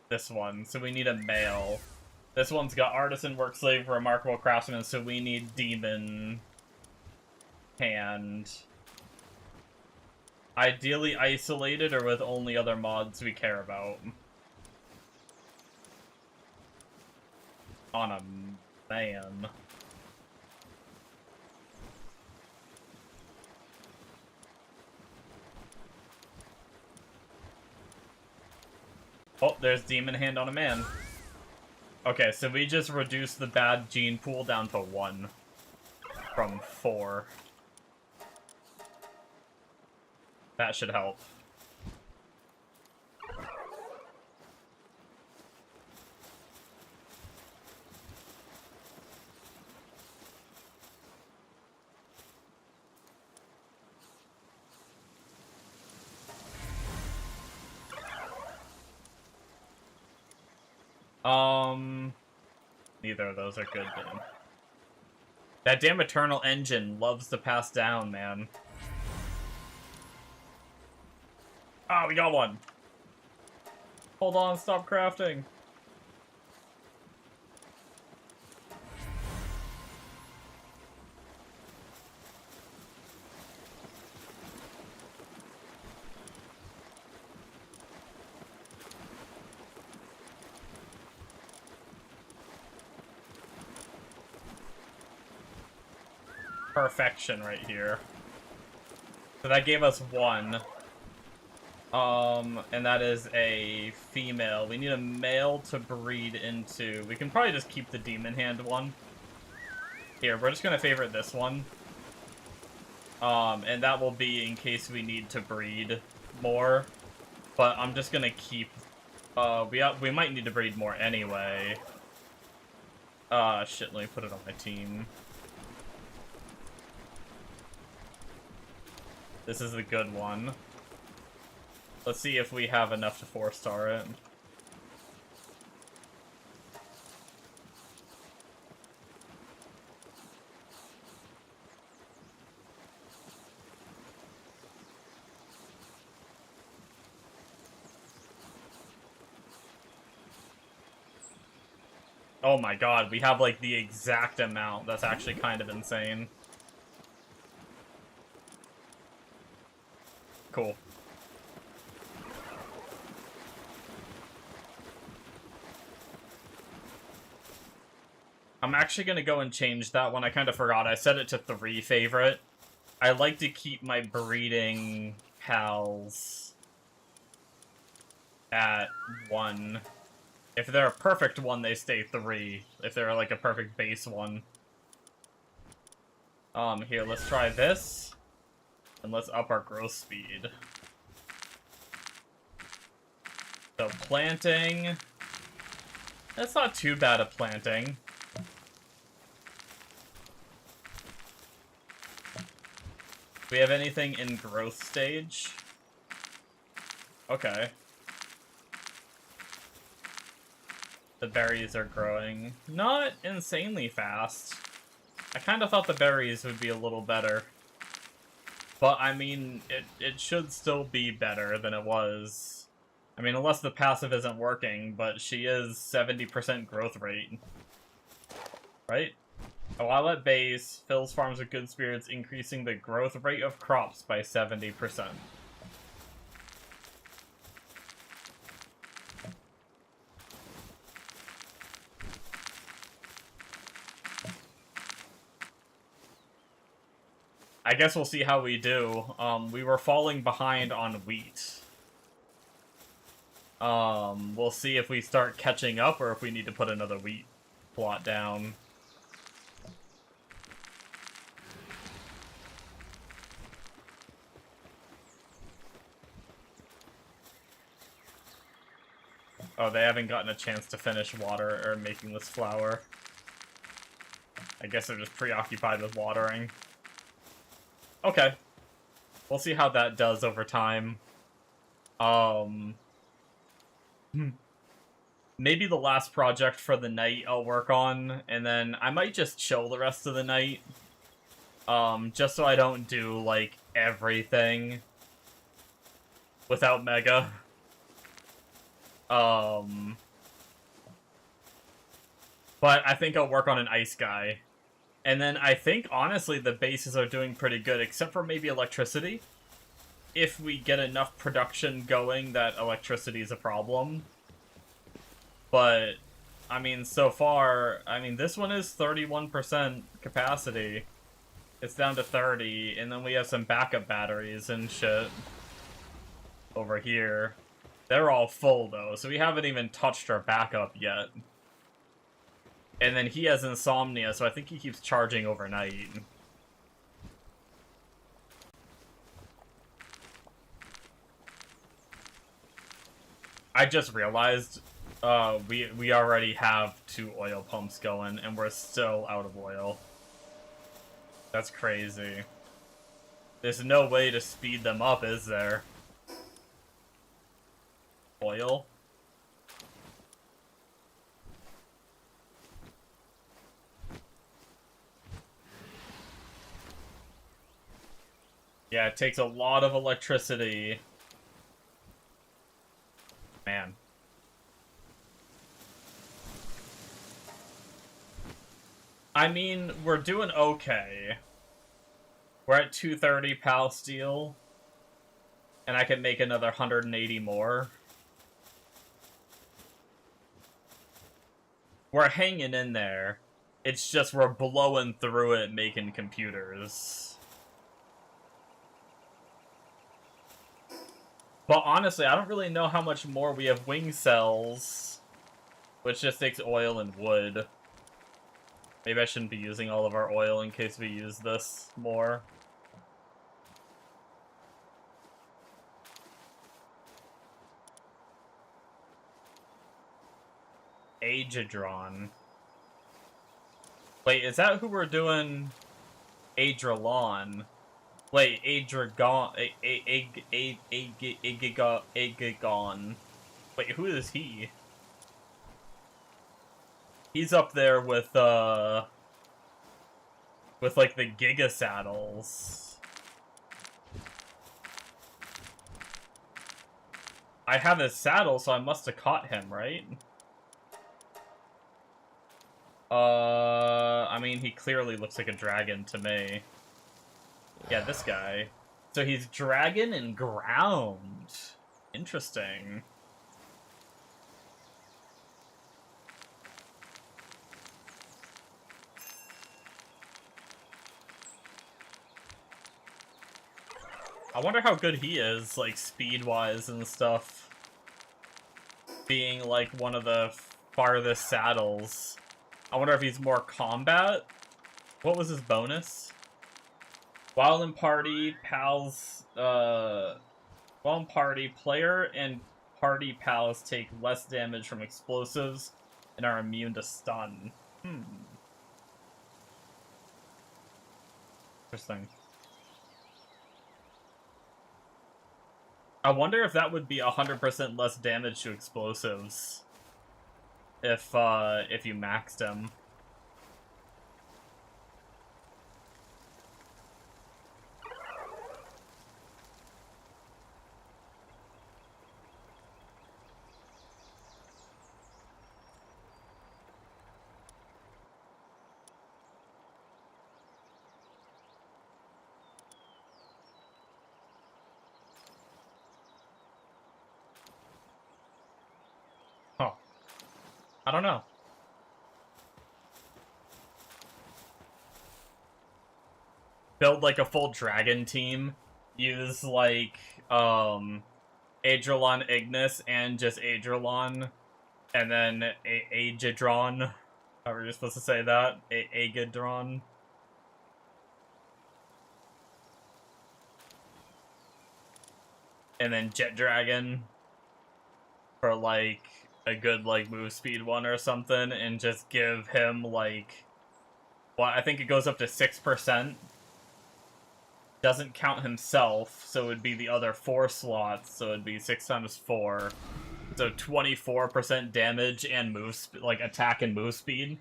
This one, so we need a male. This one's got artisan, work slave, remarkable craftsman, so we need demon hand. Ideally isolated or with only other mods we care about. On a man. Oh, there's demon hand on a man. Okay, so we just reduced the bad gene pool down to 1 from 4. That should help. Neither of those are good, then. That damn Eternal Engine loves to pass down, man. Ah, we got one! Hold on, stop crafting! Perfection right here. So that gave us 1. And that is a female. We need a male to breed into. We can probably just keep the demon hand one. Here, we're just gonna favorite this one. And that will be in case we need to breed more. But I'm just gonna keep, we might need to breed more anyway. Shit, let me put it on my team. This is the good one. Let's see if we have enough to 4-star it. Oh my god, we have like the exact amount. That's actually kind of insane. Cool. I'm actually gonna go and change that one. I kind of forgot. I set it to 3 favorite. I like to keep my breeding pals at 1. If they're a perfect 1, they stay 3. If they're like a perfect base 1. Here, let's try this. And let's up our growth speed. So, planting. That's not too bad at planting. Do we have anything in growth stage? Okay. The berries are growing. Not insanely fast. I kind of thought the berries would be a little better. But, I mean, it should still be better than it was. I mean, unless the passive isn't working, but she is 70% growth rate. Right? A while at base, fills farms with good spirits, increasing the growth rate of crops by 70%. I guess we'll see how we do. We were falling behind on wheat. We'll see if we start catching up or if we need to put another wheat plot down. Oh, they haven't gotten a chance to finish water or making this flour. I guess they're just preoccupied with watering. Okay. We'll see how that does over time. Maybe the last project for the night I'll work on, and then I might just chill the rest of the night. Just so I don't do, like, everything without Mega. But I think I'll work on an ice guy. And then I think, honestly, the bases are doing pretty good, except for maybe electricity. If we get enough production going that electricity is a problem. But, I mean, so far, I mean, this one is 31% capacity. It's down to 30, and then we have some backup batteries and shit over here. They're all full, though, so we haven't even touched our backup yet. And then he has insomnia, so I think he keeps charging overnight. I just realized we already have 2 oil pumps going, and we're still out of oil. That's crazy. There's no way to speed them up, is there? Oil? Yeah, it takes a lot of electricity. Man. I mean, we're doing okay. We're at 230 PAL steel. And I can make another 180 more. We're hanging in there. It's just we're blowing through it making computers. But honestly, I don't really know how much more we have wing cells. Which just takes oil and wood. Maybe I shouldn't be using all of our oil in case we use this more. Aegiodron. Wait, is that who we're doing Aedralon? Wait, Aedragon... Aegigon. Wait, who is he? He's up there with, like, the Giga Saddles. I have his saddle, so I must have caught him, right? I mean, he clearly looks like a dragon to me. Yeah, this guy. So he's dragon and ground. Interesting. I wonder how good he is, like, speed-wise and stuff. Being, like, one of the farthest saddles. I wonder if he's more combat? What was his bonus? While in party, pals, while in party, player and party pals take less damage from explosives and are immune to stun. Interesting. I wonder if that would be 100% less damage to explosives. If you maxed him. Huh. I don't know. build like a full dragon team, use like Aedralon Ignis and just Aedralon, and then Aegidron. However you're supposed to say that. Aegidron. And then Jet Dragon for like a good like move speed one or something, and just give him like, well, I think it goes up to 6%. Doesn't count himself, so it would be the other 4 slots, so it'd be 6 times 4. So 24% damage and like attack and move speed.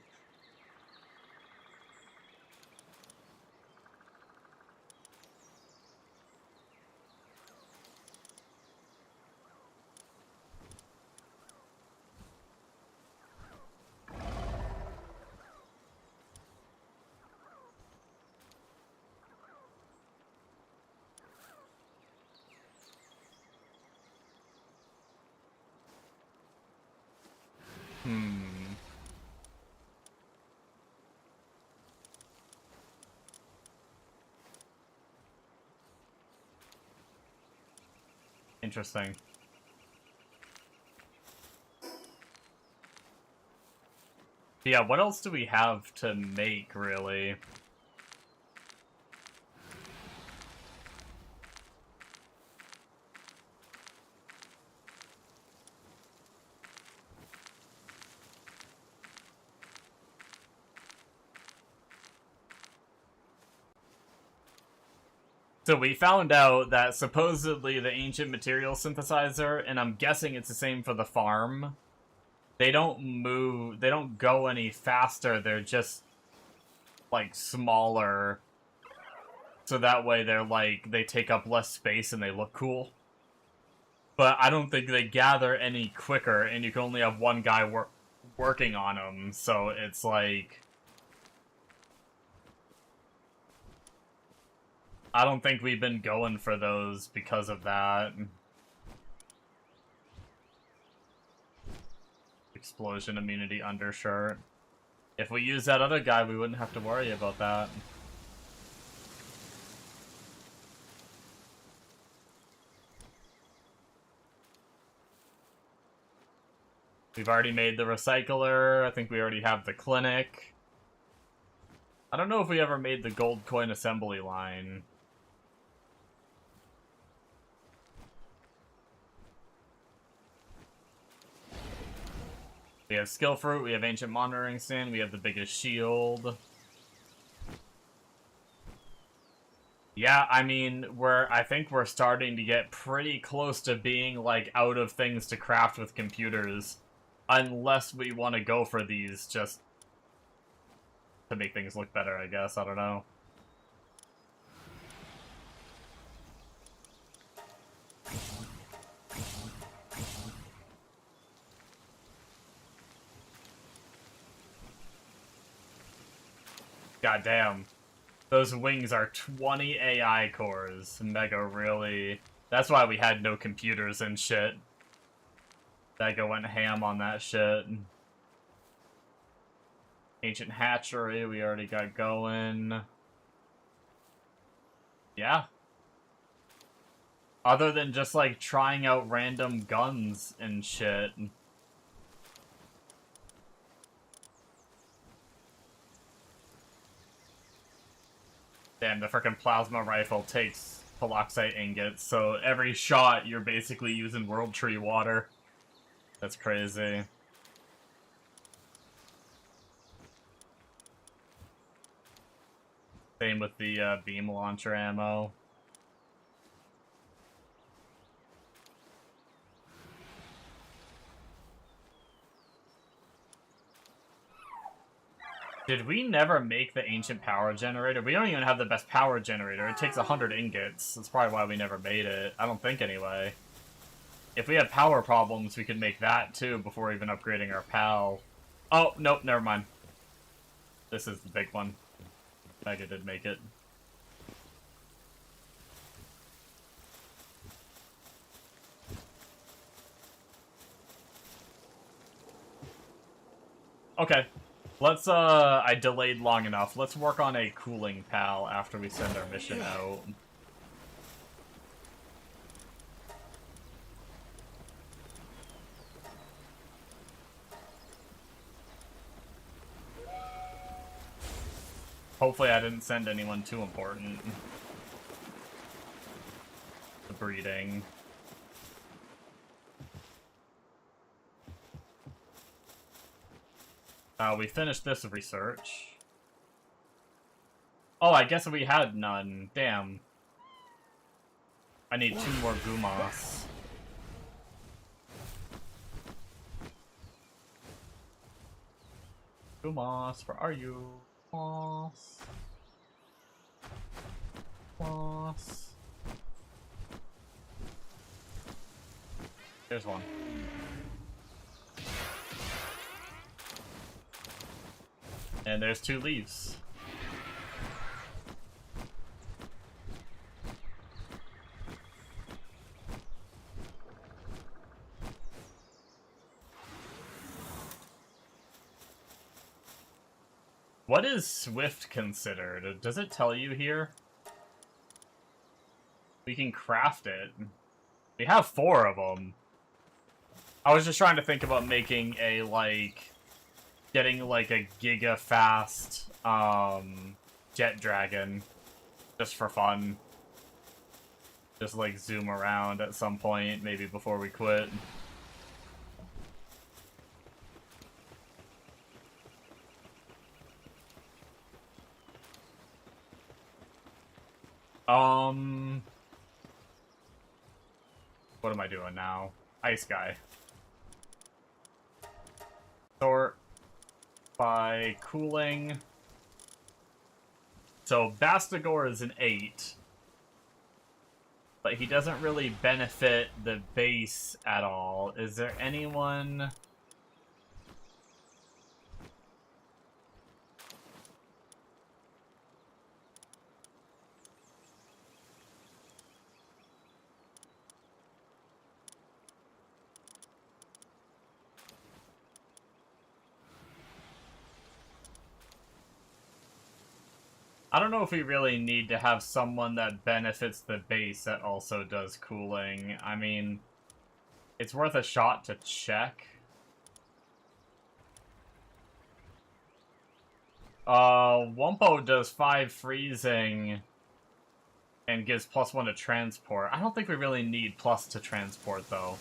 Interesting. Yeah, what else do we have to make, really? So we found out that supposedly the ancient material synthesizer, and I'm guessing it's the same for the farm, they don't move, they don't go any faster, they're just, like, smaller. So that way they're like, they take up less space and they look cool. But I don't think they gather any quicker, and you can only have one guy working on them, so it's like, I don't think we've been going for those because of that. Explosion immunity undershirt. If we use that other guy, we wouldn't have to worry about that. We've already made the recycler. I think we already have the clinic. I don't know if we ever made the gold coin assembly line. We have skill fruit, we have ancient monitoring stand, we have the biggest shield. Yeah, I mean, I think we're starting to get pretty close to being, like, out of things to craft with computers. Unless we want to go for these just to make things look better, I guess. I don't know. God damn. Those wings are 20 AI cores. Mega really... That's why we had no computers and shit. Mega went ham on that shit. Ancient hatchery, we already got going. Yeah. Other than just, like, trying out random guns and shit. Damn, the frickin' plasma rifle takes peloxite ingots, so every shot you're basically using World Tree water. That's crazy. Same with the beam launcher ammo. Did we never make the ancient power generator? We don't even have the best power generator. It takes 100 ingots. That's probably why we never made it. I don't think, anyway. If we had power problems, we could make that, too, before even upgrading our PAL. Oh, nope, never mind. This is the big one. Mega did make it. Okay. Let's, I delayed long enough. Let's work on a cooling pal after we send our mission out. Hopefully I didn't send anyone too important. The breeding. We finished this research. Oh, I guess we had none. Damn. I need 2 more Gumas. Gumas, where are you? Gumas. Gumas. There's one. And there's 2 leaves. What is Swift considered? Does it tell you here? We can craft it. We have 4 of them. I was just trying to think about making a, like... getting, like, a giga-fast, jet dragon. Just for fun. Just, like, zoom around at some point, maybe before we quit. What am I doing now? Ice guy. Sort by cooling. So Bastagor is an 8. But he doesn't really benefit the base at all. Is there anyone... I don't know if we really need to have someone that benefits the base that also does cooling. I mean, it's worth a shot to check. Wumpo does 5 freezing and gives +1 to transport. I don't think we really need plus to transport, though.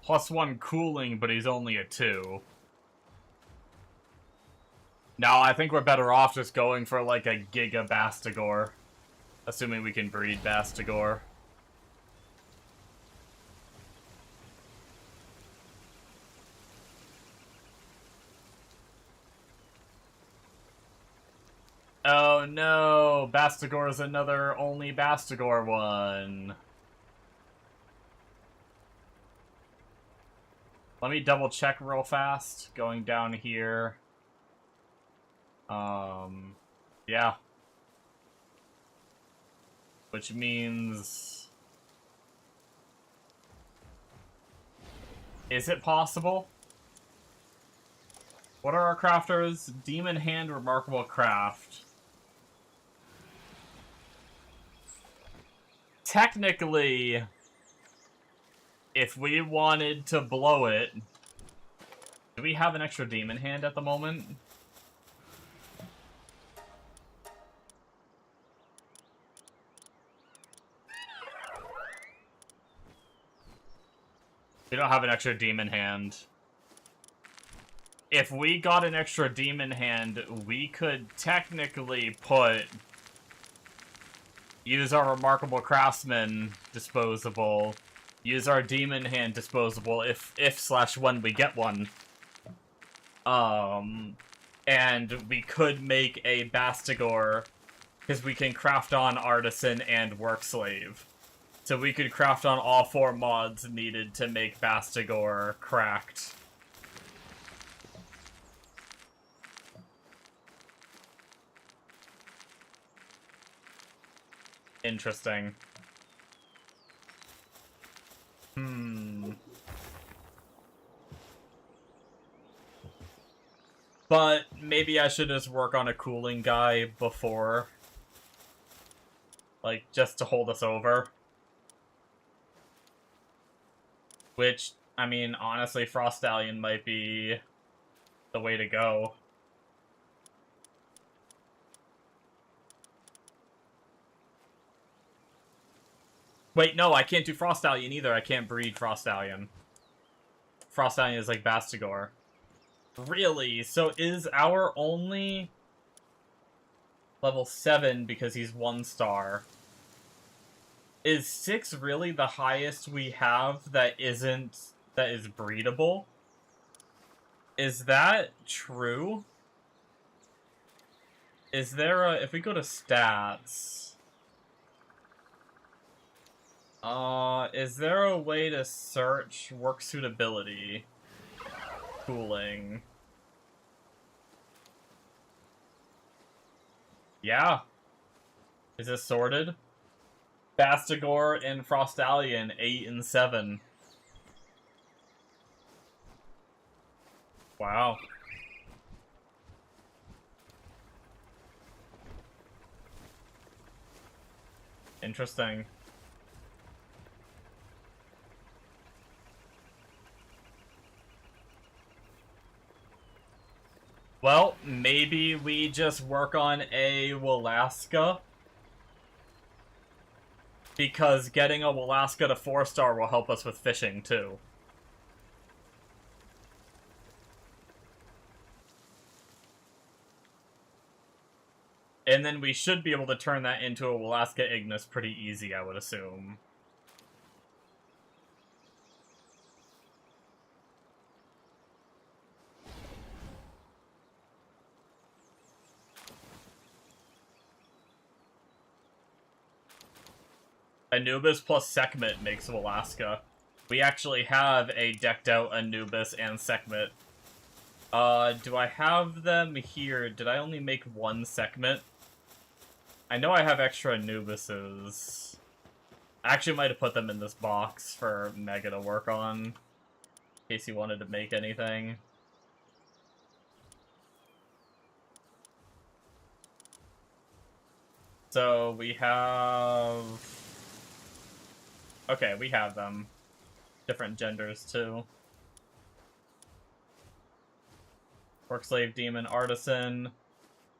+1 cooling, but he's only a 2. No, I think we're better off just going for, like, a Giga Bastagor. Assuming we can breed Bastagor. Oh no! Bastagor is another only Bastagor one. Let me double check real fast. Going down here. Yeah. Which means... Is it possible? What are our crafters? Demon Hand, Remarkable Craft. Technically, if we wanted to blow it... Do we have an extra Demon Hand at the moment? We don't have an extra Demon Hand. If we got an extra Demon Hand, we could technically put use our Remarkable Craftsman disposable, use our Demon Hand disposable if/when we get one. And we could make a Bastigor, because we can craft on Artisan and Work Slave. So we could craft on all 4 mods needed to make Bastigor cracked. Interesting. But maybe I should just work on a cooling guy before. Like, just to hold us over. Which, I mean, honestly, Frost Stallion might be the way to go. Wait, no, I can't do Frost Stallion either. I can't breed Frost Stallion. Frost Stallion is like Bastigor. Really? So is our only level 7 because he's 1 star? Is 6 really the highest we have that is breedable? Is that true? Is there a... If we go to stats... is there a way to search work suitability? Cooling. Yeah. Is this sorted? Bastigor and Frostallion, 8 and 7. Wow. Interesting. Well, maybe we just work on a Walaska. Because getting a Walaska to 4-star will help us with fishing, too. And then we should be able to turn that into a Walaska Ignis pretty easy, I would assume. Anubis plus Sekhmet makes Walaska. We actually have a decked out Anubis and Sekhmet. Do I have them here? Did I only make 1 Sekhmet? I know I have extra Anubises. I actually might have put them in this box for Mega to work on, in case he wanted to make anything. So we have... Okay, we have them. Different genders, too. Work Slave, Demon, Artisan.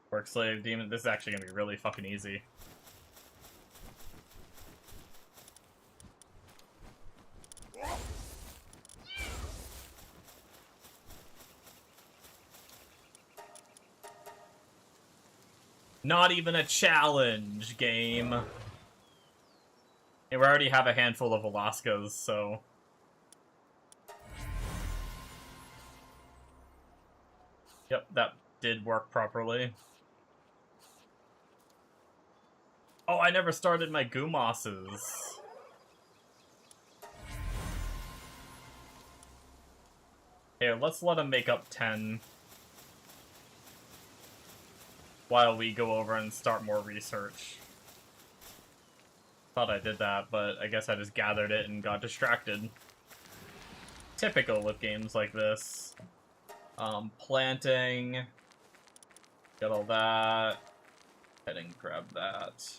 Work Slave, Demon. This is actually gonna be really fucking easy. Not even a challenge, game. And we already have a handful of Alaskas, so... Yep, that did work properly. Oh, I never started my Gumosses. Here, let's let him make up 10. While we go over and start more research. Thought I did that, but I guess I just gathered it and got distracted. Typical with games like this. Planting. Get all that. Head and grab that.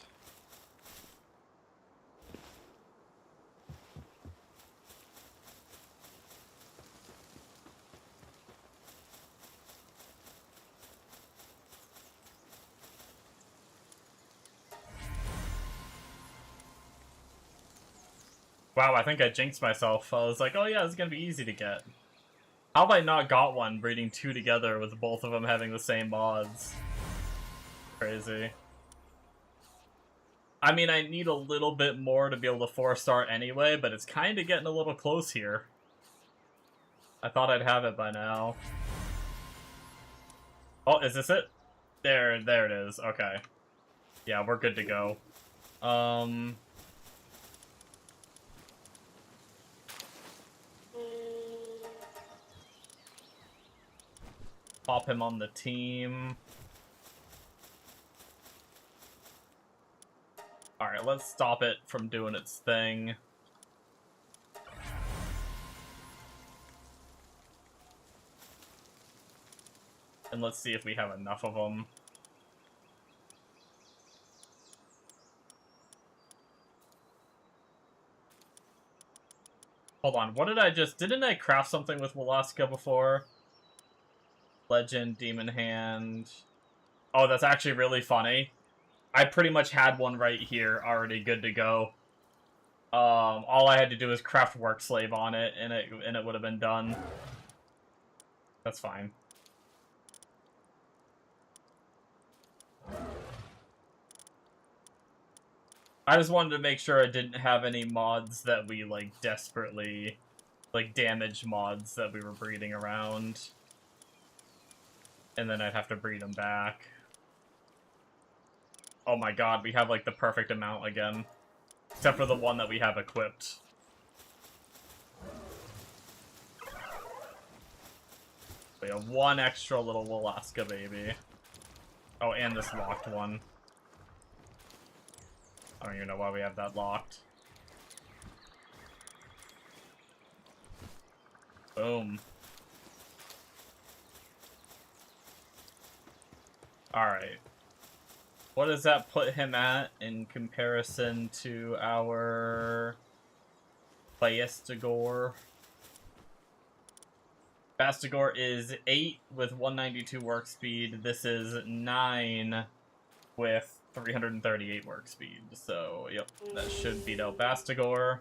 Wow, I think I jinxed myself. I was like, oh yeah, this is gonna be easy to get. How have I not got one breeding 2 together with both of them having the same mods? Crazy. I mean, I need a little bit more to be able to 4-star anyway, but it's kind of getting a little close here. I thought I'd have it by now. Oh, is this it? There it is. Okay. Yeah, we're good to go. Pop him on the team. Alright, let's stop it from doing its thing. And let's see if we have enough of them. Hold on, what did I just... Didn't I craft something with Walaska before? Legend, Demon Hand... Oh, that's actually really funny. I pretty much had one right here, already good to go. All I had to do was craft Work Slave on it, and it would have been done. That's fine. I just wanted to make sure I didn't have any mods that we, like, desperately... Like, damage mods that we were breeding around. And then I'd have to breed them back. Oh my god, we have, like, the perfect amount again. Except for the one that we have equipped. We have one extra little Walaska baby. Oh, and this locked one. I don't even know why we have that locked. Boom. Alright. What does that put him at in comparison to our Bastigor? Bastigor is 8 with 192 work speed. This is 9 with 338 work speed. So, yep, that should beat out Bastigor.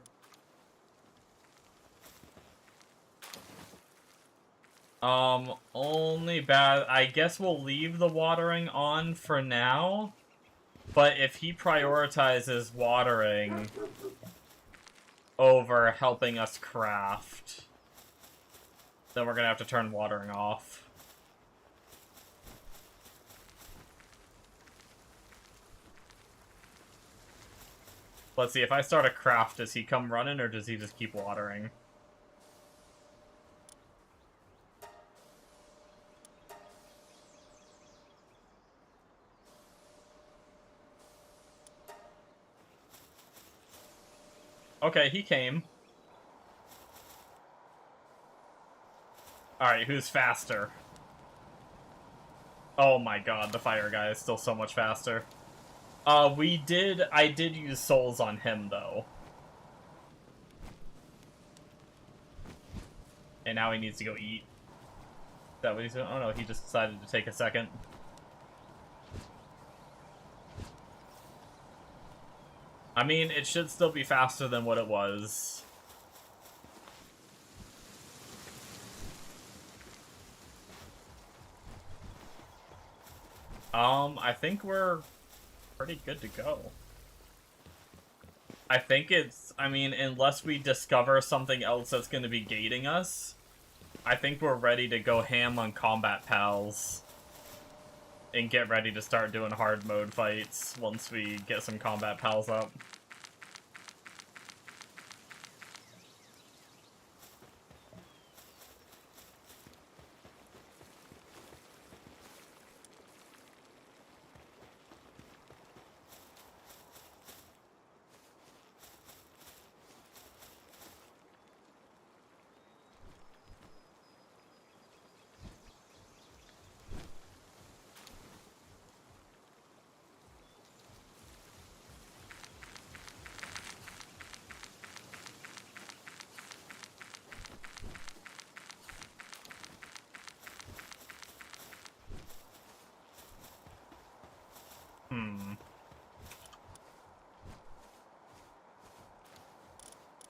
Only bad... I guess we'll leave the watering on for now. But if he prioritizes watering over helping us craft, then we're gonna have to turn watering off. Let's see, if I start a craft, does he come running or does he just keep watering? Okay, he came. Alright, who's faster? Oh my god, the fire guy is still so much faster. I did use souls on him, though. And now he needs to go eat. Is that what he's doing? Oh no, he just decided to take a second. I mean, it should still be faster than what it was. I think we're pretty good to go. I think it's, I mean, unless we discover something else that's going to be gating us, I think we're ready to go ham on Combat Pals. And get ready to start doing hard mode fights once we get some Combat Pals up.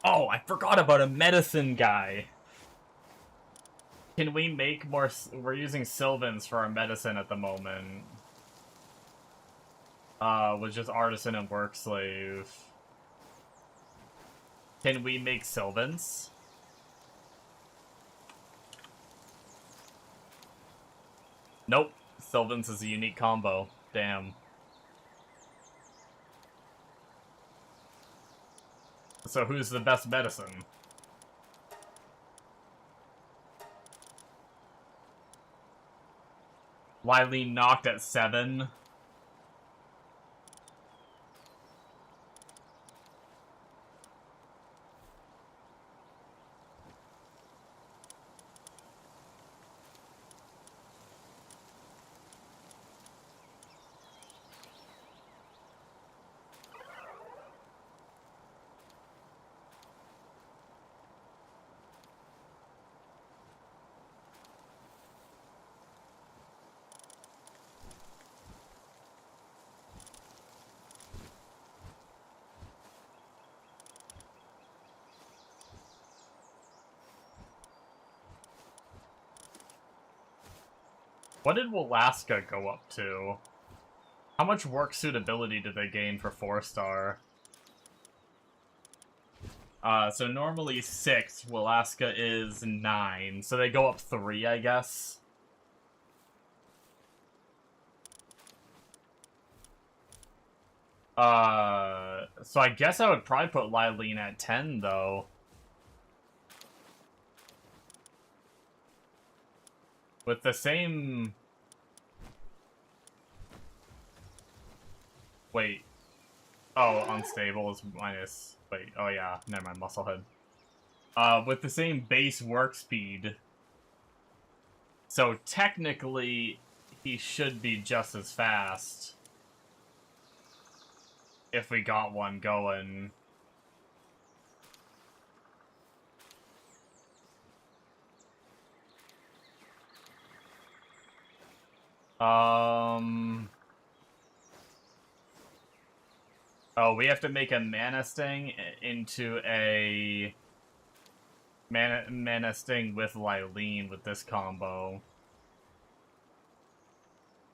Oh, I forgot about a medicine guy. Can we make more... We're using Sylvans for our medicine at the moment. Was just artisan and work slave. Can we make Sylvans? Nope. Sylvans is a unique combo. Damn. So who's the best medicine? Lylene knocked at 7. What did Walaska go up to? How much work suitability did they gain for 4-star? So normally 6, Walaska is 9, so they go up 3, I guess. So I guess I would probably put Lylene at 10, though. With the same... Wait. Oh, unstable is minus... Wait, oh yeah, never mind, Musclehead. With the same base work speed. So technically, he should be just as fast. If we got one going. Oh, we have to make a Mana Sting into a Mana Sting with Lylene with this combo.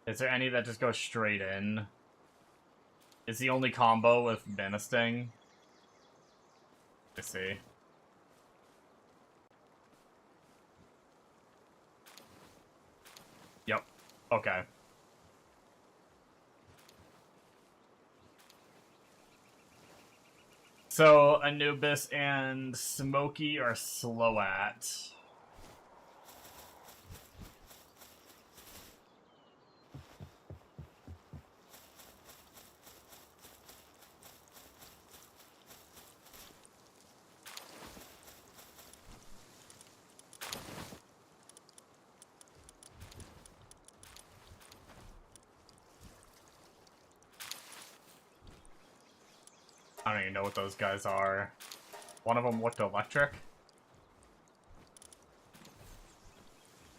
Is there any that just go straight in? Is the only combo with Mana Sting? Let's see. Yep. Okay. So, Anubis and Smokey are slow at. I don't even know what those guys are. One of them looked electric.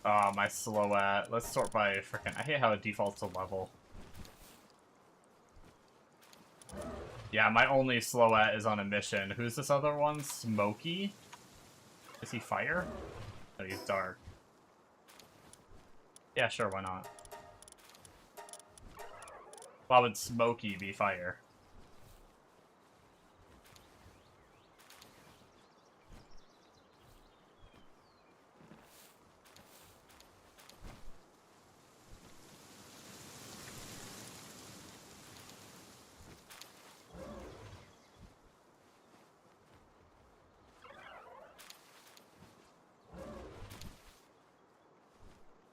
My slow at. Let's sort by frickin'. I hate how it defaults to level. Yeah, my only slow at is on a mission. Who's this other one? Smokey? Is he fire? No, he's dark. Yeah, sure, why not? Why would Smokey be fire?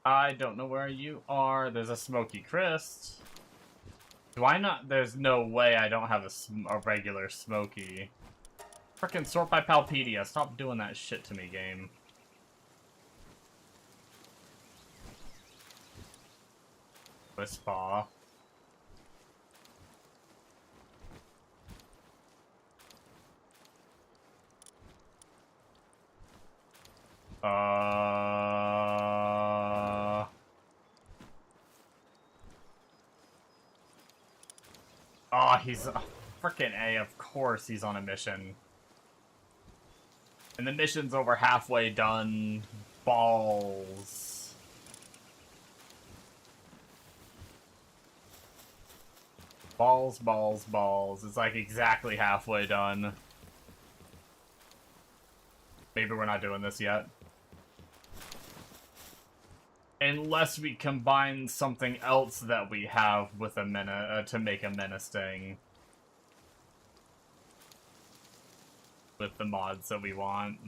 I don't know where you are. There's a Smoky Crest. Do I not? There's no way I don't have a regular Smoky. Frickin' sort by Palpedia. Stop doing that shit to me, game. Wispa. Oh, he's a frickin' A. Of course he's on a mission. And the mission's over halfway done. Balls. Balls, balls, balls. It's like exactly halfway done. Maybe we're not doing this yet. Unless we combine something else that we have with a to make a menacing. With the mods that we want.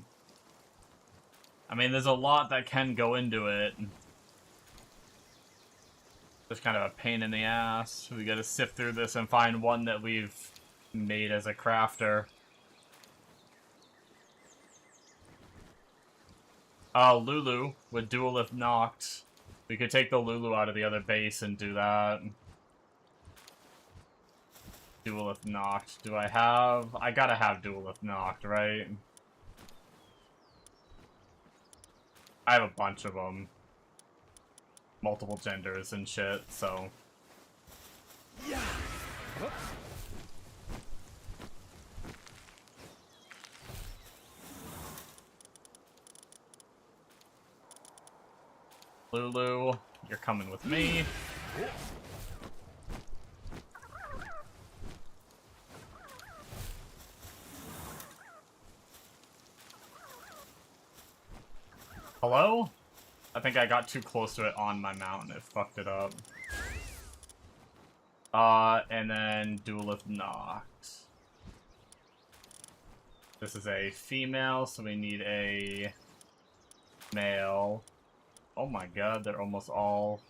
I mean, there's a lot that can go into it. It's kind of a pain in the ass. We gotta sift through this and find one that we've made as a crafter. Lulu with Duel if Knocked. We could take the Lulu out of the other base and do that. Duel if Knocked. Do I have... I gotta have Duel if Knocked, right? I have a bunch of them. Multiple genders and shit, so... Yeah. Lulu, you're coming with me. Hello? I think I got too close to it on my mountain. It fucked it up. And then Duel if Knocked. This is a female, so we need a male. Oh my god, they're almost all...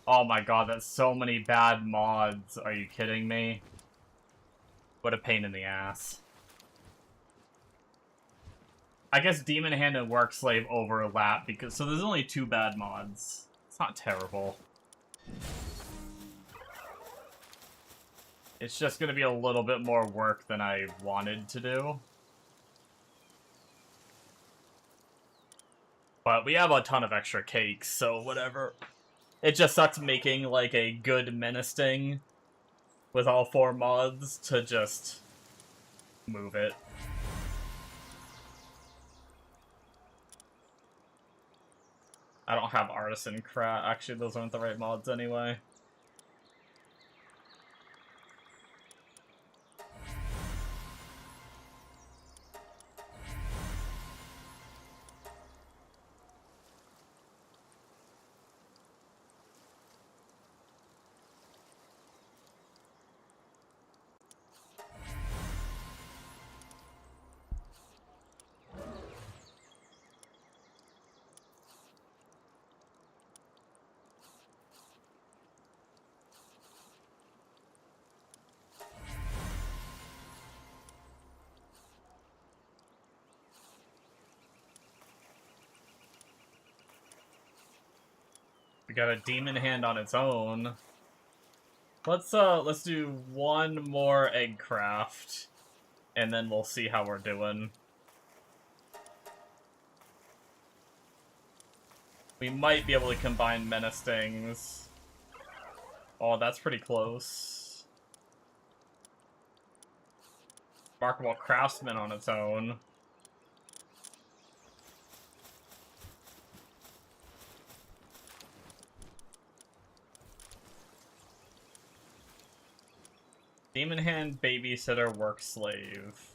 Oh my god, that's so many bad mods. Are you kidding me? What a pain in the ass. I guess Demon Hand and Work Slave overlap, because so there's only 2 bad mods. It's not terrible. It's just gonna be a little bit more work than I wanted to do. But we have a ton of extra cakes, so whatever. It just sucks making, like, a good menacing with all 4 mods to just move it. I don't have Artisan Craft. Actually, those aren't the right mods anyway. We got a Demon Hand on its own. Let's do 1 more egg craft, and then we'll see how we're doing. We might be able to combine Menace things. Oh, that's pretty close. Remarkable Craftsman on its own. Demon Hand, Babysitter, Work Slave.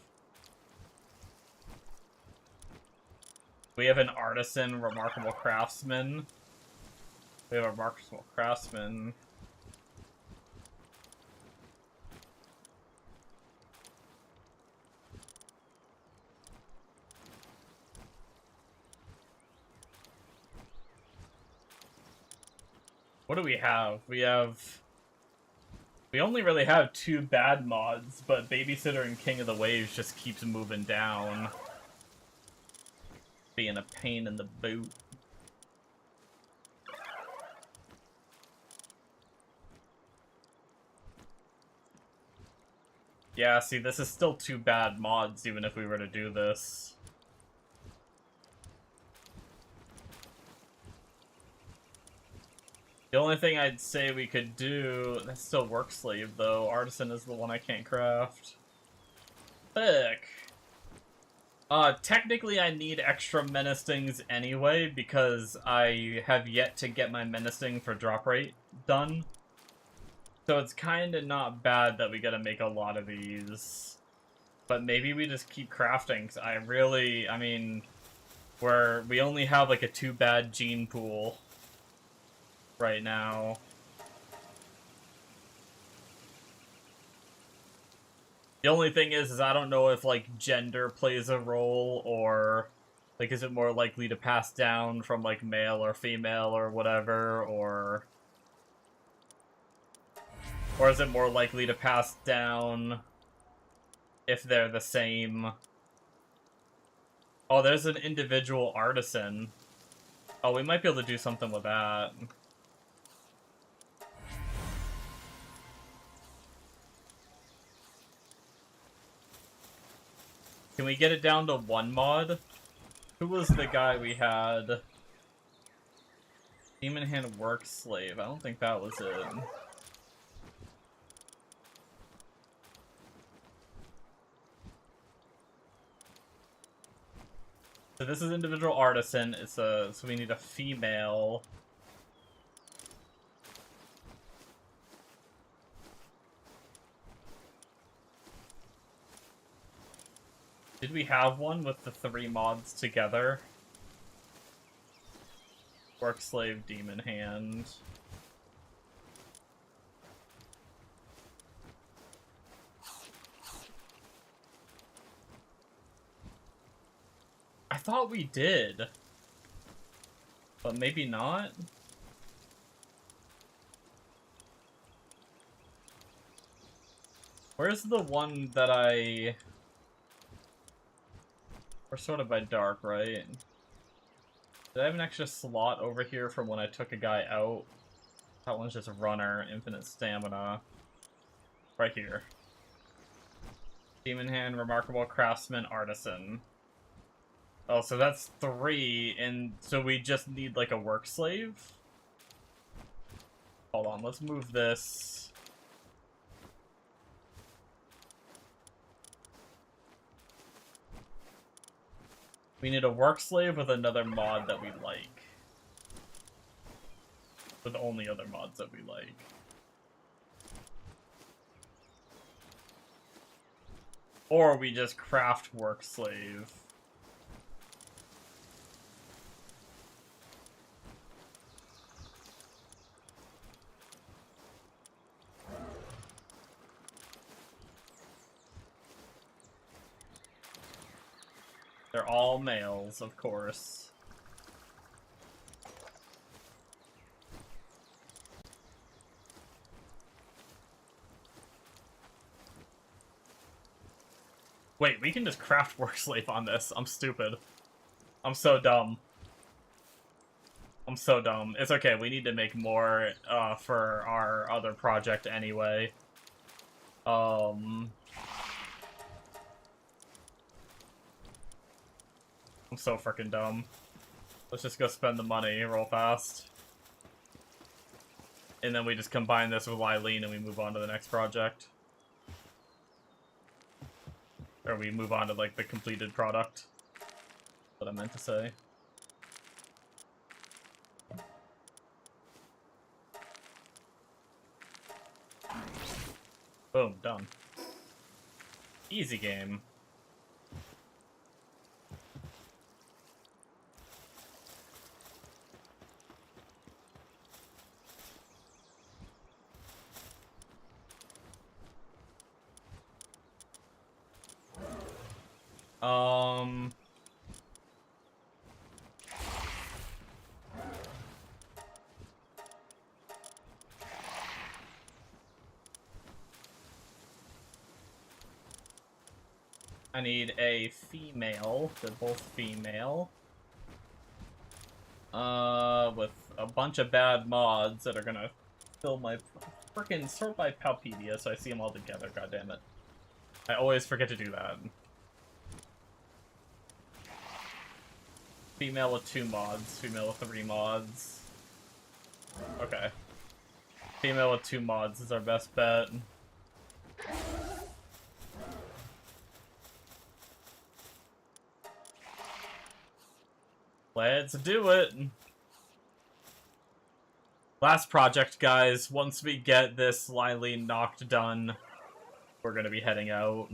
We have an Artisan, Remarkable Craftsman. We have a Remarkable Craftsman. What do we have? We only really have 2 bad mods, but Babysitter and King of the Waves just keeps moving down. Being a pain in the boot. Yeah, see, this is still 2 bad mods, even if we were to do this. The only thing I'd say we could do... That's still Work Slave, though. Artisan is the one I can't craft. Fuck. Technically I need extra menacings anyway, because I have yet to get my menacing for drop rate done. So it's kind of not bad that we gotta make a lot of these. But maybe we just keep crafting, 'cause I mean, we only have like a 2 bad gene pool right now. The only thing is I don't know if, like, gender plays a role, or, like, is it more likely to pass down from, like, male or female or whatever, or is it more likely to pass down if they're the same? Oh, there's an individual artisan. Oh, we might be able to do something with that. Can we get it down to 1 mod? Who was the guy we had? Demon Hand Work Slave. I don't think that was it. So this is individual artisan. So we need a female. Did we have one with the 3 mods together? Work Slave, Demon Hand. I thought we did. But maybe not? Where's the one that We're sort of by dark, right? Did I have an extra slot over here from when I took a guy out? That one's just runner, infinite stamina. Right here. Demon Hand, Remarkable Craftsman, Artisan. Oh, so that's 3, and so we just need, like, a work slave? Hold on, let's move this. We need a work slave with another mod that we like. With only other mods that we like. Or we just craft work slave. They're all males, of course. Wait, we can just craft work slave on this. I'm stupid. I'm so dumb. I'm so dumb. It's okay, we need to make more for our other project anyway. I'm so freaking dumb. Let's just go spend the money real fast. And then we just combine this with Eileen and we move on to the next project. Or we move on to, like, the completed product. What I meant to say. Boom, done. Easy game. I need a female. They're both female. With a bunch of bad mods that are gonna fill my frickin' sort by Palpedia so I see them all together, goddammit. I always forget to do that. Female with 2 mods, female with 3 mods. Okay. Female with 2 mods is our best bet. Let's do it! Last project, guys. Once we get this Lily knocked done, we're gonna be heading out.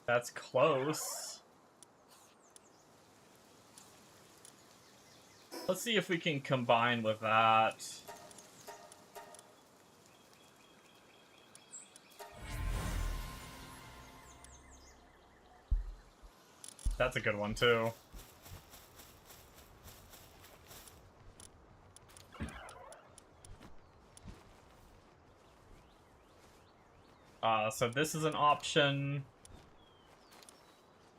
That's close. Let's see if we can combine with that. That's a good one, too. So this is an option.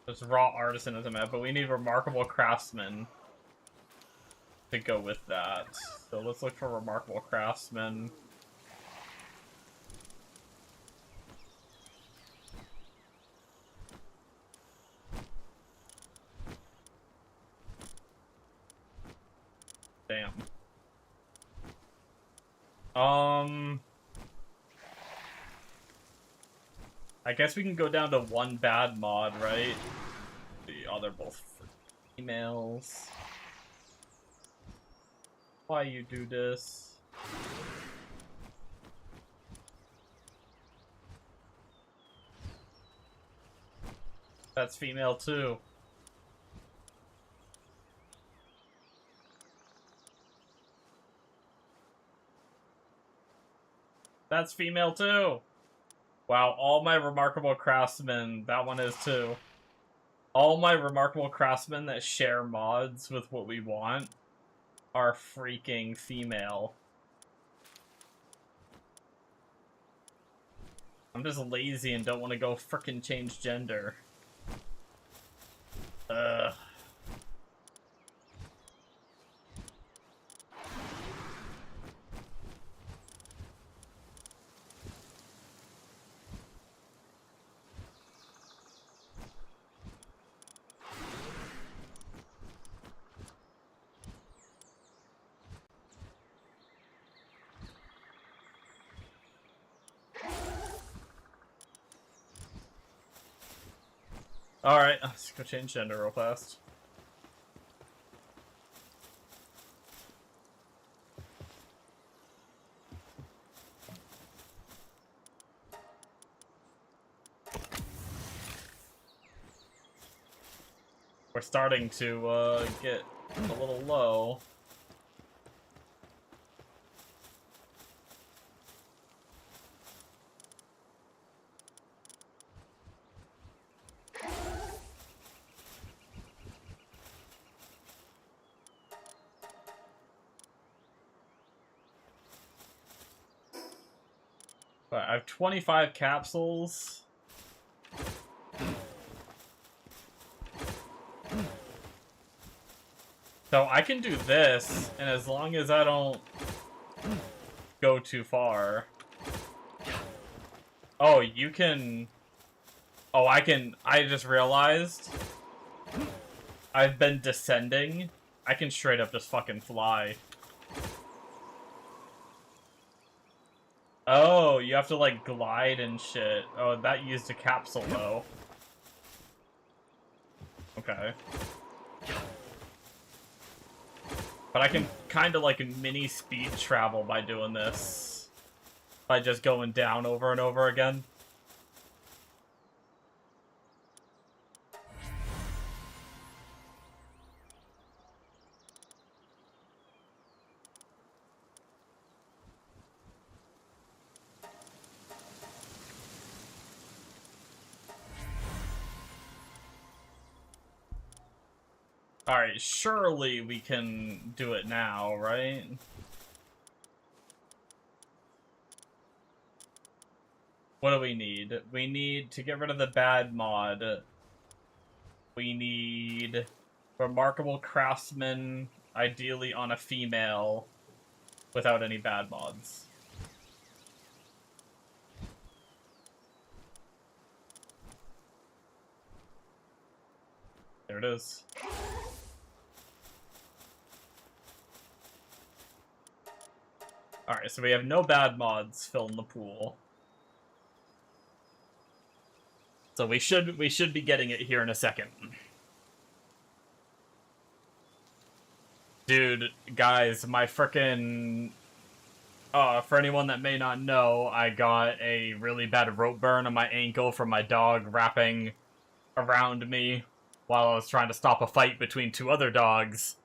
There's raw artisanism, but we need remarkable craftsman to go with that. So let's look for remarkable craftsman. Damn. I guess we can go down to one bad mod, right? The other both females. Why you do this? That's female too. That's female too. Wow, all my remarkable craftsmen, that one is too. All my remarkable craftsmen that share mods with what we want are freaking female. I'm just lazy and don't want to go frickin' change gender. Ugh. Alright, let's go change gender real fast. We're starting to get a little low. But I have 25 capsules. So I can do this, and as long as I don't go too far. Oh, you can... Oh, I just realized I've been descending. I can straight up just fucking fly. Oh, you have to, like, glide and shit. Oh, that used a capsule, though. Okay. But I can kind of, like, mini speed travel by doing this. By just going down over and over again. Alright, surely we can do it now, right? What do we need? We need to get rid of the bad mod. We need Remarkable Craftsman, ideally on a female, without any bad mods. There it is. Alright, so we have no bad mods filling the pool. So we should be getting it here in a second. Dude, guys, my frickin'... for anyone that may not know, I got a really bad rope burn on my ankle from my dog wrapping around me while I was trying to stop a fight between two other dogs.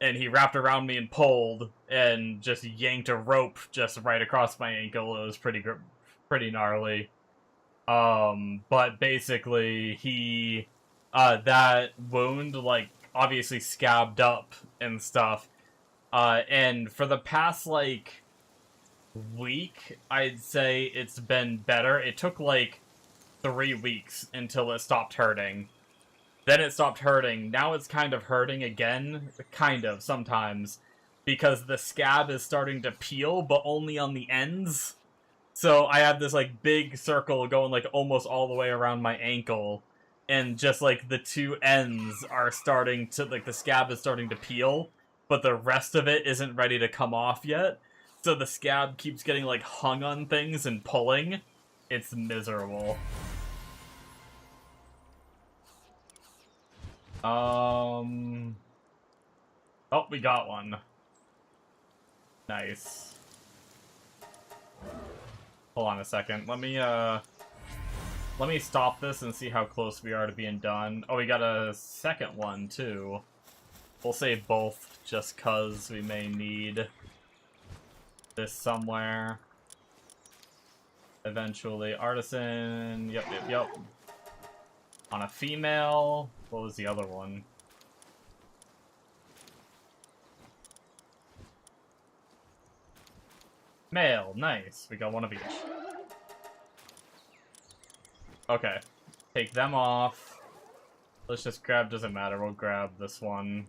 And he wrapped around me and pulled, and just yanked a rope just right across my ankle. It was pretty gnarly. But basically, he, that wound, like, obviously scabbed up and stuff. And for the past, like, week, I'd say it's been better. It took, like, 3 weeks until it stopped hurting. Then it stopped hurting. Now it's kind of hurting again. Kind of, sometimes. Because the scab is starting to peel, but only on the ends. So I have this, like, big circle going, like, almost all the way around my ankle. And just, like, the two ends are starting to, like, the scab is starting to peel. But the rest of it isn't ready to come off yet. So the scab keeps getting, like, hung on things and pulling. It's miserable. Oh, we got one. Nice. Hold on a second. Let me stop this and see how close we are to being done. Oh, we got a second one, too. We'll save both, just 'cause we may need this somewhere. Eventually. Artisan. Yep. On a female. What was the other one? Male. Nice. We got one of each. Okay. Take them off. Let's just grab, doesn't matter, we'll grab this one.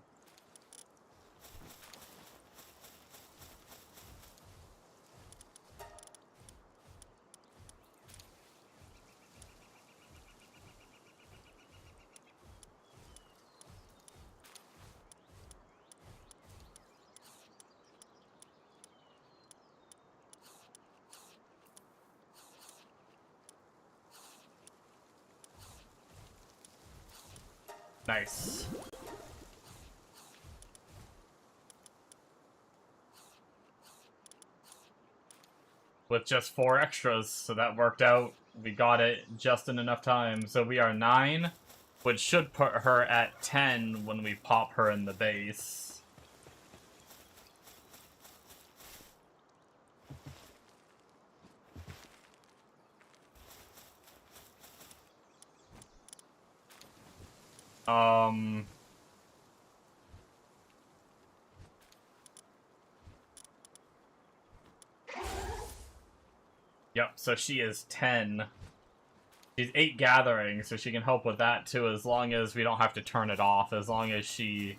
Nice. With just 4 extras, so that worked out. We got it just in enough time. So we are 9, which should put her at 10 when we pop her in the base. Yep, so she is 10. She's 8 gathering, so she can help with that too, as long as we don't have to turn it off, as long as she...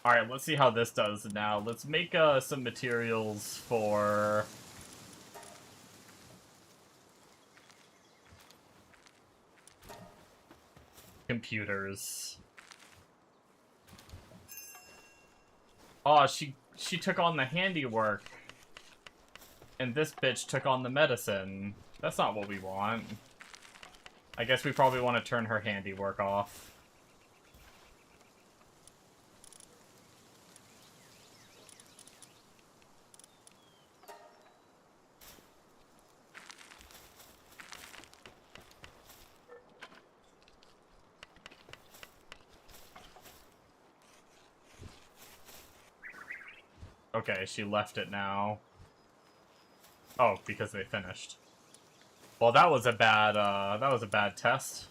Alright, let's see how this does now. Let's make some materials for... computers. Oh, she took on the handiwork. And this bitch took on the medicine. That's not what we want. I guess we probably want to turn her handiwork off. Okay, she left it now. Oh, because they finished. Well, that was a bad test.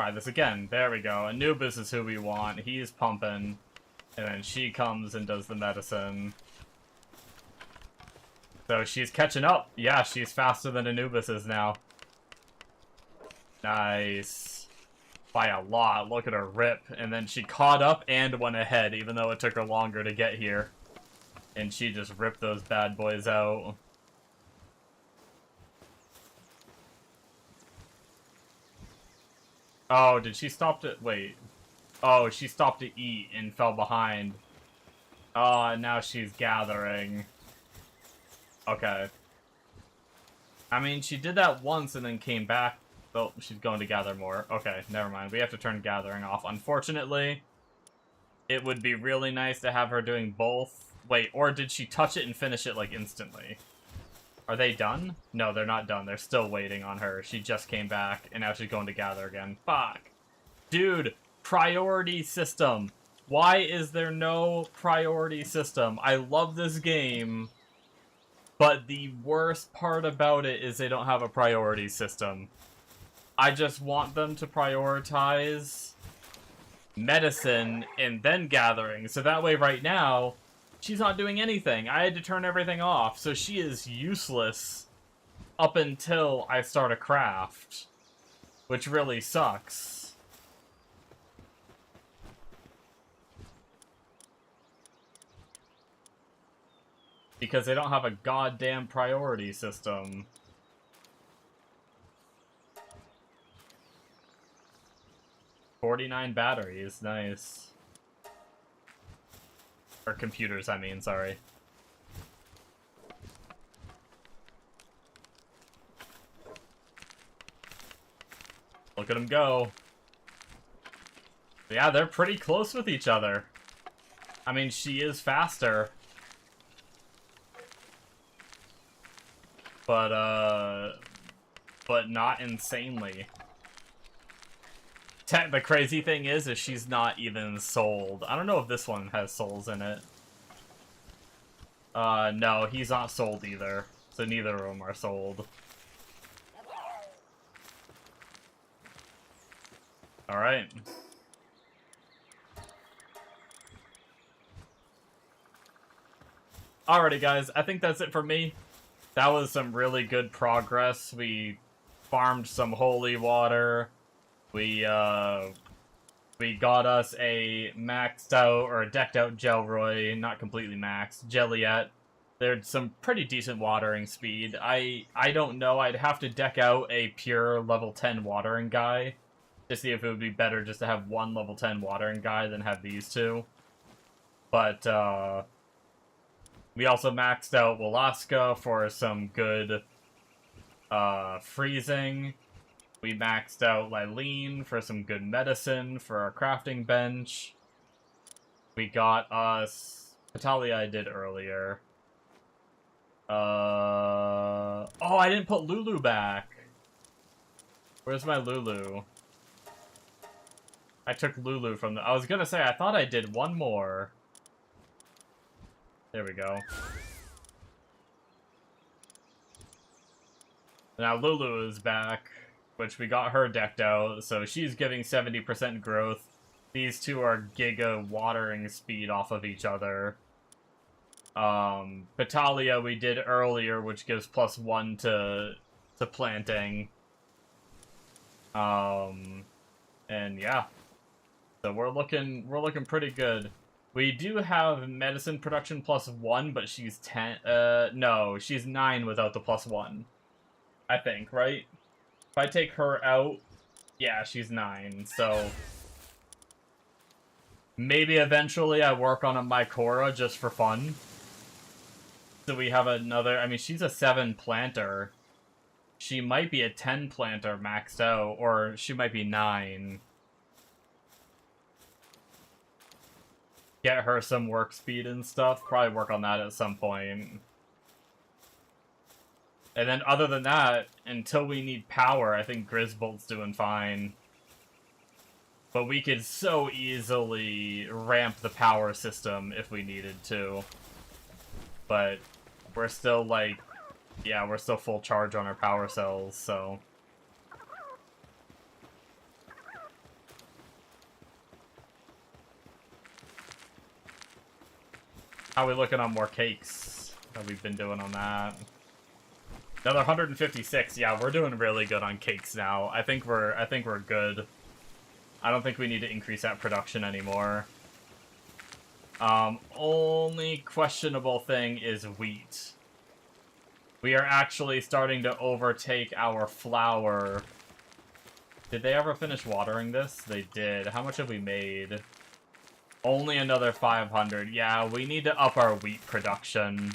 Try this again. There we go. Anubis is who we want. He's pumping. And then she comes and does the medicine. So she's catching up. Yeah, she's faster than Anubis is now. Nice. By a lot. Look at her rip. And then she caught up and went ahead, even though it took her longer to get here. And she just ripped those bad boys out. Oh, did she stop to... Wait. Oh, she stopped to eat and fell behind. Oh, now she's gathering. Okay. I mean, she did that once and then came back. Oh, she's going to gather more. Okay, never mind. We have to turn gathering off. Unfortunately, it would be really nice to have her doing both. Wait, or did she touch it and finish it, like, instantly? Are they done? No, they're not done. They're still waiting on her. She just came back, and now she's going to gather again. Fuck. Dude, priority system. Why is there no priority system? I love this game, but the worst part about it is they don't have a priority system. I just want them to prioritize medicine and then gathering. So that way right now, she's not doing anything. I had to turn everything off. So she is useless up until I start a craft, which really sucks. Because they don't have a goddamn priority system. "49 batteries, nice." Or computers, I mean, sorry. Look at them go. Yeah, they're pretty close with each other. I mean, she is faster. But not insanely. The crazy thing is she's not even sold. I don't know if this one has souls in it. No, he's not sold either. So neither of them are sold. Alright. Alrighty, guys. I think that's it for me. That was some really good progress. We farmed some holy water. We got us a maxed out, or a decked out Gelroy, not completely maxed, Jelliet. There's some pretty decent watering speed. I don't know, I'd have to deck out a pure level 10 watering guy to see if it would be better just to have one level 10 watering guy than have these two. But, we also maxed out Walaska for some good, freezing. We maxed out Lylene for some good medicine for our crafting bench. We got us... Petalia I did earlier. Oh, I didn't put Lulu back. Where's my Lulu? I took Lulu from the... I was gonna say, I thought I did one more. There we go. Now Lulu is back, which we got her decked out, so she's giving 70% growth. These two are giga watering speed off of each other. Petalia we did earlier, which gives +1 to planting. And yeah. So we're looking pretty good. We do have medicine production +1, but she's 10. No, she's 9 without the +1. I think, right? If I take her out, yeah, she's 9. So maybe eventually I work on a Mycora just for fun. So we have another. I mean, she's a 7 planter. She might be a 10 planter maxed out, or she might be 9. Get her some work speed and stuff. Probably work on that at some point. And then other than that, until we need power, I think Grisbolt's doing fine. But we could so easily ramp the power system if we needed to. But we're still like, yeah, we're still full charge on our power cells, so. How we looking on more cakes that we've been doing on that? Another 156. Yeah, we're doing really good on cakes now. I think we're good. I don't think we need to increase that production anymore. Only questionable thing is wheat. We are actually starting to overtake our flour. Did they ever finish watering this? They did. How much have we made? Only another 500. Yeah, we need to up our wheat production.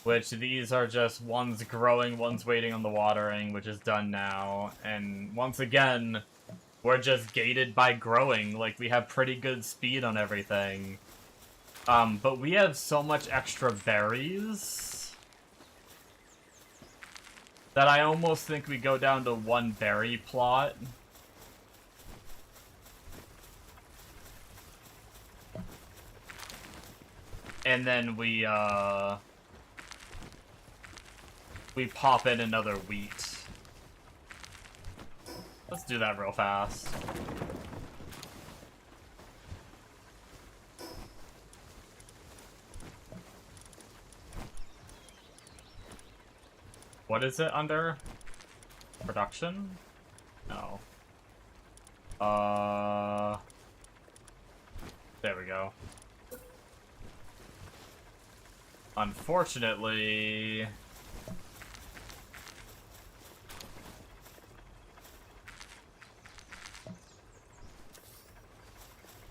Which these are just one's growing, one's waiting on the watering, which is done now. And once again, we're just gated by growing. Like, we have pretty good speed on everything. But we have so much extra berries that I almost think we go down to one berry plot. And then we pop in another wheat. Let's do that real fast. What is it under? Production? No. There we go. Unfortunately...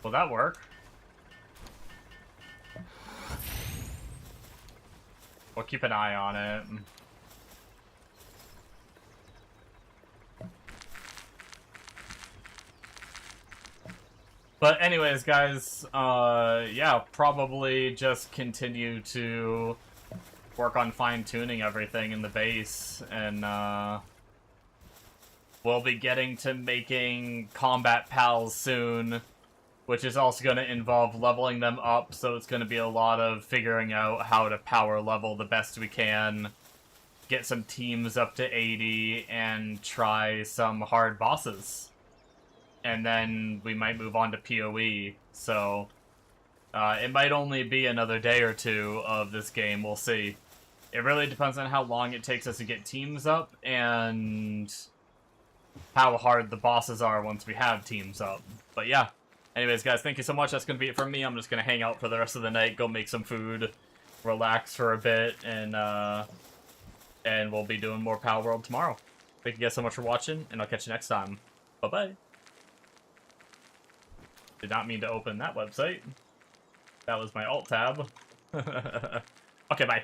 Will that work? We'll keep an eye on it. But anyways, guys, yeah, probably just continue to work on fine-tuning everything in the base, and, we'll be getting to making combat pals soon, which is also going to involve leveling them up, so it's going to be a lot of figuring out how to power level the best we can, get some teams up to 80, and try some hard bosses. And then we might move on to PoE, so it might only be another day or two of this game, we'll see. It really depends on how long it takes us to get teams up, and how hard the bosses are once we have teams up. But yeah, anyways guys, thank you so much, that's going to be it from me. I'm just going to hang out for the rest of the night, go make some food, relax for a bit, and we'll be doing more Palworld tomorrow. Thank you guys so much for watching, and I'll catch you next time. Bye-bye. Did not mean to open that website. That was my alt tab. Okay, bye.